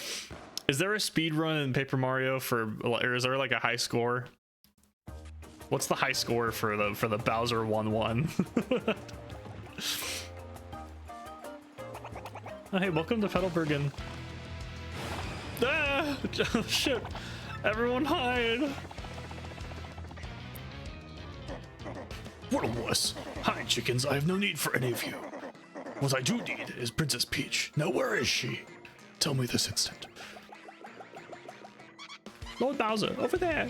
Is there a speed run in Paper Mario for, or is there like a high score? What's the high score for the Bowser 1-1? Oh, hey, welcome to Petalburgen. Ah! Oh, shit. Everyone hide. What a wuss. Hide, chickens. I have no need for any of you. What I do need is Princess Peach. Now, where is she? Tell me this instant. Lord Bowser, over there.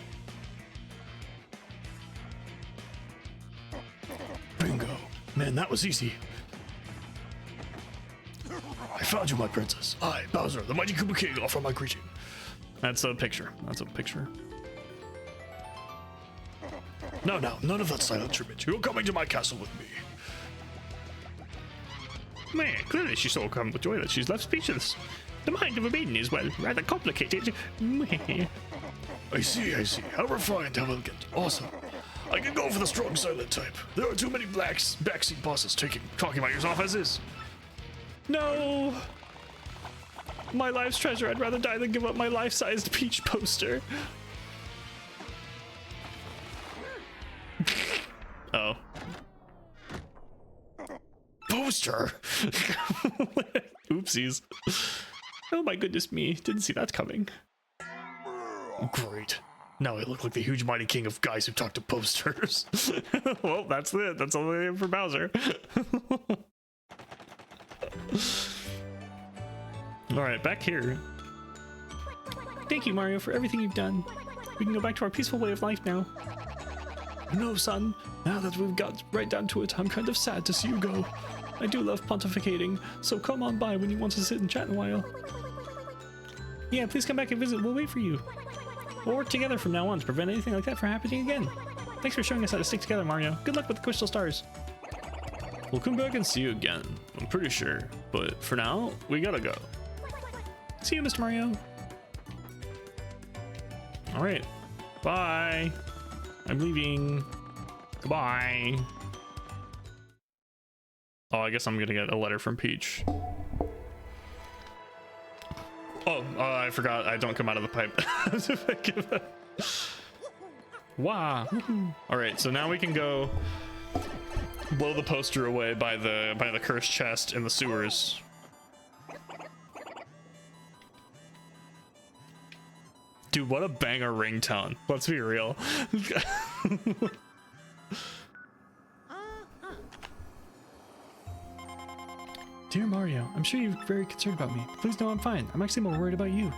Bingo. Man, that was easy. I found you, my princess. I, Bowser, the mighty Koopa King, offer my greeting. That's a picture. That's a picture. No, none of that silent treatment. You're coming to my castle with me. Man, clearly she's so overcome with joy that she's left speechless. The mind of a maiden is, well, rather complicated. I see. How refined, how elegant. Awesome. I can go for the strong silent type. There are too many backseat bosses talking my ears off as is. No! My life's treasure. I'd rather die than give up my life-sized Peach poster. Oh. Poster? Oopsies. Oh my goodness me. Didn't see that coming. Great. Now I look like the huge mighty king of guys who talk to posters. Well, that's it. That's all they have for Bowser. Alright, back here. Thank you, Mario, for everything you've done. We can go back to our peaceful way of life now. No, son. Now that we've got right down to it, I'm kind of sad to see you go. I do love pontificating, so come on by when you want to sit and chat in a while. Yeah, please come back and visit. We'll wait for you. We'll work together from now on to prevent anything like that from happening again. Thanks for showing us how to stick together, Mario. Good luck with the crystal stars. We'll come back and see you again, I'm pretty sure. But for now, we gotta go. See you, Mr. Mario. Alright. Bye. I'm leaving. Goodbye. Oh, I guess I'm gonna get a letter from Peach. Oh, I forgot. I don't come out of the pipe. Wow. All right, so now we can go blow the poster away by the cursed chest in the sewers. Dude, what a banger ringtone. Let's be real. Dear Mario, I'm sure you're very concerned about me. Please know I'm fine. I'm actually more worried about you.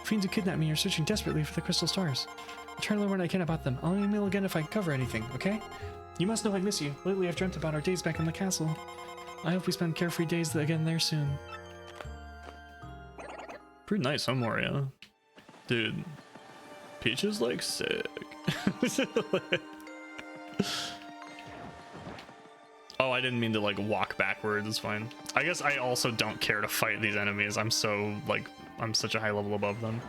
Fiends who kidnapped me are searching desperately for the crystal stars. I'm trying to learn what I can about them. I'll email again if I cover anything, okay? You must know I miss you. Lately I've dreamt about our days back in the castle. I hope we spend carefree days again there soon. Pretty nice, huh, Mario? Dude, Peach is like sick. Oh, I didn't mean to like walk backwards. It's fine. I guess I also don't care to fight these enemies. I'm so like, I'm such a high level above them.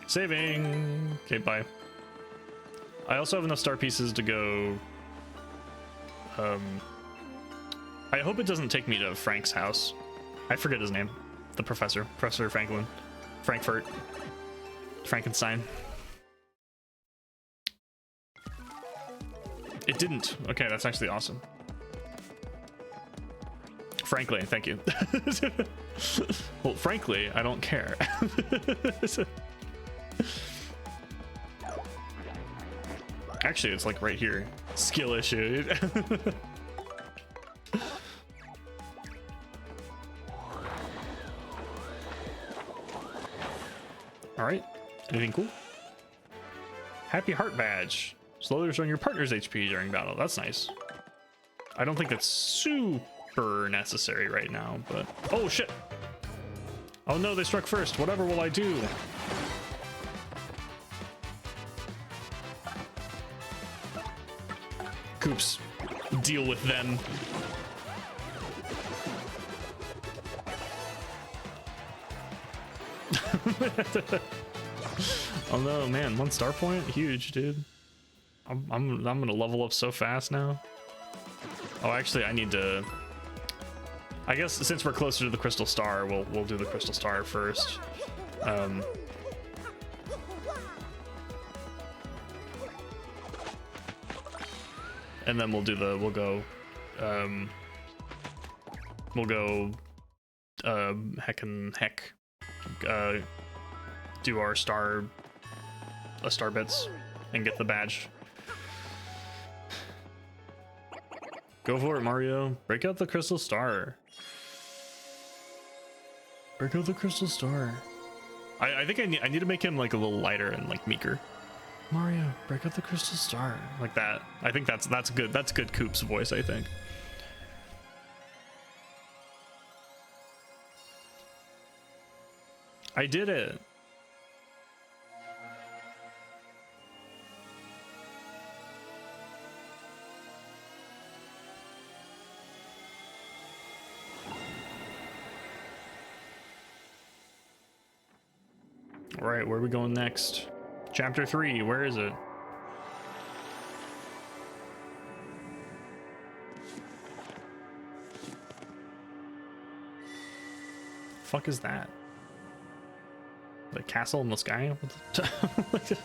Saving. Okay, bye. I also have enough star pieces to go. I hope it doesn't take me to Frank's house. I forget his name. The professor. Professor Franklin. Frankfurt. Frankenstein. It didn't. Okay, that's actually awesome. Frankly, thank you. Well, frankly, I don't care. Actually, it's like right here. Skill issue. All right. Anything cool? Happy Heart Badge. Slowly restore your partner's HP during battle. That's nice. I don't think that's super necessary right now, but... Oh, shit! Oh no, they struck first. Whatever will I do? Coops, deal with them. Oh no, man, 1 star point, huge, dude. I'm gonna level up so fast now. Oh, actually, I need to. I guess since we're closer to the crystal star, we'll do the crystal star first. And then we'll go heck do our star bits and get the badge. Go for it, Mario. Break out the crystal star. Break out the crystal star. I think I need to make him like a little lighter and like meeker. Mario, break out the crystal star. Like that. I think that's good. That's good Coop's voice, I think. I did it. All right, where are we going next? Chapter 3, where is it? Fuck is that? The castle in the sky? What the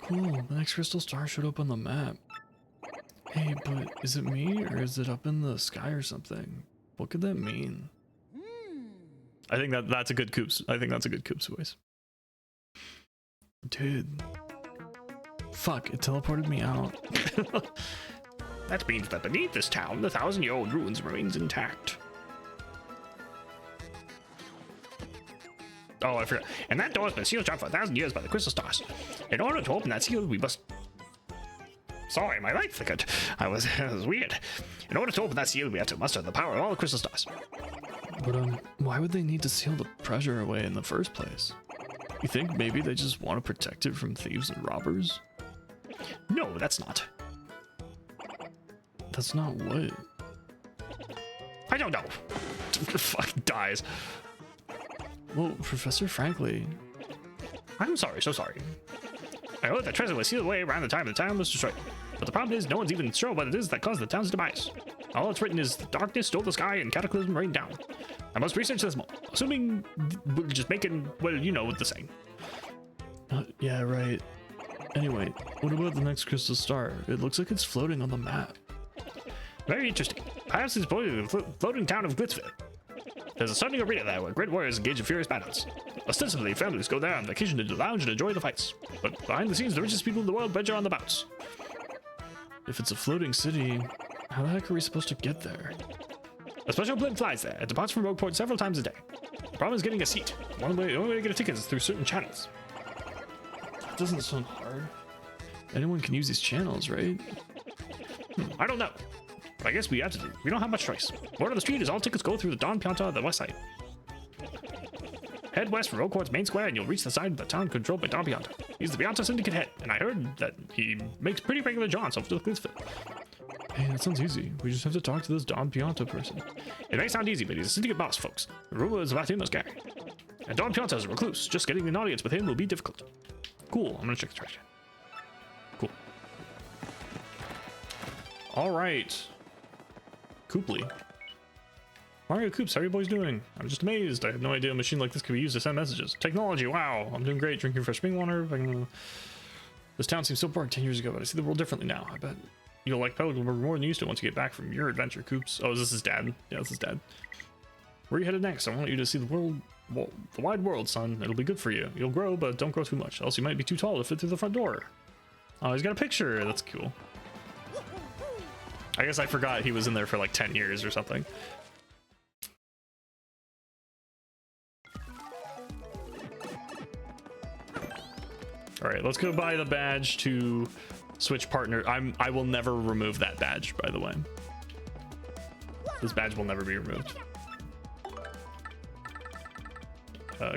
Cool, the next crystal star showed up on the map. Hey, but is it me or is it up in the sky or something? What could that mean? I think that's a good Coops. I think that's a good Coops voice. Dude. Fuck, it teleported me out. That means that beneath this town, the 1,000-year-old ruins remains intact. Oh, I forgot. And that door has been sealed shut for 1,000 years by the crystal stars. In order to open that seal, we must... Sorry, my light flickered. It was weird. In order to open that seal, we have to muster the power of all the crystal stars. But, why would they need to seal the treasure away in the first place? You think maybe they just want to protect it from thieves and robbers? No, that's not. That's not what? I don't know. Fucking dies. Well, Professor Frankly, I'm sorry, so sorry. I heard that treasure was sealed away around the time the town was destroyed. But the problem is, no one's even sure what it is that caused the town's demise. All it's written is, the darkness stole the sky and cataclysm rained down. I must research this more, assuming we're just making, well, you know what the saying. yeah, right. Anyway, what about the next crystal star? It looks like it's floating on the map. Very interesting. Perhaps it's probably the floating town of Glitzville. There's a stunning arena there where great warriors engage in furious battles. Ostensibly, families go there on vacation to lounge and enjoy the fights. But behind the scenes, the richest people in the world venture on the bouts. If it's a floating city, how the heck are we supposed to get there? A special blimp flies there. It departs from Rogueport several times a day. The problem is getting a seat. The only way to get a ticket is through certain channels. That doesn't sound hard. Anyone can use these channels, right? I don't know. But I guess we have to do. We don't have much choice. Word on the street is all tickets go through the Don Pianta on the west side. Head west from Rogueport's main square and you'll reach the side of the town controlled by Don Pianta. He's the Pianta Syndicate head, and I heard that he makes pretty regular jaunts over to the Glitzville. Hey, that sounds easy. We just have to talk to this Don Pianta person. It may sound easy, but he's a syndicate boss, folks. The rumors about him are scary. And Don Pianta is a recluse. Just getting an audience with him will be difficult. Cool, I'm gonna check the treasure. Cool. All right. Cooply. Mario Coops, how are you boys doing? I'm just amazed. I had no idea a machine like this could be used to send messages. Technology, wow. I'm doing great, drinking fresh spring water. This town seems so boring 10 years ago, but I see the world differently now. I bet you'll like Pelican more than you used to once you get back from your adventure, Coops. Oh, is this his dad? Yeah, this is dad. Where are you headed next? I want you to see the world, well, the wide world, son. It'll be good for you. You'll grow, but don't grow too much, else you might be too tall to fit through the front door. Oh, he's got a picture. That's cool. I guess I forgot he was in there for like 10 years or something. All right, let's go buy the badge to switch partner. I will never remove that badge, by the way. This badge will never be removed.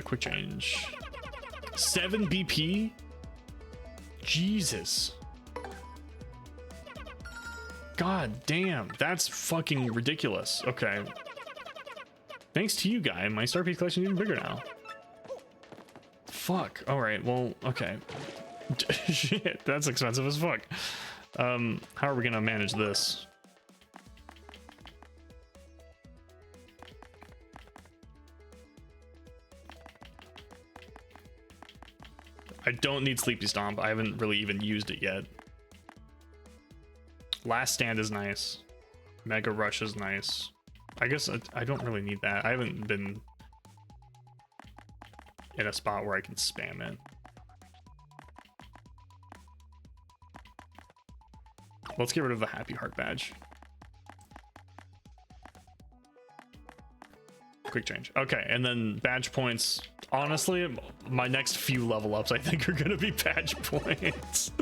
Quick change. 7 BP? Jesus. God damn, that's fucking ridiculous. Okay. Thanks to you, guy, my star piece collection is even bigger now. Fuck. All right. Well, okay. Shit, that's expensive as fuck. How are we gonna manage this? I don't need Sleepy Stomp. I haven't really even used it yet. Last Stand is nice. Mega Rush is nice. I guess I don't really need that. I haven't been in a spot where I can spam it. Let's get rid of the Happy Heart badge. Quick change. Okay, and then badge points. Honestly, my next few level ups I think are gonna be badge points.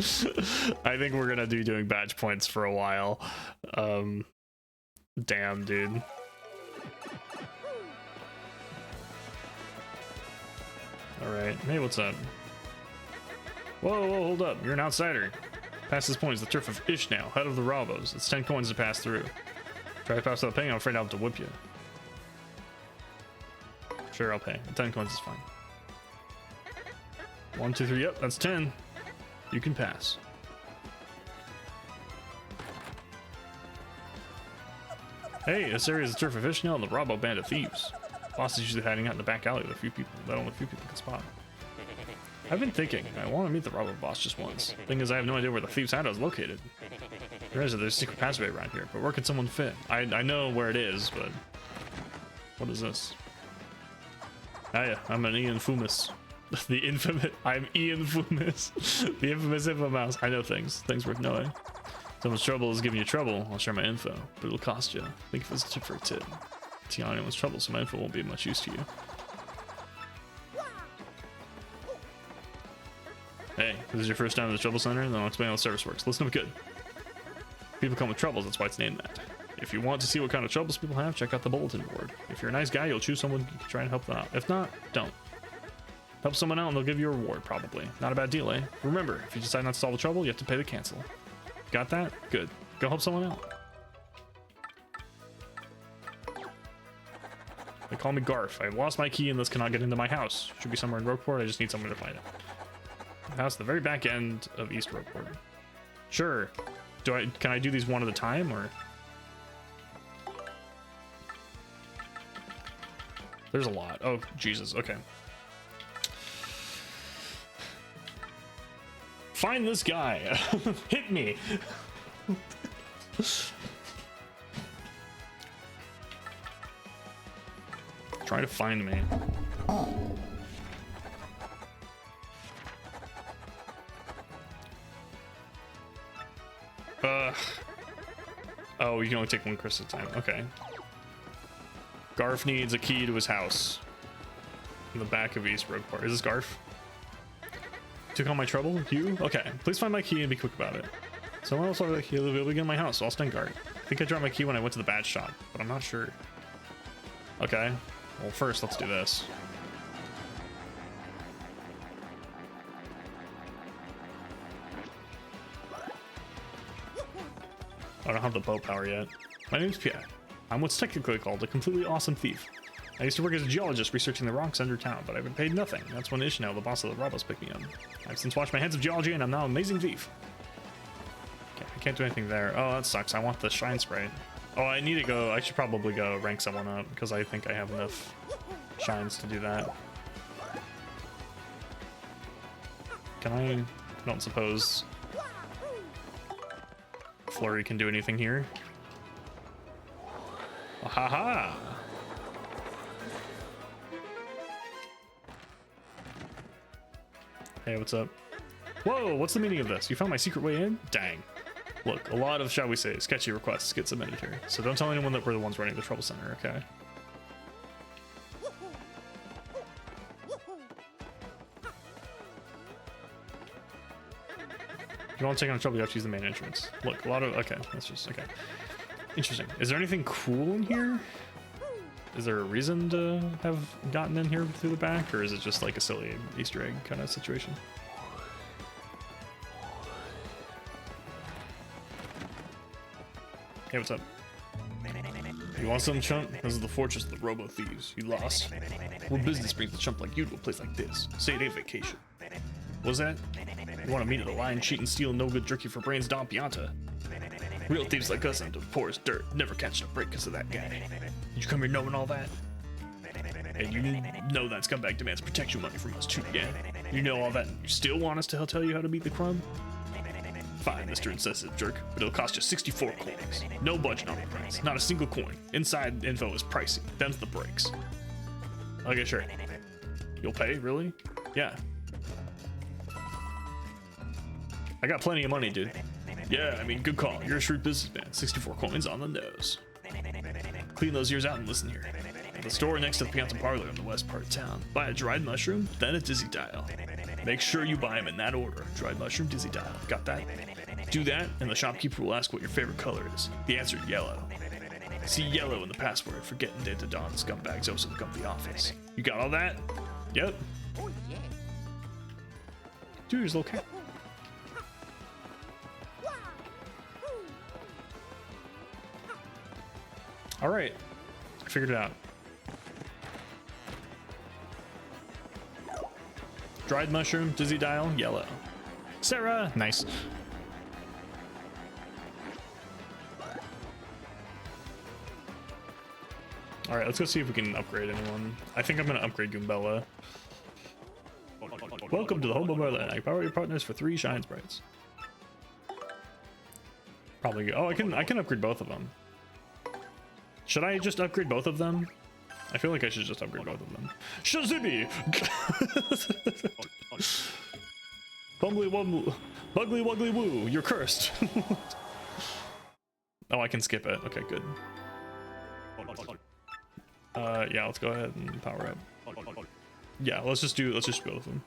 I think we're gonna be doing badge points for a while. Damn, dude. Alright, hey, what's up? Whoa, hold up, you're an outsider. Pass this point is the turf of Ishnail, head of the Ravos. It's 10 coins to pass through. Try to pass without paying, I'm afraid I'll have to whip you. Sure, I'll pay. 10 coins is fine. 1, 2, 3, yep, that's 10. You can pass. Hey, this area is the turf of Ishnail and the Rabo band of thieves. Boss is usually hiding out in the back alley with a few people that only a few people can spot. I've been thinking, I want to meet the Rabo boss just once. Thing is, I have no idea where the thieves' hideout is located. There's a secret passageway around here, but where can someone fit? I know where it is, but what is this? Ah yeah, I'm an Ian Fumus. The infamous, I'm Ian Fumus. The infamous info mouse. I know things worth knowing. Someone's trouble is giving you trouble, I'll share my info, but it'll cost you. Think of it as a tip for a tip. See how anyone's trouble, so my info won't be of much use to you. Hey, if this is your first time at the Trouble Center, then I'll explain how the service works. Listen up good. People come with troubles, that's why it's named that. If you want to see what kind of troubles people have, check out the bulletin board. If you're a nice guy, you'll choose someone you can try and help them out. If not, don't. Help someone out and they'll give you a reward, probably. Not a bad deal, eh? Remember, if you decide not to solve the trouble, you have to pay the cancel. Got that? Good. Go help someone out. call me Garf. I lost my key and this cannot get into my house. Should be somewhere in Rogueport. I just need someone to find it. House at the very back end of East Rogueport. Sure. Can I do these one at a time, or? There's a lot. Oh, Jesus. Okay. Find this guy. Hit me. Try to find me. Oh, you can only take one crystal at a time. Okay. Garf needs a key to his house. In the back of East Rogueport. Is this Garf? Took all my trouble? You? Okay. Please find my key and be quick about it. Someone else will be able to get in my house, so I'll stand guard. I think I dropped my key when I went to the badge shop, but I'm not sure. Okay. Well, first, let's do this. I don't have the bow power yet. My name's Pierre. I'm what's technically called a completely awesome thief. I used to work as a geologist researching the rocks under town, but I've been paid nothing. That's when Ishmael, the boss of the robbers, picked me up. I've since watched my heads of geology, and I'm now an amazing thief. Okay, I can't do anything there. Oh, that sucks. I want the shine sprite. Oh, I need to go. I should probably go rank someone up, because I think I have enough shines to do that. Can I don't suppose Flurry can do anything here? Oh, haha! Hey, what's up? Whoa, what's the meaning of this? You found my secret way in? Dang. Look, a lot of, shall we say, sketchy requests get submitted here, so don't tell anyone that we're the ones running the trouble center, okay? If you want to take on trouble, you have to use the main entrance. Look, a lot of, okay, that's just, okay. Interesting. Is there anything cool in here? Is there a reason to have gotten in here through the back, or is it just like a silly Easter egg kind of situation? Hey, what's up? You want some, chump? This is the fortress of the Robo Thieves. You lost? What business brings a chump like you to a place like this? Say it ain't vacation. What's that? You want to meet at the lying, cheat, and steal no good jerky for brains Don Pianta? Real thieves like us end up poor as dirt, never catching a break because of that guy. Did you come here knowing all that? And you know that scumbag demands protection money from us too, yeah? You know all that and you still want us to tell you how to beat the crumb? Fine, Mr. Incessive Jerk, but it'll cost you 64 coins. No budget on the price, not a single coin. Inside info is pricey, them's the breaks. Okay, sure. You'll pay, really? Yeah. I got plenty of money, dude. Yeah, I mean, good call. You're a shrewd businessman. 64 coins on the nose. Clean those ears out and listen here. At the store next to the Pianta Parlor in the west part of town, buy a dried mushroom, then a dizzy dial. Make sure you buy them in that order. Dried mushroom, dizzy dial. Got that? Do that, and the shopkeeper will ask what your favorite color is. The answer, yellow. See yellow in the password for getting into Dawn scumbags also to come to the office. You got all that? Yep. Oh, yeah. Dude, there's a little cat. All right, I figured it out. Dried mushroom, dizzy dial, yellow. Sarah, nice. All right, let's go see if we can upgrade anyone. I think I'm gonna upgrade Goombella. Welcome to the home of Merlin. I power your partners for 3 shine sprites. Probably go. Oh, I can upgrade both of them. Should I just upgrade both of them? I feel like I should just upgrade both of them. Shazibi! Bumbly wumble, bugly wuggly woo, you're cursed. Oh, I can skip it. Okay, good. Yeah, let's go ahead and power up. Yeah, let's just go with them.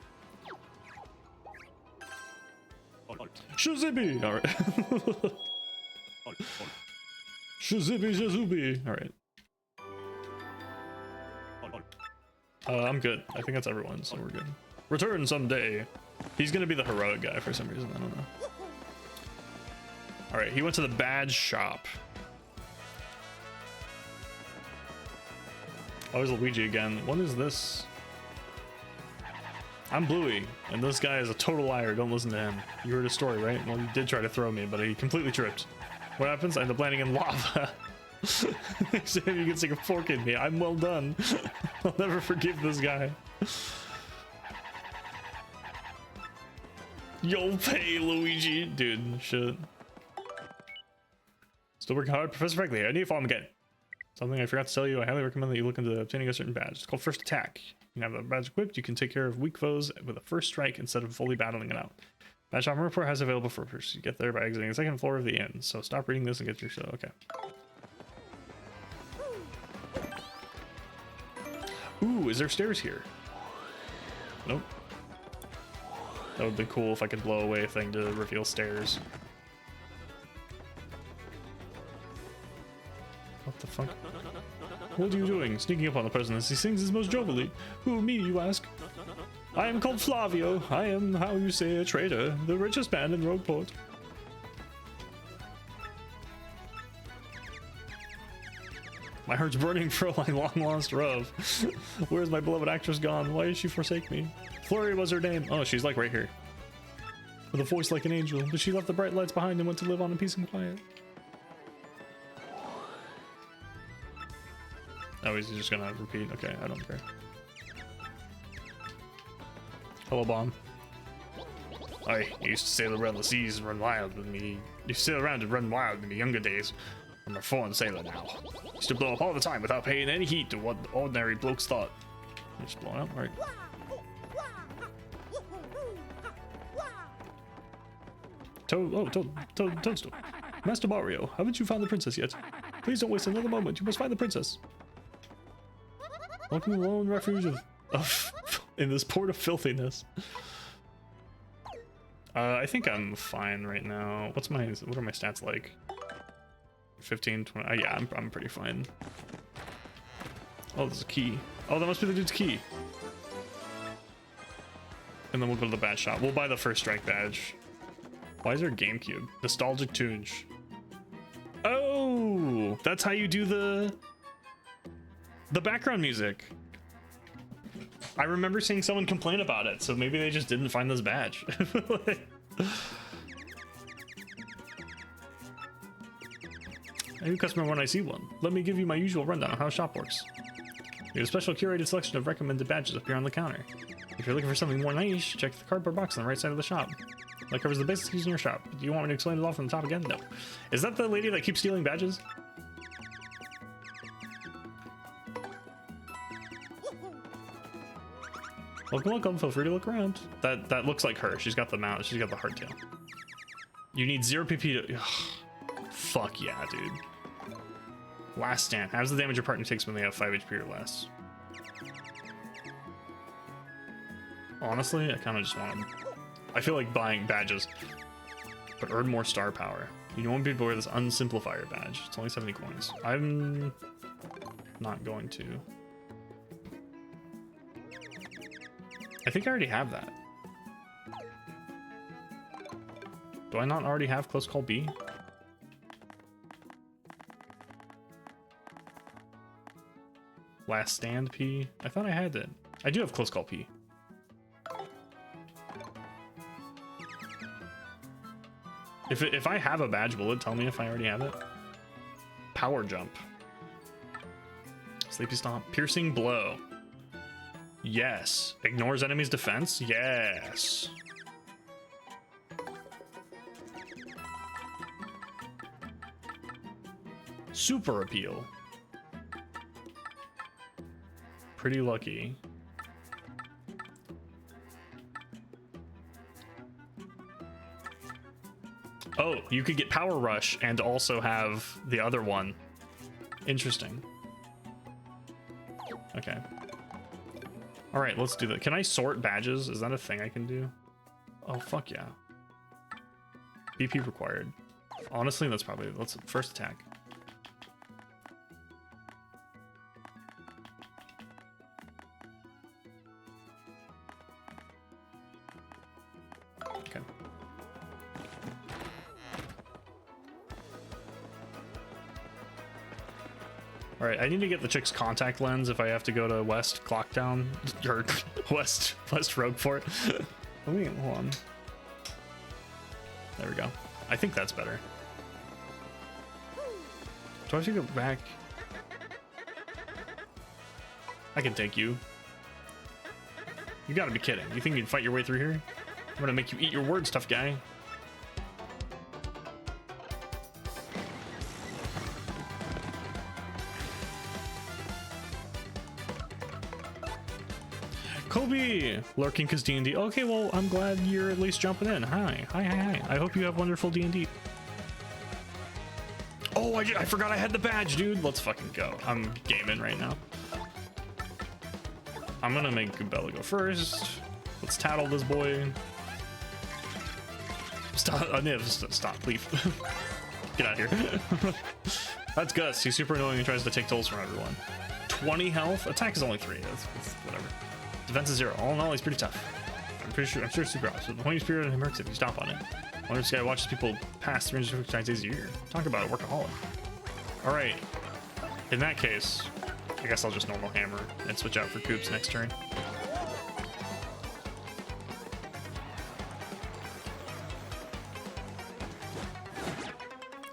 Shazibi! Alright. Shazibi Shazubi. Alright. I'm good. I think that's everyone, so we're good. Return someday. He's gonna be the heroic guy for some reason. I don't know. Alright, he went to the badge shop. Oh, there's Luigi again. What is this? I'm Bluey, and this guy is a total liar. Don't listen to him. You heard his story, right? Well, he did try to throw me, but he completely tripped. What happens? I end up landing in lava. Next time you can stick a fork in me. I'm well done. I'll never forgive this guy. You'll pay, Luigi. Dude, shit. Still working hard. Professor Franklin, I need to follow him again. Something I forgot to tell you, I highly recommend that you look into obtaining a certain badge. It's called First Attack. You can have the badge equipped, you can take care of weak foes with a first strike instead of fully battling it out. Badge shop report has available for first. You get there by exiting the second floor of the inn. So stop reading this and get your show. Okay. Ooh, is there stairs here? Nope. That would be cool if I could blow away a thing to reveal stairs. What the fuck? What are you doing? Sneaking up on the person as he sings his most jovially. Who, me, you ask? I am called Flavio. I am, how you say, a trader. The richest man in Rogueport. My heart's burning for my long-lost love. Where's my beloved actress gone? Why did she forsake me? Flurry was her name. Oh, she's like right here. With a voice like an angel. But she left the bright lights behind and went to live on in peace and quiet. Oh, he's just gonna repeat. Okay, I don't care. Hello, Bomb. I used to sail around the seas and run wild with me. You sail around and run wild in the younger days. I'm a foreign sailor now. Used to blow up all the time without paying any heed to what ordinary blokes thought. Just blowing up, right? Toadstool. Master Mario, haven't you found the princess yet? Please don't waste another moment. You must find the princess. Welcome to the lone refuge of in this port of filthiness. I think I'm fine right now. What are my stats like? 15, 20. Yeah, I'm pretty fine. Oh, there's a key. Oh, that must be the dude's key. And then we'll go to the badge shop. We'll buy the first strike badge. Why is there a GameCube? Nostalgic Tunge. Oh, that's how you do the background music. I remember seeing someone complain about it, so maybe they just didn't find this badge. A new customer when I see one. Let me give you my usual rundown on how shop works. We have a special curated selection of recommended badges up here on the counter. If you're looking for something more niche, check the cardboard box on the right side of the shop. That covers the basics using your shop. Do you want me to explain it all from the top again? No. Is that the lady that keeps stealing badges? Welcome, feel free to look around. That looks like her. She's got the mount, she's got the hardtail. You need 0 PP to... Ugh. Fuck yeah, dude. Last stand. How's the damage your partner takes when they have 5 HP or less? Honestly, I kind of just want to... I feel like buying badges, but earn more star power. You don't want people to wear this unsimplifier badge. It's only 70 coins. I'm not going to. I think I already have that. Do I not already have Close Call B? Last Stand P? I thought I had it. I do have Close Call P. If I have a badge, will it tell me if I already have it? Power Jump. Sleepy Stomp. Piercing Blow. Yes. Ignores enemy's defense? Yes. Super Appeal. Pretty lucky. Oh, you could get Power Rush and also have the other one. Interesting. Okay. All right, let's do that. Can I sort badges? Is that a thing I can do? Oh, fuck yeah. BP required. Honestly, let's first attack. Okay. All right, I need to get the chick's contact lens if I have to go to West Clocktown or West Rogueport. Let me hold on. There we go. I think that's better. Do I have to go back? I can take you. You gotta be kidding. You think you'd fight your way through here? I'm gonna make you eat your words, tough guy. Kobe! Lurking cause D&D. Okay, well, I'm glad you're at least jumping in. Hi. I hope you have wonderful D&D. Oh, I forgot I had the badge, dude. Let's fucking go. I'm gaming right now. I'm gonna make Bella go first. Let's tattle this boy. Stop. Stop. Leave. Get out of here. That's Gus. He's super annoying and tries to take tolls from everyone. 20 health. Attack is only 3. That's whatever. Defense is 0. All in all, he's pretty tough. I'm sure super awesome. The Holy Spirit and him if you stomp on it. Wonder if this guy watches people pass 359 days a year. Talk about a workaholic. All right. In that case, I guess I'll just normal hammer and switch out for Coops next turn.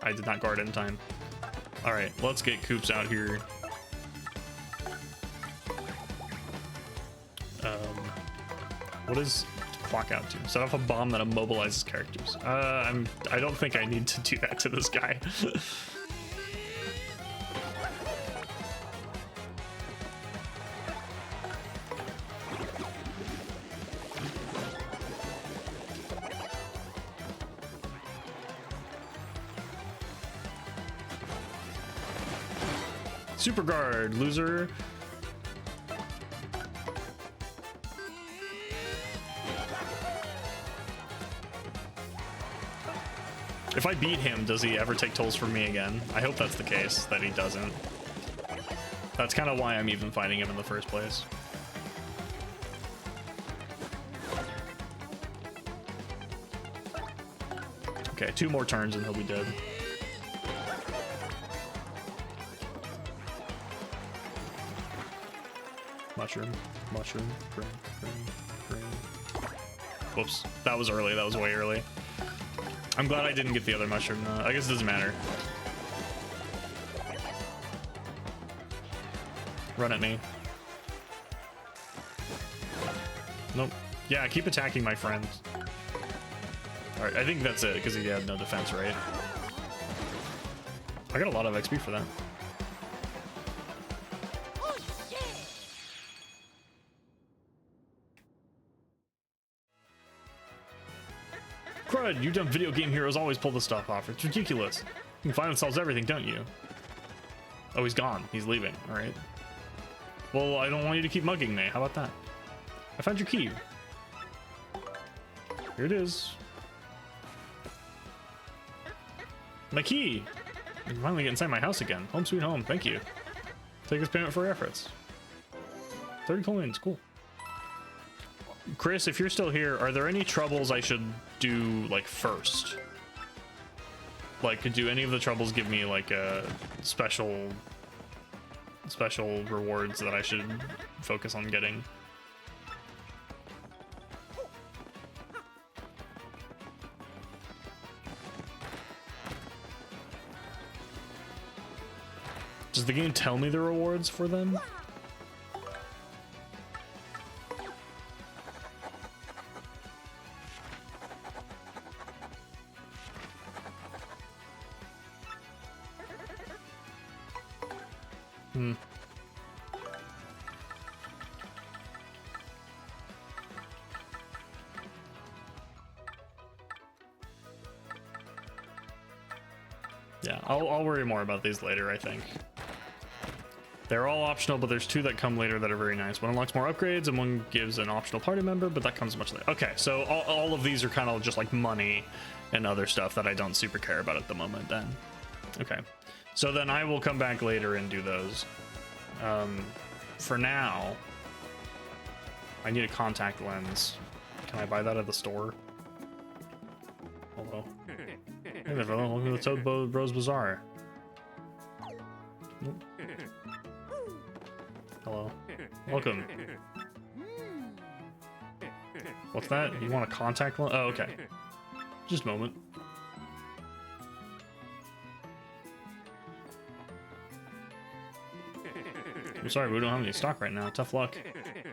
I did not guard in time. All right, let's get Coops out here. What is clock out to? Set off a bomb that immobilizes characters. I don't think I need to do that to this guy. Super guard, loser. If I beat him, does he ever take tolls from me again? I hope that's the case, that he doesn't. That's kind of why I'm even fighting him in the first place. Okay, 2 more turns and he'll be dead. Mushroom, green. Whoops, that was early, that was way early. I'm glad I didn't get the other mushroom. I guess it doesn't matter. Run at me. Nope. Yeah, keep attacking my friends. Alright, I think that's it, because he had no defense, right? I got a lot of XP for that. Crud, you dumb video game heroes always pull this stuff off. It's ridiculous. You finally solves everything, don't you? Oh, he's gone. He's leaving. All right. Well, I don't want you to keep mugging me. How about that? I found your key. Here it is. My key. I can finally get inside my house again. Home sweet home. Thank you. Take this payment for your efforts. 30 coins. Cool. Chris, if you're still here, are there any troubles I should do, like, first? Like, do any of the troubles give me, like, a special rewards that I should focus on getting? Does the game tell me the rewards for them? Yeah, I'll worry more about these later, I think. They're all optional, but there's 2 that come later that are very nice. One unlocks more upgrades, and one gives an optional party member, but that comes much later. Okay, so all of these are kind of just like money and other stuff that I don't super care about at the moment then. Okay, so then I will come back later and do those. For now, I need a contact lens. Can I buy that at the store? Hello. Hey there, fella. Welcome to the Toad Bros Bazaar. Nope. Welcome. What's that? You want a contact lens? Oh, okay. Just a moment. I'm sorry, we don't have any stock right now. Tough luck.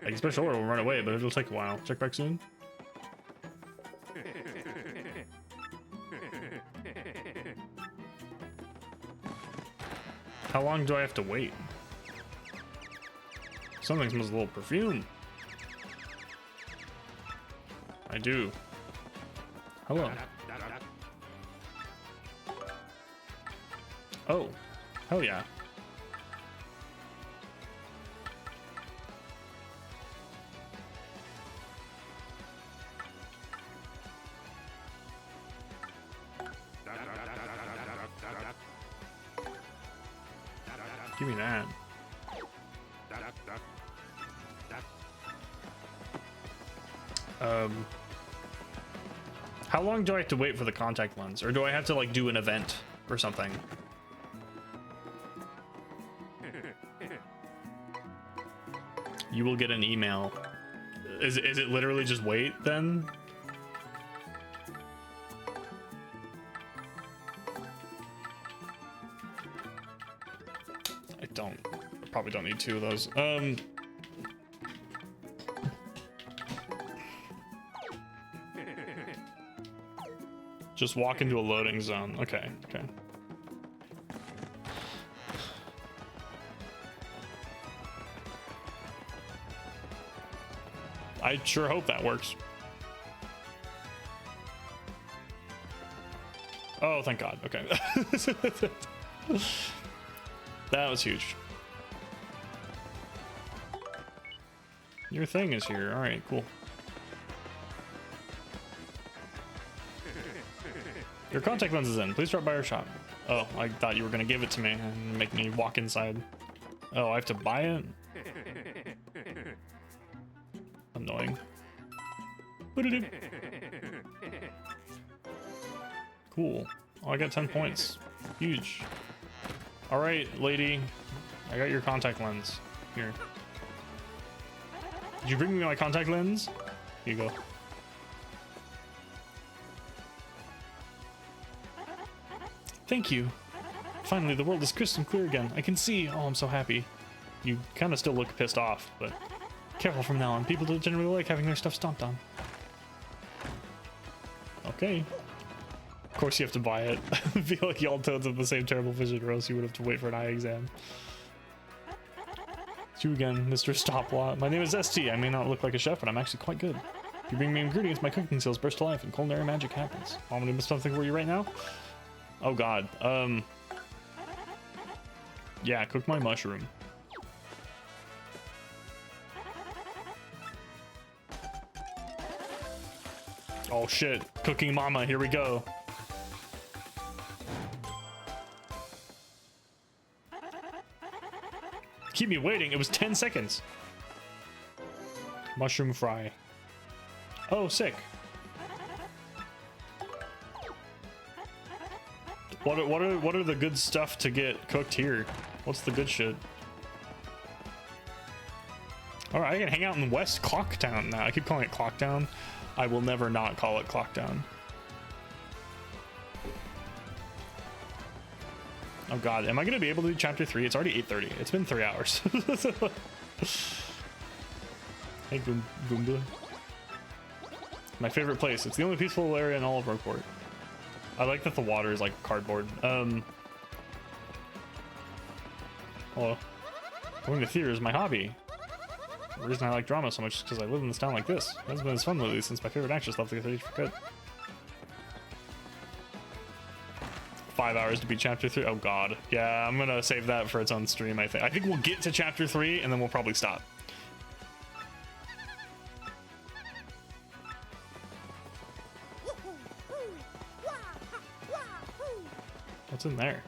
Like, special order will run away, but it'll take a while. Check back soon. How long do I have to wait? Something smells a little perfume. I do. Hello. Oh, hell yeah. Give me that. How long do I have to wait for the contact lens? Or do I have to like do an event or something? You will get an email. Is it literally just wait then? I probably don't need two of those. Just walk into a loading zone. Okay, okay. I sure hope that works. Oh, thank God. Okay. That was huge. Your thing is here. All right, cool. Your contact lens is in. Please drop by our shop. Oh, I thought you were gonna give it to me and make me walk inside. Oh, I have to buy it? Annoying. Cool. Oh, I got 10 points. Huge. All right, lady. I got your contact lens. Here. Did you bring me my contact lens? Here you go. Thank you. Finally, the world is crystal clear again. I can see. Oh, I'm so happy. You kind of still look pissed off, but careful from now on. People don't generally like having their stuff stomped on. Okay. Of course you have to buy it. I feel like y'all toads have the same terrible vision, or else you would have to wait for an eye exam. It's you again, Mr. Stoplot. My name is ST. I may not look like a chef, but I'm actually quite good. If you bring me ingredients, my cooking skills burst to life and culinary magic happens. Want me to do something for you right now? Oh God. Yeah, cook my mushroom. Oh shit, cooking mama, here we go. Keep me waiting, it was 10 seconds. Mushroom fry. Oh, sick. What are the good stuff to get cooked here? What's the good shit? All right, I can hang out in West Clocktown now. I keep calling it Clocktown. I will never not call it Clocktown. Oh God, am I gonna be able to do chapter 3? It's already 8:30. It's been 3 hours. Hey, Goomba. My favorite place. It's the only peaceful area in all of Rogueport. I like that the water is like cardboard. Hello. Going to theater is my hobby. The reason I like drama so much is because I live in this town like this. It hasn't been as fun lately since my favorite actress left the stage for good. 5 hours to beat chapter 3. Oh God. Yeah, I'm gonna save that for its own stream, I think. I think we'll get to chapter 3 and then we'll probably stop. What's in there?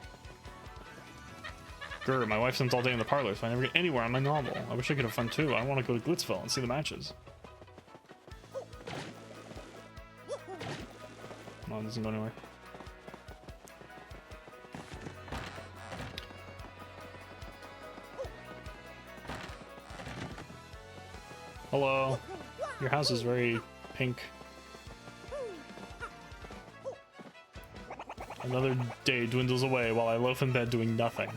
Grr, my wife spends all day in the parlor, so I never get anywhere on my novel. I wish I could have fun too. I want to go to Glitzville and see the matches. Come on, it doesn't go anywhere. Hello. Your house is very pink. Another day dwindles away while I loaf in bed doing nothing.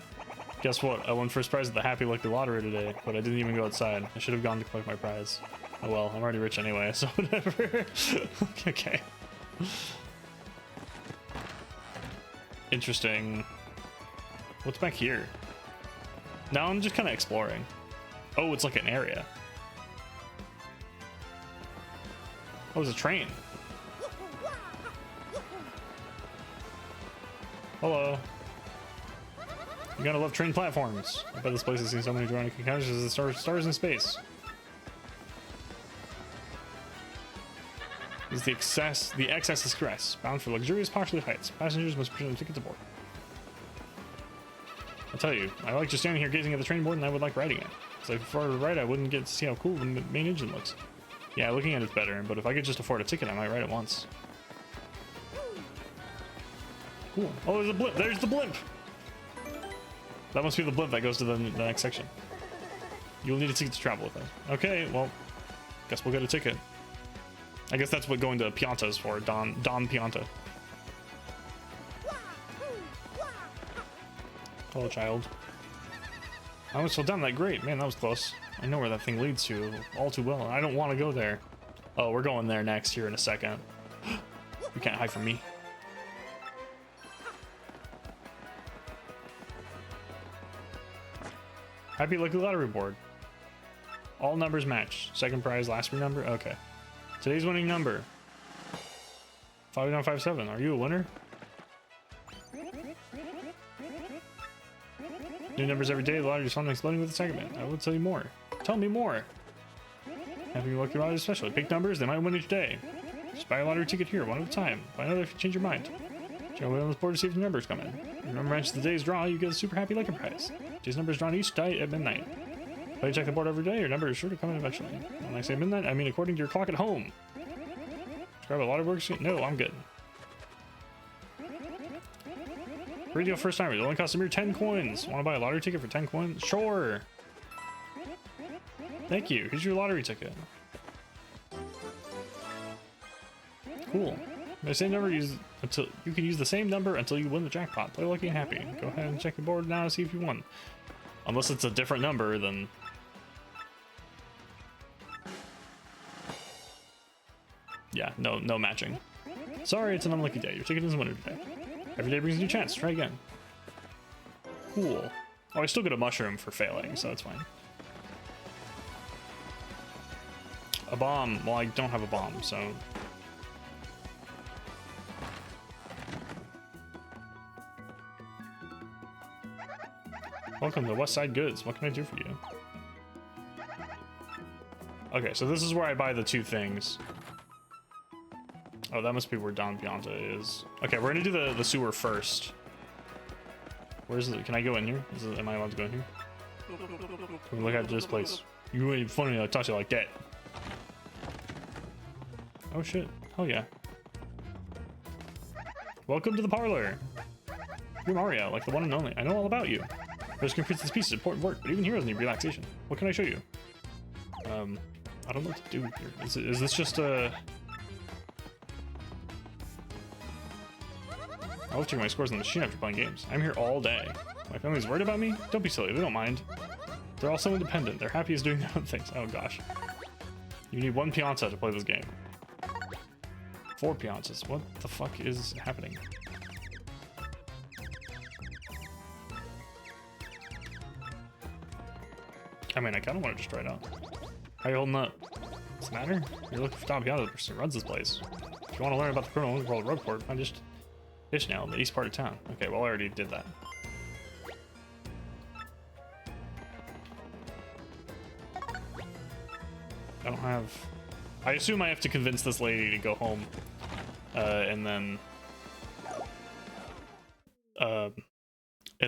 Guess what? I won first prize at the Happy Lucky Lottery today, but I didn't even go outside. I should have gone to collect my prize. Oh well, I'm already rich anyway, so whatever. Okay. Interesting. What's back here? Now I'm just kind of exploring. Oh, it's like an area. Oh, it's a train. Hello. You gotta love train platforms. I bet this place has seen so many dronic encounters as the stars in space. This is the XS Express, bound for luxurious postulated heights. Passengers must present tickets aboard. I'll tell you, I like just standing here gazing at the train more than I would like riding it. So if I were to ride, I wouldn't get to see how cool the main engine looks. Yeah, looking at it's better, but if I could just afford a ticket, I might ride it once. Cool. Oh, there's a blimp. There's the blimp. That must be the blimp that goes to the next section. You'll need a ticket to travel with us. Okay, well, guess we'll get a ticket. I guess that's what going to Pianta is for. Don Pianta. Hello, child. I almost fell down that grate. Man, that was close. I know where that thing leads to all too well. I don't want to go there. Oh, we're going there next here in a second. You can't hide from me. Happy Lucky Lottery board. All numbers match. Second prize, last three number. Okay. Today's winning number 5957. Are you a winner? New numbers every day. The lottery is fun and exploding with excitement. I will tell you more. Tell me more. Happy Lucky Lottery special. Pick numbers. They might win each day. Just buy a lottery ticket here, one at a time. Buy another if you change your mind. Check on this board to see if the numbers come in. Remember, after the day's draw, you get a super happy lucky prize. These numbers drawn each day at midnight. If you check the board every day, your number is sure to come in eventually. When I say midnight, I mean according to your clock at home. Subscribe a lottery works. No, I'm good. Radio first timer. It only costs a mere 10 coins. Want to buy a lottery ticket for 10 coins? Sure. Thank you. Here's your lottery ticket. Cool. The same number you can use the same number until you win the jackpot. Play lucky and happy. Go ahead and check your board now to see if you won. Unless it's a different number, then yeah, no matching. Sorry, it's an unlucky day. Your ticket is a winner today. Every day brings a new chance. Try again. Cool. Oh, I still get a mushroom for failing, so that's fine. A bomb. Well, I don't have a bomb, so. Welcome to West Side Goods. What can I do for you? Okay, so this is where I buy the two things. Oh, that must be where Don Pianta is. Okay, we're gonna do the sewer first. Where's it? Can I go in here? Am I allowed to go in here? Can we look at this place? You ain't funny. I touch it like that. Oh shit! Oh yeah. Welcome to the parlor. You're Mario, like the one and only. I know all about you. There's Princess Peach is important work, but even heroes need relaxation. What can I show you? I don't know what to do here. Is this just a? I love checking my scores on the machine after playing games. I'm here all day. My family's worried about me? Don't be silly, they don't mind. They're all so independent. They're happy as doing their own things. Oh gosh. You need one Pianta to play this game. 4 Piantas. What the fuck is happening? I mean, I kind of want to just try it out. How you holding up? What's the matter? You're looking for Don Pianta, the person who runs this place. If you want to learn about the criminal world road court, find just fish now in the east part of town. Okay, well I already did that. I don't have... I assume I have to convince this lady to go home. And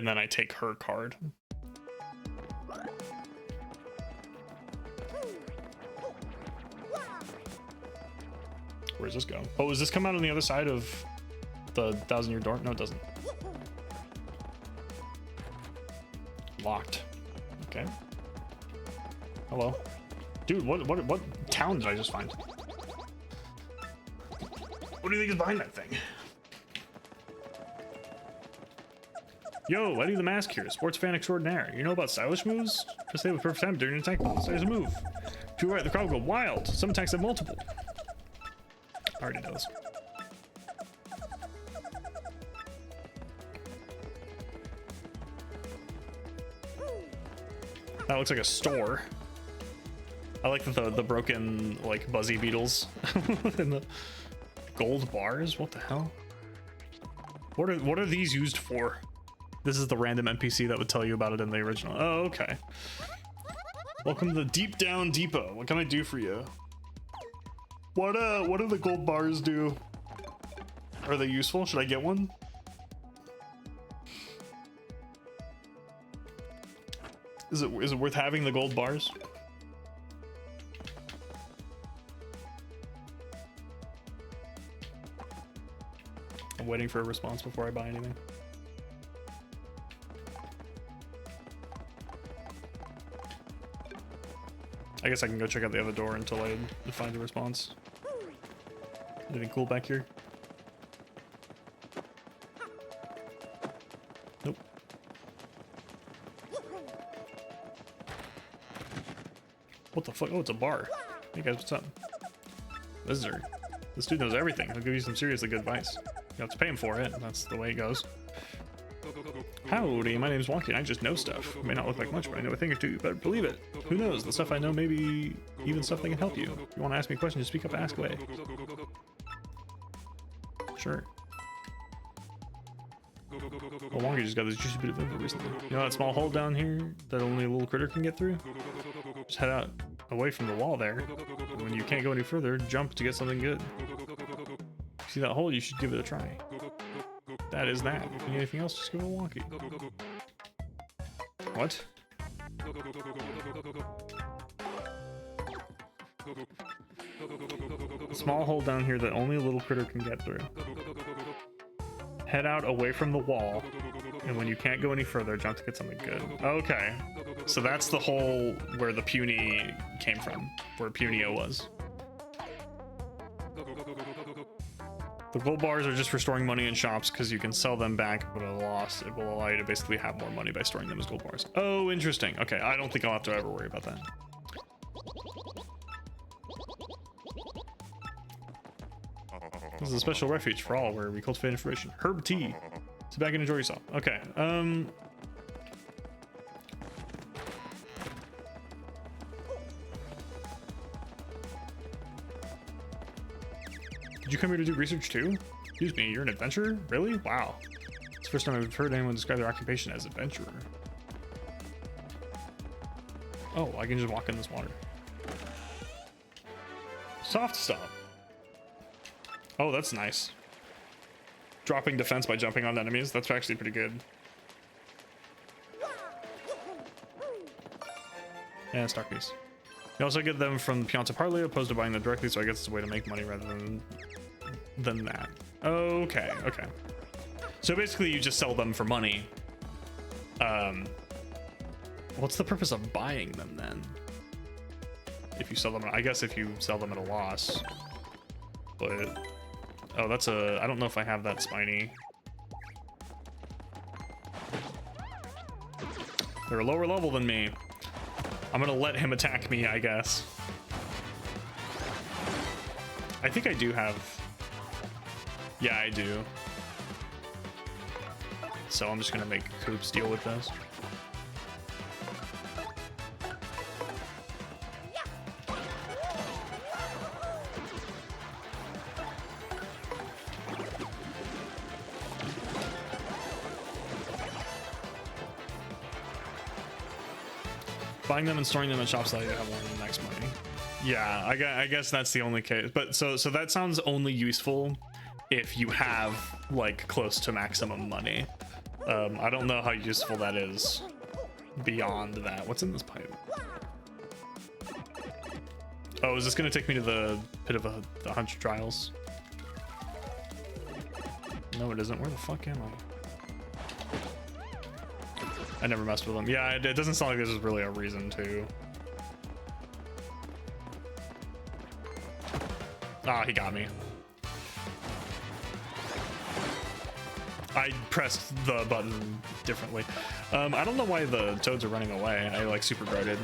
then I take her card. Where does this go? Oh, does this come out on the other side of the 1,000-year door? No, it doesn't. Locked. Okay. Hello. Dude, what town did I just find? What do you think is behind that thing? Yo, Eddie the Mask here, sports fan extraordinaire. You know about stylish moves? Just say with perfect time during an attack. There's a move. To your right, the crowd will go wild. Some attacks have multiple. Already knows. That looks like a store. I like the broken like buzzy beetles and the gold bars. What the hell? What are these used for? This is the random NPC that would tell you about it in the original. Oh, okay. Welcome to the Deep Down Depot. What can I do for you? What do the gold bars do? Are they useful? Should I get one? Is it worth having the gold bars? I'm waiting for a response before I buy anything. I guess I can go check out the other door until I find a response. Anything cool back here? Nope. What the fuck? Oh, it's a bar. Hey guys, what's up? Visitor. This dude knows everything. He'll give you some seriously good advice. You have to pay him for it. That's the way it goes. Howdy, my name's Wonky and I just know stuff. It may not look like much, but I know a thing or two. You better believe it. Who knows? The stuff I know, maybe even stuff that can help you. If you want to ask me a question, just speak up and ask away. Sure. Well, Wonky just got this juicy bit of info recently. You know that small hole down here that only a little critter can get through? Just head out away from the wall there. And when you can't go any further, jump to get something good. See that hole? You should give it a try. That is that. If you need anything else, just give it a Wonky. What? Small hole down here that only a little critter can get through. Head out away from the wall, and when you can't go any further, jump to get something good. Okay. So that's the hole where the puny came from, where Punio was. The gold bars are just for storing money in shops because you can sell them back, but at a loss. It will allow you to basically have more money by storing them as gold bars. Oh, interesting. Okay, I don't think I'll have to ever worry about that. This is a special refuge for all where we cultivate information. Herb tea. Sit back and enjoy yourself. Okay. Did you come here to do research too? Excuse me, you're an adventurer? Really? Wow. It's the first time I've heard anyone describe their occupation as adventurer. Oh, I can just walk in this water. Soft stop. Oh, that's nice. Dropping defense by jumping on enemies. That's actually pretty good. And stock piece. You also get them from Pianta Parley, opposed to buying them directly, so I guess it's a way to make money rather than that. Okay, okay. So basically you just sell them for money. What's the purpose of buying them then? If you sell them, I guess if you sell them at a loss. But, oh, that's a, I don't know if I have that spiny. They're a lower level than me. I'm gonna let him attack me, I guess. I think I do have... Yeah, I do. So I'm just gonna make Coops deal with this. Buying them and storing them in shops that I have one in the next money. Yeah, I guess that's the only case. But so that sounds only useful if you have like close to maximum money. I don't know how useful that is beyond that. What's in this pipe? Oh, is this gonna take me to the pit of the 100 trials? No, it isn't. Where the fuck am I? I never messed with them. Yeah, it doesn't sound like this is really a reason to. Ah, he got me. I pressed the button differently. I don't know why the toads are running away. I like super guarded.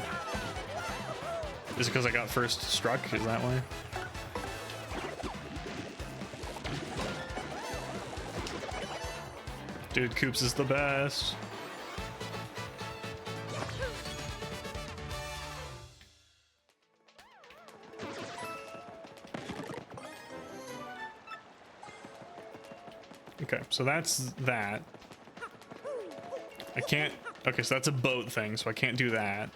Is it because I got first struck? Is that why? Dude, Koops is the best. Okay, so that's that. I can't... Okay, so that's a boat thing, so I can't do that.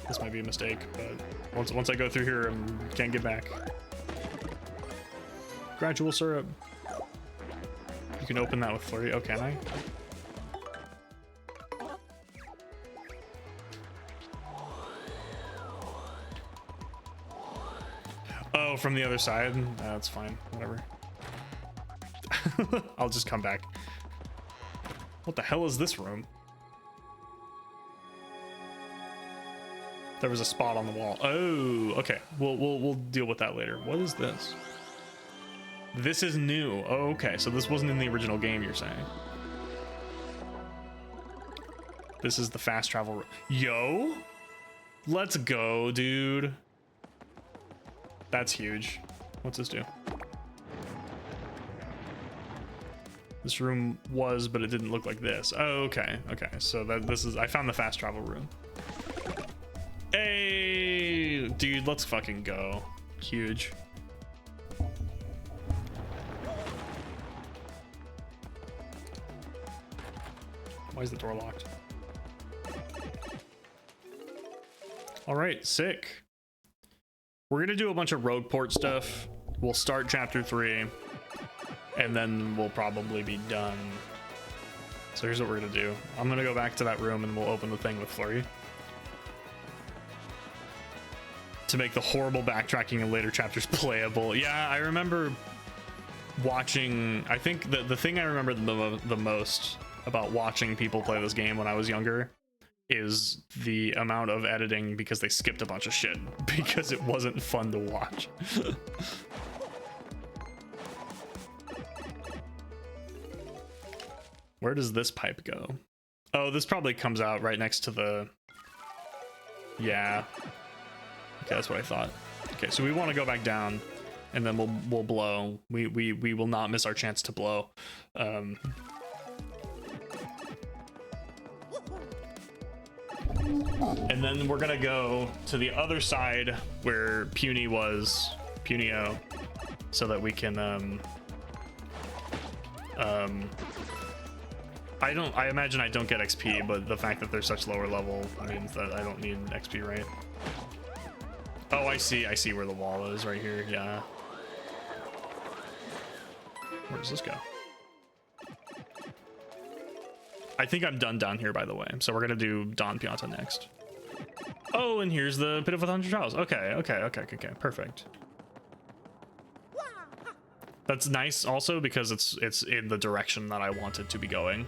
This might be a mistake, but once I go through here, I can't get back. Gradual syrup. You can open that with flurry. Oh, can I? Oh, from the other side? That's fine. Whatever. I'll just come back. What the hell is this room? There was a spot on the wall. Oh, okay. We'll deal with that later. What is this? This is new. Oh, okay. So this wasn't in the original game, you're saying? This is the fast travel. Yo, let's go, dude. That's huge. What's this do? This room was, but it didn't look like this. Oh, okay. Okay. So this is, I found the fast travel room. Hey, dude, let's fucking go. Huge. Why is the door locked? All right, sick. We're gonna do a bunch of rogue port stuff. We'll start chapter 3, and then we'll probably be done. So here's what we're gonna do. I'm gonna go back to that room and we'll open the thing with flurry. To make the horrible backtracking in later chapters playable. Yeah, I remember watching, I think the thing I remember the most about watching people play this game when I was younger is the amount of editing because they skipped a bunch of shit because it wasn't fun to watch. Where does this pipe go? Oh, this probably comes out right next to the... Yeah. Okay, that's what I thought. Okay, so we want to go back down and then we'll blow. We will not miss our chance to blow. And then we're gonna go to the other side where Puny was, Punio, so that we can I imagine I don't get XP, but the fact that they're such lower level means that I don't need XP, right? Oh, I see where the wall is right here. Yeah. Where does this go? I think I'm done down here, by the way. So we're gonna do Don Pianta next. Oh, and here's the Pit of 100 Trials. Okay, perfect. That's nice also because it's in the direction that I wanted to be going.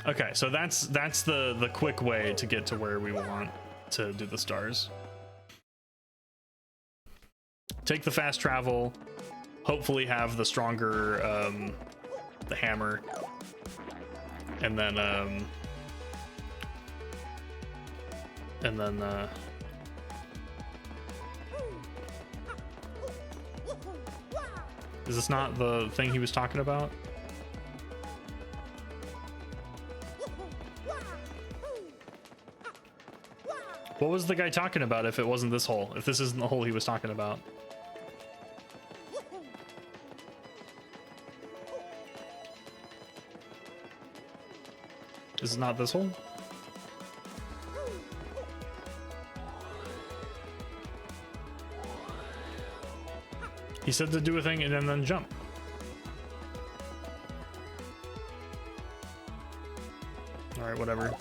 Okay, so that's the quick way to get to where we want to do the stars. Take the fast travel, hopefully have the stronger the hammer, and then is this not the thing he was talking about? What was the guy talking about if it wasn't this hole? If this isn't the hole he was talking about? Is it not this hole? He said to do a thing and then jump. All right, whatever.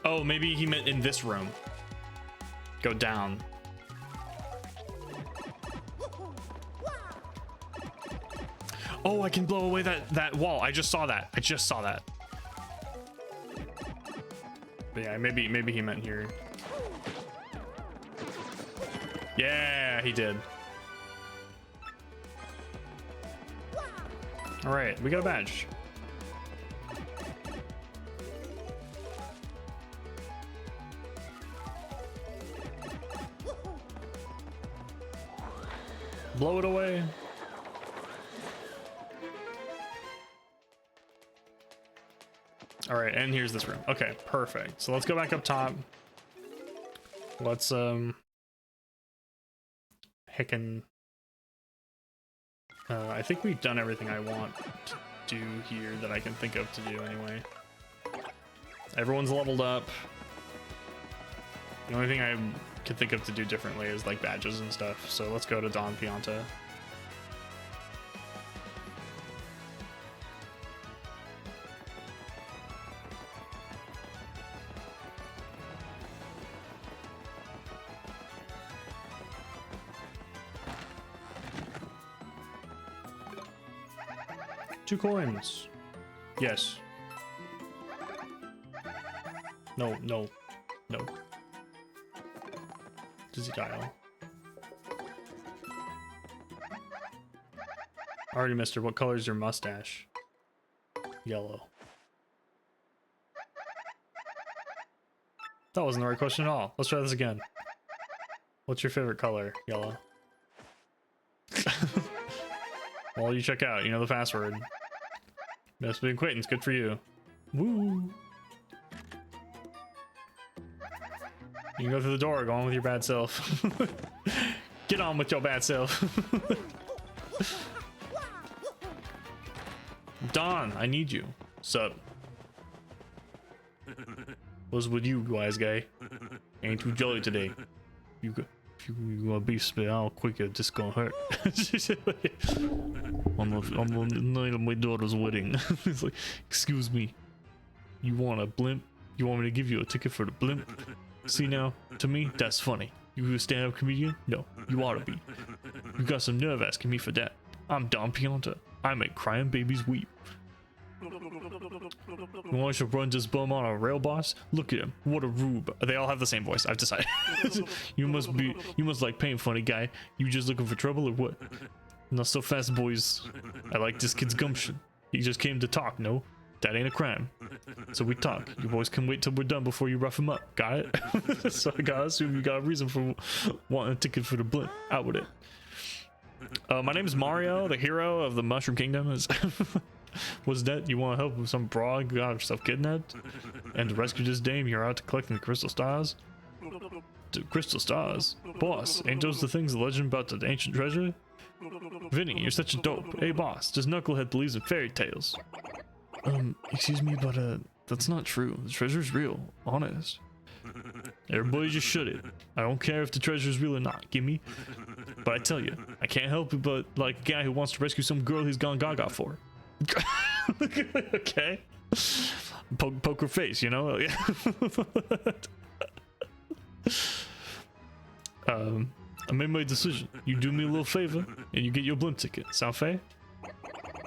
Oh, maybe he meant in this room. Go down. Oh, I can blow away that wall. I just saw that. But yeah, maybe he meant here. Yeah, he did. All right, we got a badge. Blow it away. All right, and here's this room. Okay, perfect. So let's go back up top. Let's hickin'. I think we've done everything I want to do here that I can think of to do anyway. Everyone's leveled up. The only thing I could think of to do differently is like badges and stuff. So let's go to Don Pianta. Two coins. Yes. No. Does he dial? Already, mister. What color is your mustache? Yellow. That wasn't the right question at all. Let's try this again. What's your favorite color? Yellow. Well, you check out. You know the password. Best be acquaintance. Good for you. Woo. You can go through the door. Go on with your bad self. Get on with your bad self. Don, I need you. Sup? What's with you, wise guy? Ain't too jolly today. If you gonna be spit out quicker, just gonna hurt. on the night of my daughter's wedding. It's like, excuse me. You want a blimp? You want me to give you a ticket for the blimp? See now, to me, that's funny. You a stand-up comedian? No, you ought to be. You got some nerve asking me for that. I'm Don Pianta. I make crying babies weep. You want to run this bum on a rail, boss? Look at him. What a rube. They all have the same voice. I've decided. You must like pain, funny guy. You just looking for trouble or what? Not so fast, boys. I like this kid's gumption. He just came to talk, no? That ain't a crime. So we talk. You boys can wait till we're done before you rough him up. Got it? So I gotta assume you got a reason for wanting a ticket for the blimp. Out with it. My name is Mario, the hero of the Mushroom Kingdom. What's that? You want to help with some broad got herself kidnapped? And to rescue this dame, you're out to collecting the crystal stars? The crystal stars? Boss, ain't those the things the legend about the ancient treasure? Vinny, you're such a dope. Hey boss, this knucklehead believes in fairy tales. Excuse me, but that's not true. The treasure's real. Honest. Everybody just shut it. I don't care if the treasure's real or not. Gimme. But I tell you, I can't help it but like a guy who wants to rescue some girl he's gone gaga for. Okay. Poker face, you know? I made my decision. You do me a little favor, and you get your blimp ticket. Sound fair?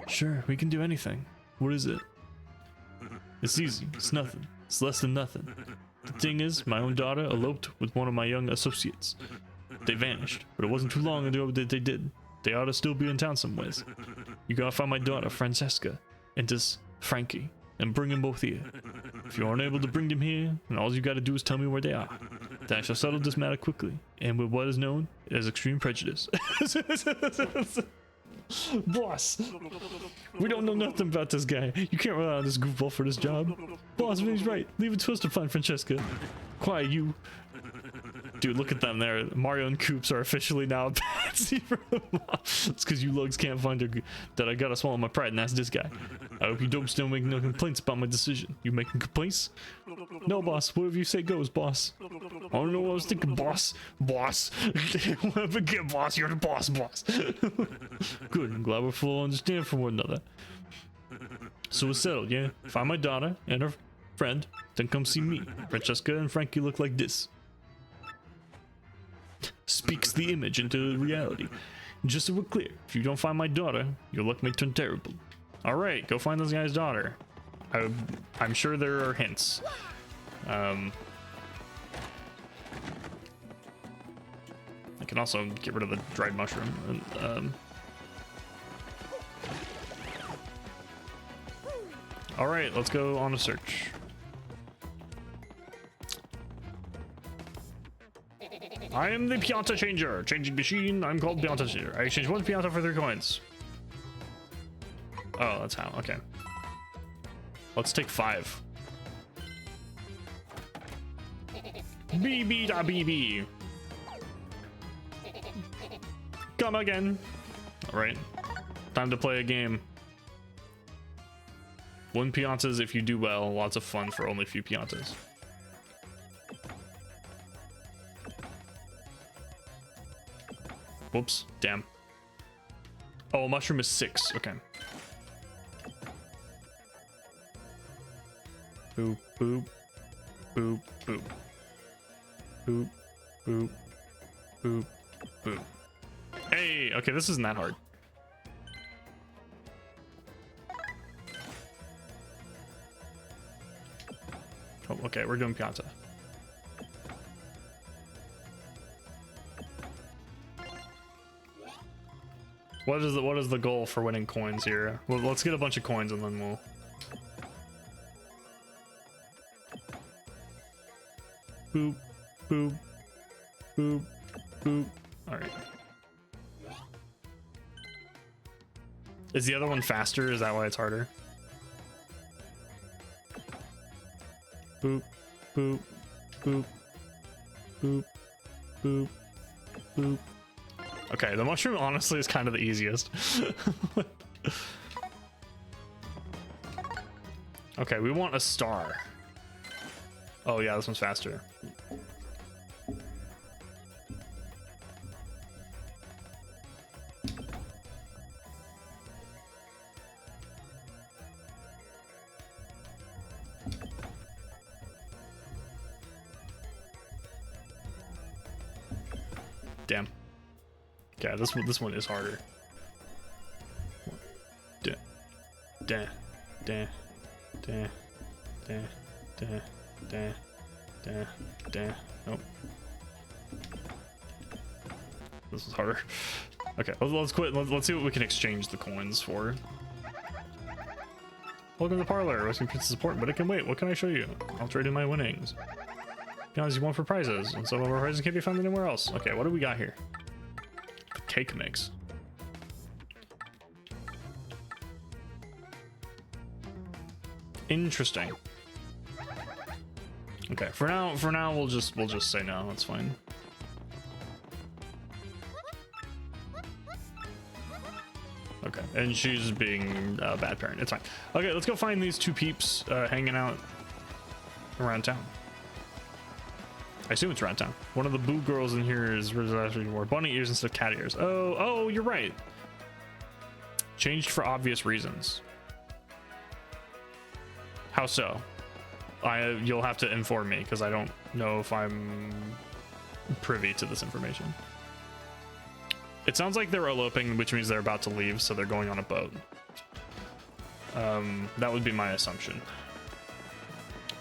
Sure, we can do anything. What is it? It's easy. It's nothing. It's less than nothing. The thing is, my own daughter eloped with one of my young associates. They vanished, but it wasn't too long ago that they did. They ought to still be in town somewheres. You gotta find my daughter, Francesca, and this Frankie, and bring them both here. If you aren't able to bring them here, then all you gotta do is tell me where they are. Then I shall settle this matter quickly, and with what is known as extreme prejudice. Boss, we don't know nothing about this guy. You can't rely on this goofball for this job. Boss, Vinny's right. Leave it to us to find Francesca. Quiet, you. Dude, look at them there. Mario and Koops are officially now a patsy for the mob. It's because you lugs can't find her that I gotta swallow my pride, and that's this guy. I hope you dopes don't make no complaints about my decision. You making complaints? No, boss. Whatever you say goes, boss. I don't know what I was thinking, boss. Boss. Forget, boss. You're the boss, boss. Good. I'm glad we're full understanding from one another. So it's settled, yeah? Find my daughter and her friend, then come see me. Francesca and Frankie look like this. Speaks the image into reality. Just so we're clear, if you don't find my daughter, your luck may turn terrible. All right, go find this guy's daughter. I'm sure there are hints. I can also get rid of the dried mushroom. All right, let's go on a search. I am the pianta changer. Changing machine. I'm called pianta changer. I exchange 1 pianta for 3 coins. Oh, that's how. Okay. Let's take 5. BB da BB. Come again. All right. Time to play a game. 1 piantas if you do well. Lots of fun for only a few piantas. Whoops. Damn. Oh, a mushroom is 6. Okay. Boop, boop. Boop, boop. Boop, boop. Boop, boop. Hey, okay, this isn't that hard. Oh, okay, we're doing pianta. What is the goal for winning coins here? Well, let's get a bunch of coins and then we'll. Boop, boop, boop, boop. All right. Is the other one faster? Is that why it's harder? Boop, boop, boop, boop, boop, boop. Okay, the mushroom honestly is kind of the easiest. Okay, we want a star. Oh yeah, this one's faster. Damn. Yeah, this one is harder. Da, da, da, da, da, da, da, da, da. Nope. This is harder. Okay, let's quit. Let's see what we can exchange the coins for. Welcome to the parlor. Rescuing Princess support, but it can wait. What can I show you? I'll trade in my winnings. Guys, you want for prizes, and some of our prizes can't be found anywhere else. Okay, what do we got here? Cake mix. Interesting. Okay, for now we'll just say no. That's fine. Okay, and she's being a bad parent. It's fine. Okay, let's go find these 2 peeps hanging out around town. I assume it's around town. One of the boo girls in here is actually more bunny ears instead of cat ears. Oh, you're right. Changed for obvious reasons. How so? You'll have to inform me because I don't know if I'm privy to this information. It sounds like they're eloping, which means they're about to leave, so they're going on a boat. That would be my assumption.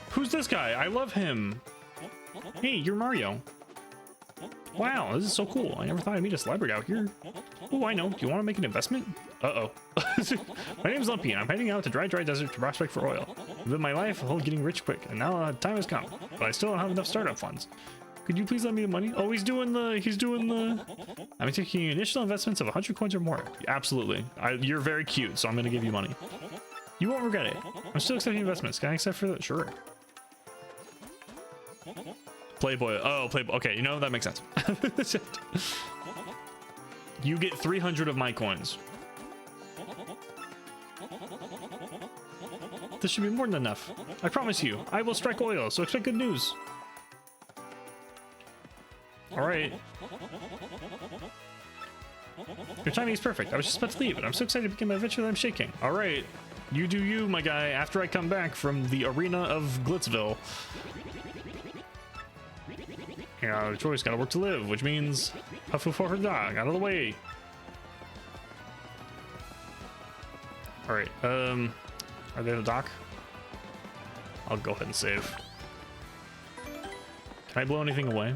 Who's this guy? I love him. Hey, you're Mario. Wow, this is so cool. I never thought I'd meet a celebrity out here. Oh, I know. Do you want to make an investment? Uh-oh. My name is Lumpy, and I'm heading out to dry desert to prospect for oil. I've lived my life getting rich quick, and now time has come. But I still don't have enough startup funds. Could you please lend me the money? Oh, he's doing the... I'm taking initial investments of 100 coins or more. Absolutely. You're very cute, so I'm going to give you money. You won't regret it. I'm still accepting investments. Can I accept for that? Sure. Playboy. Oh, Playboy. Okay, you know, that makes sense. You get 300 of my coins. This should be more than enough. I promise you, I will strike oil, so expect good news. All right. Your timing is perfect. I was just about to leave, and I'm so excited to begin my adventure that I'm shaking. All right. You do you, my guy, after I come back from the arena of Glitzville. You know, choice, gotta work to live, which means huff huff huff dog, out of the way. All right. Are they in the dock? I'll go ahead and save. Can I blow anything away?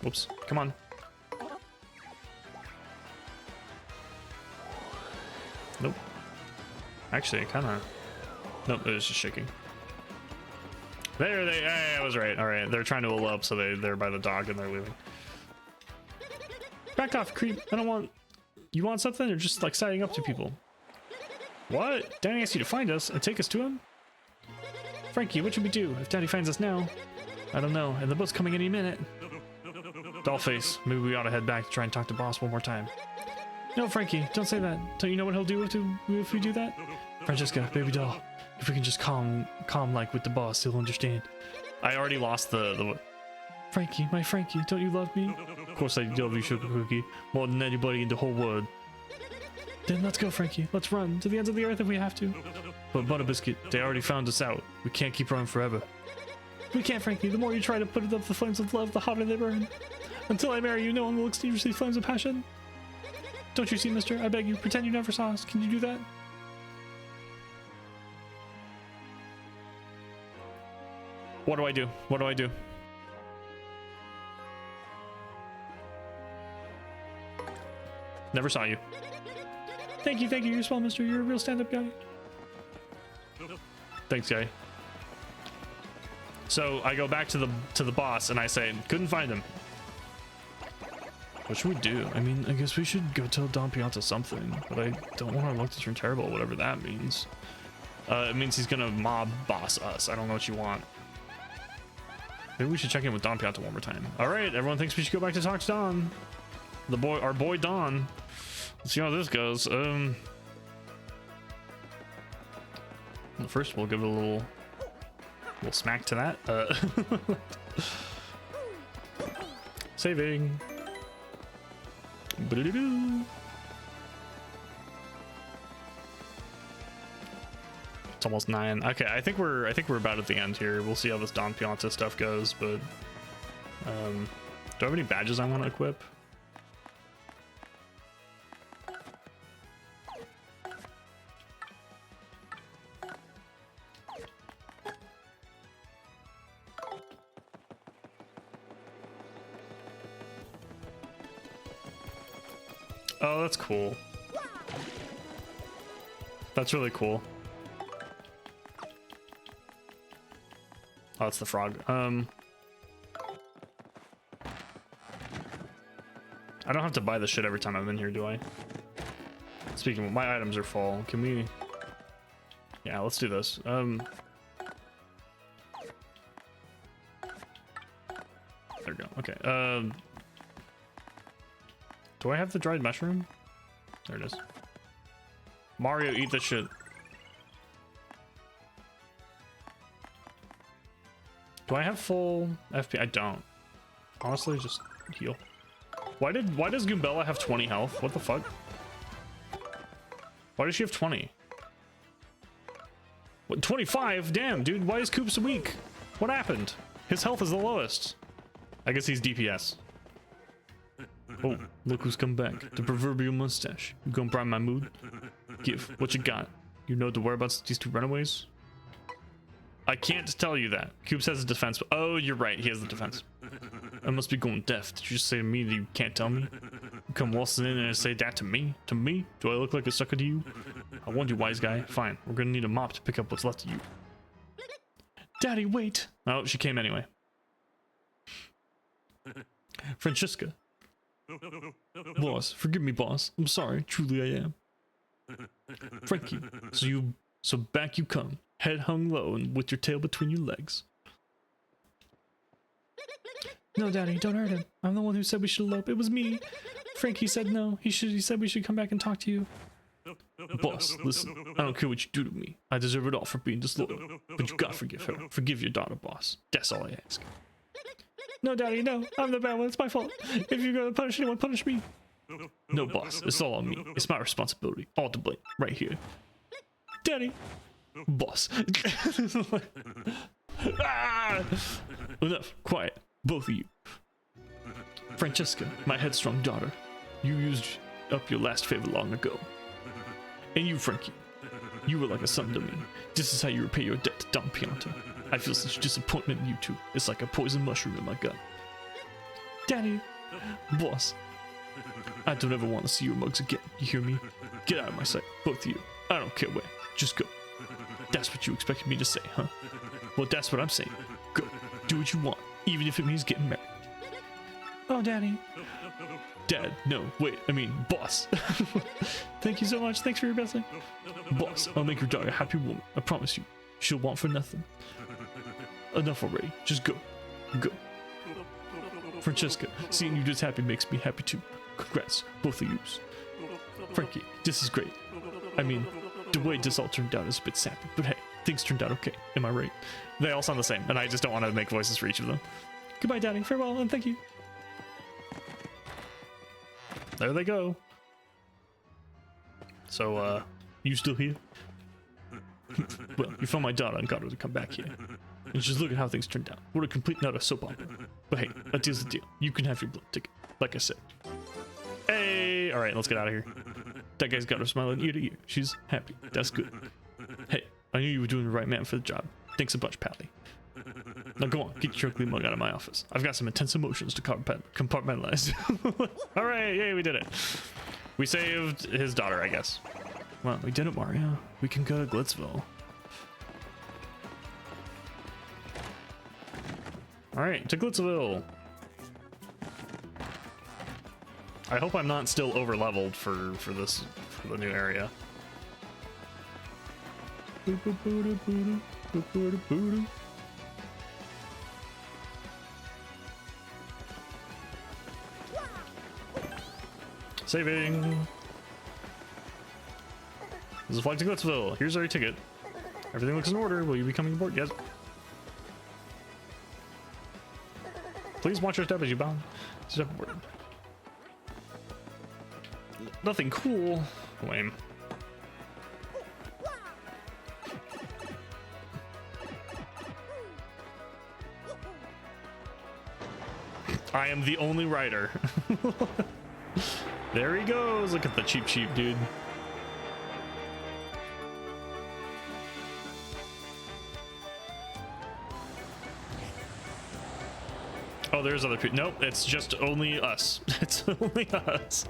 Whoops. Come on. Nope. Actually, it kind of... Nope, it was just shaking. There they... Hey, I was right. All right, they're trying to elope, so they're by the dock and they're leaving. Back off, creep. I don't want... You want something or just like siding up to people? What? Daddy asked you to find us and take us to him? Frankie, what should we do if Daddy finds us now? I don't know, and the boat's coming any minute. Dollface, maybe we ought to head back to try and talk to Boss one more time. No, Frankie, don't say that. Don't you know what he'll do if we do that? Francesca, baby doll, if we can just calm like with the boss, he'll understand. I already lost the... Frankie, my Frankie, don't you love me? Of course I love you, Sugar Cookie, more than anybody in the whole world. Then let's go, Frankie. Let's run to the ends of the earth if we have to. But Butterbiscuit, they already found us out. We can't keep running forever. We can't, Frankie. The more you try to put up the flames of love, the hotter they burn. Until I marry you, no one will extinguish these flames of passion. Don't you see, mister? I beg you, pretend you never saw us. Can you do that? What do I do? What do I do? Never saw you. Thank you, you're swell, mister. You're a real stand-up guy. Thanks, guy. So I go back to the boss and I say, couldn't find him. What should we do? I mean, I guess we should go tell Don Pianta something, but I don't want our luck to turn terrible, whatever that means. It means he's gonna mob boss us. I don't know what you want. Maybe we should check in with Don Pianta one more time. All right, everyone thinks we should go back to talk to Don. Our boy Don. Let's see how this goes. First we'll give it a little smack to that. Saving. It's almost 9. Okay, I think we're about at the end here. We'll see how this Don Pianta stuff goes, but do I have any badges I want to equip? Oh, that's cool. That's really cool. Oh, it's the frog. I don't have to buy this shit every time I'm in here, do I? Speaking of, my items are full. Can we... Yeah, let's do this. There we go. Okay. Do I have the dried mushroom? There it is. Mario, eat this shit. Do I have full FP? I don't. Honestly, just heal. Why does Goombella have 20 health? What the fuck? Why does she have 20? What, 25? Damn, dude, why is Coop so weak? What happened? His health is the lowest. I guess he's DPS. Oh, look who's come back. The proverbial mustache. You gonna brighten my mood? Give, what you got? You know the whereabouts of these two runaways? I can't tell you that. Cube says the defense. Oh, you're right. He has the defense. I must be going deaf. Did you just say to me that you can't tell me? You come waltzing in and say that to me? To me? Do I look like a sucker to you? I warned you, wise guy. Fine. We're gonna need a mop to pick up what's left of you. Daddy, wait. Oh, she came anyway. Francesca. Boss, forgive me, boss. I'm sorry. Truly I am. Frankie, so back you come. Head hung low and with your tail between your legs. No, Daddy, don't hurt him. I'm the one who said we should elope. It was me. Frankie said no. He said we should come back and talk to you. Boss, listen. I don't care what you do to me. I deserve it all for being disloyal. But you gotta forgive her. Forgive your daughter, boss. That's all I ask. No, Daddy, no. I'm the bad one. It's my fault. If you're gonna punish anyone, punish me. No, boss. It's all on me. It's my responsibility. All to blame. Right here. Daddy. Boss. Ah! Enough. Quiet. Both of you. Francesca, my headstrong daughter. You used up your last favor long ago. And you, Frankie, you were like a son to me. This is how you repay your debt to Don Pianta. I feel such disappointment in you two. It's like a poison mushroom in my gut. Daddy, boss, I don't ever want to see your mugs again. You hear me? Get out of my sight, both of you. I don't care where. Just go. That's what you expected me to say, huh? Well, that's what I'm saying. Go. Do what you want, even if it means getting married. Oh, Daddy. Dad, no, wait, I mean, boss. Thank you so much. Thanks for your blessing. Boss, I'll make your daughter a happy woman. I promise you. She'll want for nothing. Enough already. Just go. Go. Francesca, seeing you just happy makes me happy too. Congrats, both of yous. Frankie, this is great. I mean, the way this all turned out is a bit sappy, but hey, things turned out okay. Am I right? They all sound the same, and I just don't want to make voices for each of them. Goodbye, Daddy. Farewell, and thank you. There they go. So, you still here? Well, you found my daughter and got her to come back here. And just look at how things turned out. What a complete and utter soap opera. But hey, a deal's a deal. You can have your blood ticket, like I said. Hey! Alright, let's get out of here. That guy's got her smiling ear to ear. She's happy. That's good. Hey, I knew you were doing the right man for the job. Thanks a bunch, Pally. Now go on, get your ugly mug out of my office. I've got some intense emotions to compartmentalize. Alright, yay, we did it. We saved his daughter, I guess. Well, we did it, Mario. We can go to Glitzville. Alright, to Glitzville. I hope I'm not still over leveled for the new area. Saving. This is a flight to Glitzville. Here's our ticket. Everything looks in order. Will you be coming aboard? Yes. Please watch your step as you bound. Step aboard. Nothing cool. Lame. I am the only rider. There he goes. Look at the cheap, dude. Oh, there's other people. Nope, it's just only us. It's only us.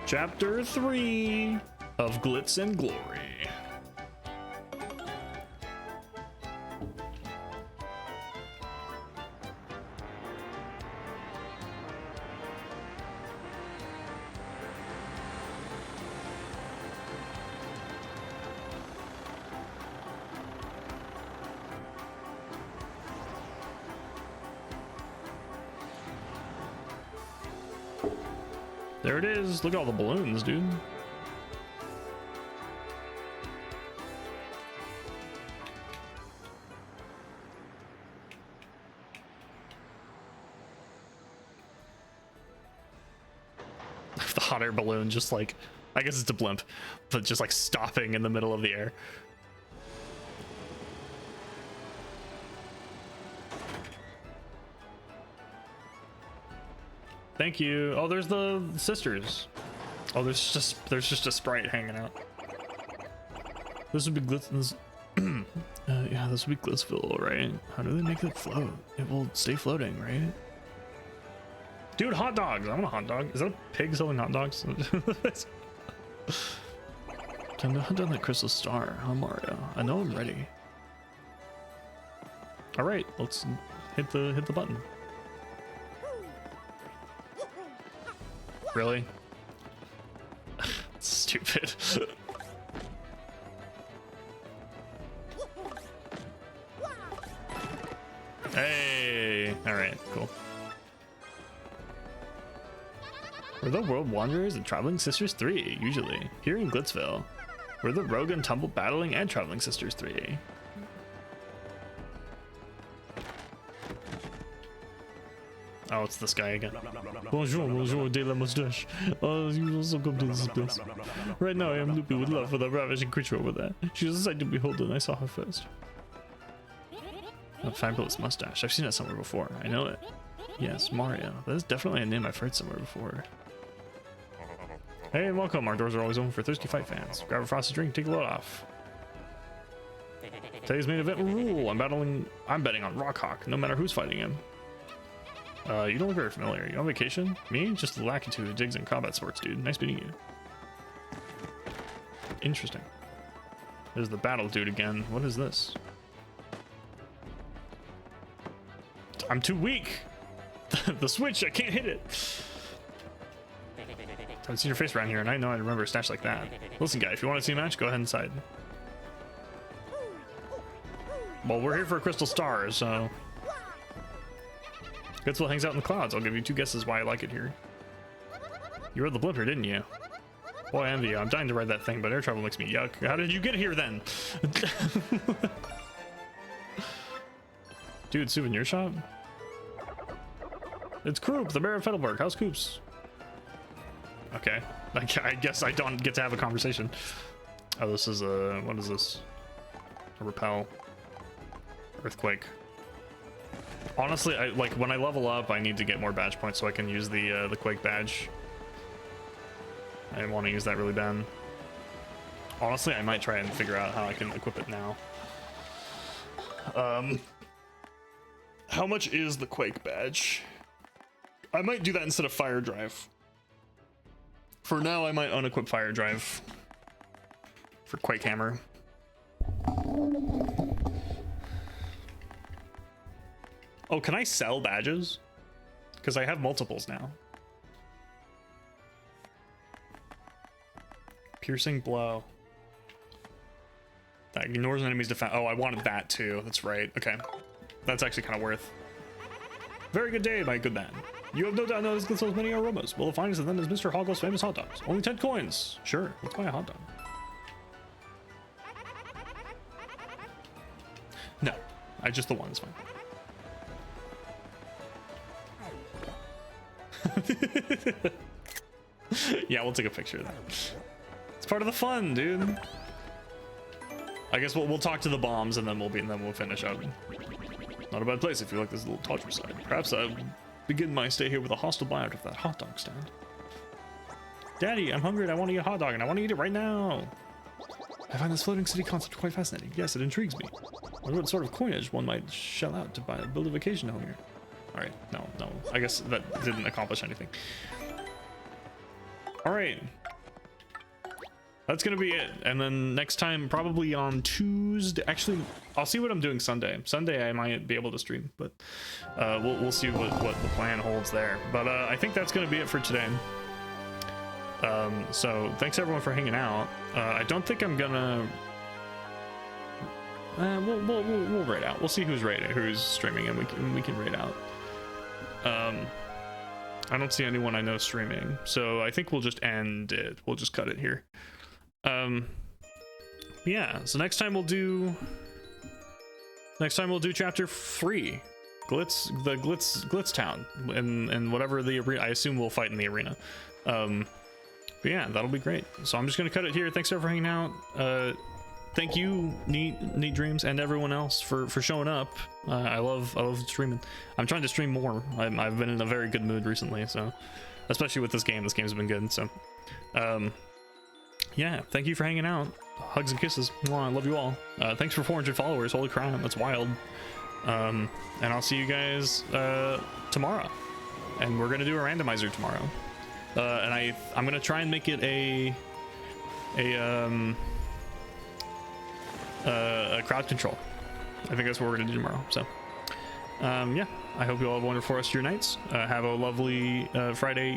Chapter 3 of Glitz and Glory. There it is. Look at all the balloons, dude. The hot air balloon just like, I guess it's a blimp, but just like stopping in the middle of the air. Thank you. Oh, there's the sisters. Oh, there's just a sprite hanging out. This would be Glitz. Yeah, this would be Glitzville, right? How do they make it float? It will stay floating, right? Dude, hot dogs. I want a hot dog. Is that a pig selling hot dogs? Time to hunt down that crystal star, huh, Mario? I know I'm ready. All right, let's hit the button. Really? Stupid. Hey! Alright, cool. We're the World Wanderers and Traveling Sisters 3, usually. Here in Glitzville. We're the Rogue and Tumble Battling and Traveling Sisters 3. Oh, it's this guy again. Bonjour de la moustache. Oh, you also come to this place. Right now, I am loopy with love for that ravishing creature over there. She was a sight to behold, and I saw her first. A fabulous mustache. I've seen that somewhere before. I know it. Yes, Mario. That is definitely a name I've heard somewhere before. Hey, and welcome. Our doors are always open for thirsty fight fans. Grab a frosted drink, take a load off. Today's main event will rule. I'm betting on Rockhawk, no matter who's fighting him. You don't look very familiar. You on vacation? Me? Just the lackey who digs in combat sports, dude. Nice meeting you. Interesting. There's the battle dude again. What is this? I'm too weak. The switch, I can't hit it. I haven't seen your face around here, and I know I remember a stash like that. Listen, guy, if you want to see a match, go ahead inside. Well, we're here for Crystal Stars, so... Goodsville hangs out in the clouds. I'll give you 2 guesses why I like it here. You rode the blimper, didn't you? Boy, I envy you. I'm dying to ride that thing, but air travel makes me yuck. How did you get here, then? Dude, souvenir shop? It's Kroop, the mayor of Fettelberg. How's Koops? Okay. I guess I don't get to have a conversation. Oh, this is a... What is this? A repel. Earthquake. Honestly, like when I level up, I need to get more badge points so I can use the Quake badge. I want to use that really bad. Honestly, I might try and figure out how I can equip it now. How much is the Quake badge? I might do that instead of Fire Drive. For now, I might unequip Fire Drive for Quake Hammer. Oh, can I sell badges? Because I have multiples now. Piercing blow. That ignores an enemy's defense. Oh, I wanted that too. That's right. Okay. That's actually kind of worth. Very good day, my good man. You have no doubt noticed so many aromas. Well, the finest of them is Mr. Hoggle's famous hot dogs. Only 10 coins. Sure, let's buy a hot dog. No, just the one is fine. Yeah, we'll take a picture of that. It's part of the fun, dude. I guess we'll talk to the bombs and then we'll finish up. Not a bad place if you like this little tawdry side. Perhaps I'll begin my stay here with a hostile bite of that hot dog stand. Daddy, I'm hungry and I want to eat a hot dog and I want to eat it right now. I find this floating city concept quite fascinating. Yes, it intrigues me. I wonder what sort of coinage one might shell out to build a vacation home here. Alright, no. I guess that didn't accomplish anything. Alright. That's gonna be it. And then next time, probably on Tuesday. Actually, I'll see what I'm doing Sunday. Sunday I might be able to stream, but we'll see what the plan holds there. But I think that's gonna be it for today. So thanks everyone for hanging out. I don't think I'm gonna. We'll raid out. We'll see who's streaming, and we can raid out. I don't see anyone I know streaming, so I think we'll just end it. We'll just cut it here. Yeah, so next time we'll do chapter 3, Glitz Town, and whatever the arena. I assume we'll fight in the arena. But yeah, that'll be great. So I'm just gonna cut it here. Thanks everyone for hanging out. Thank you, Neat Dreams, and everyone else for showing up. I love streaming. I'm trying to stream more. I've been in a very good mood recently, so especially with this game. This game's been good. So, yeah, thank you for hanging out. Hugs and kisses. Mwah, I love you all. Thanks for 400 followers. Holy crap, that's wild. And I'll see you guys tomorrow. And we're gonna do a randomizer tomorrow. And I'm gonna try and make it a crowd control. I think that's what we're gonna do tomorrow. So yeah, I hope you all have a wonderful rest of your nights. Have a lovely Friday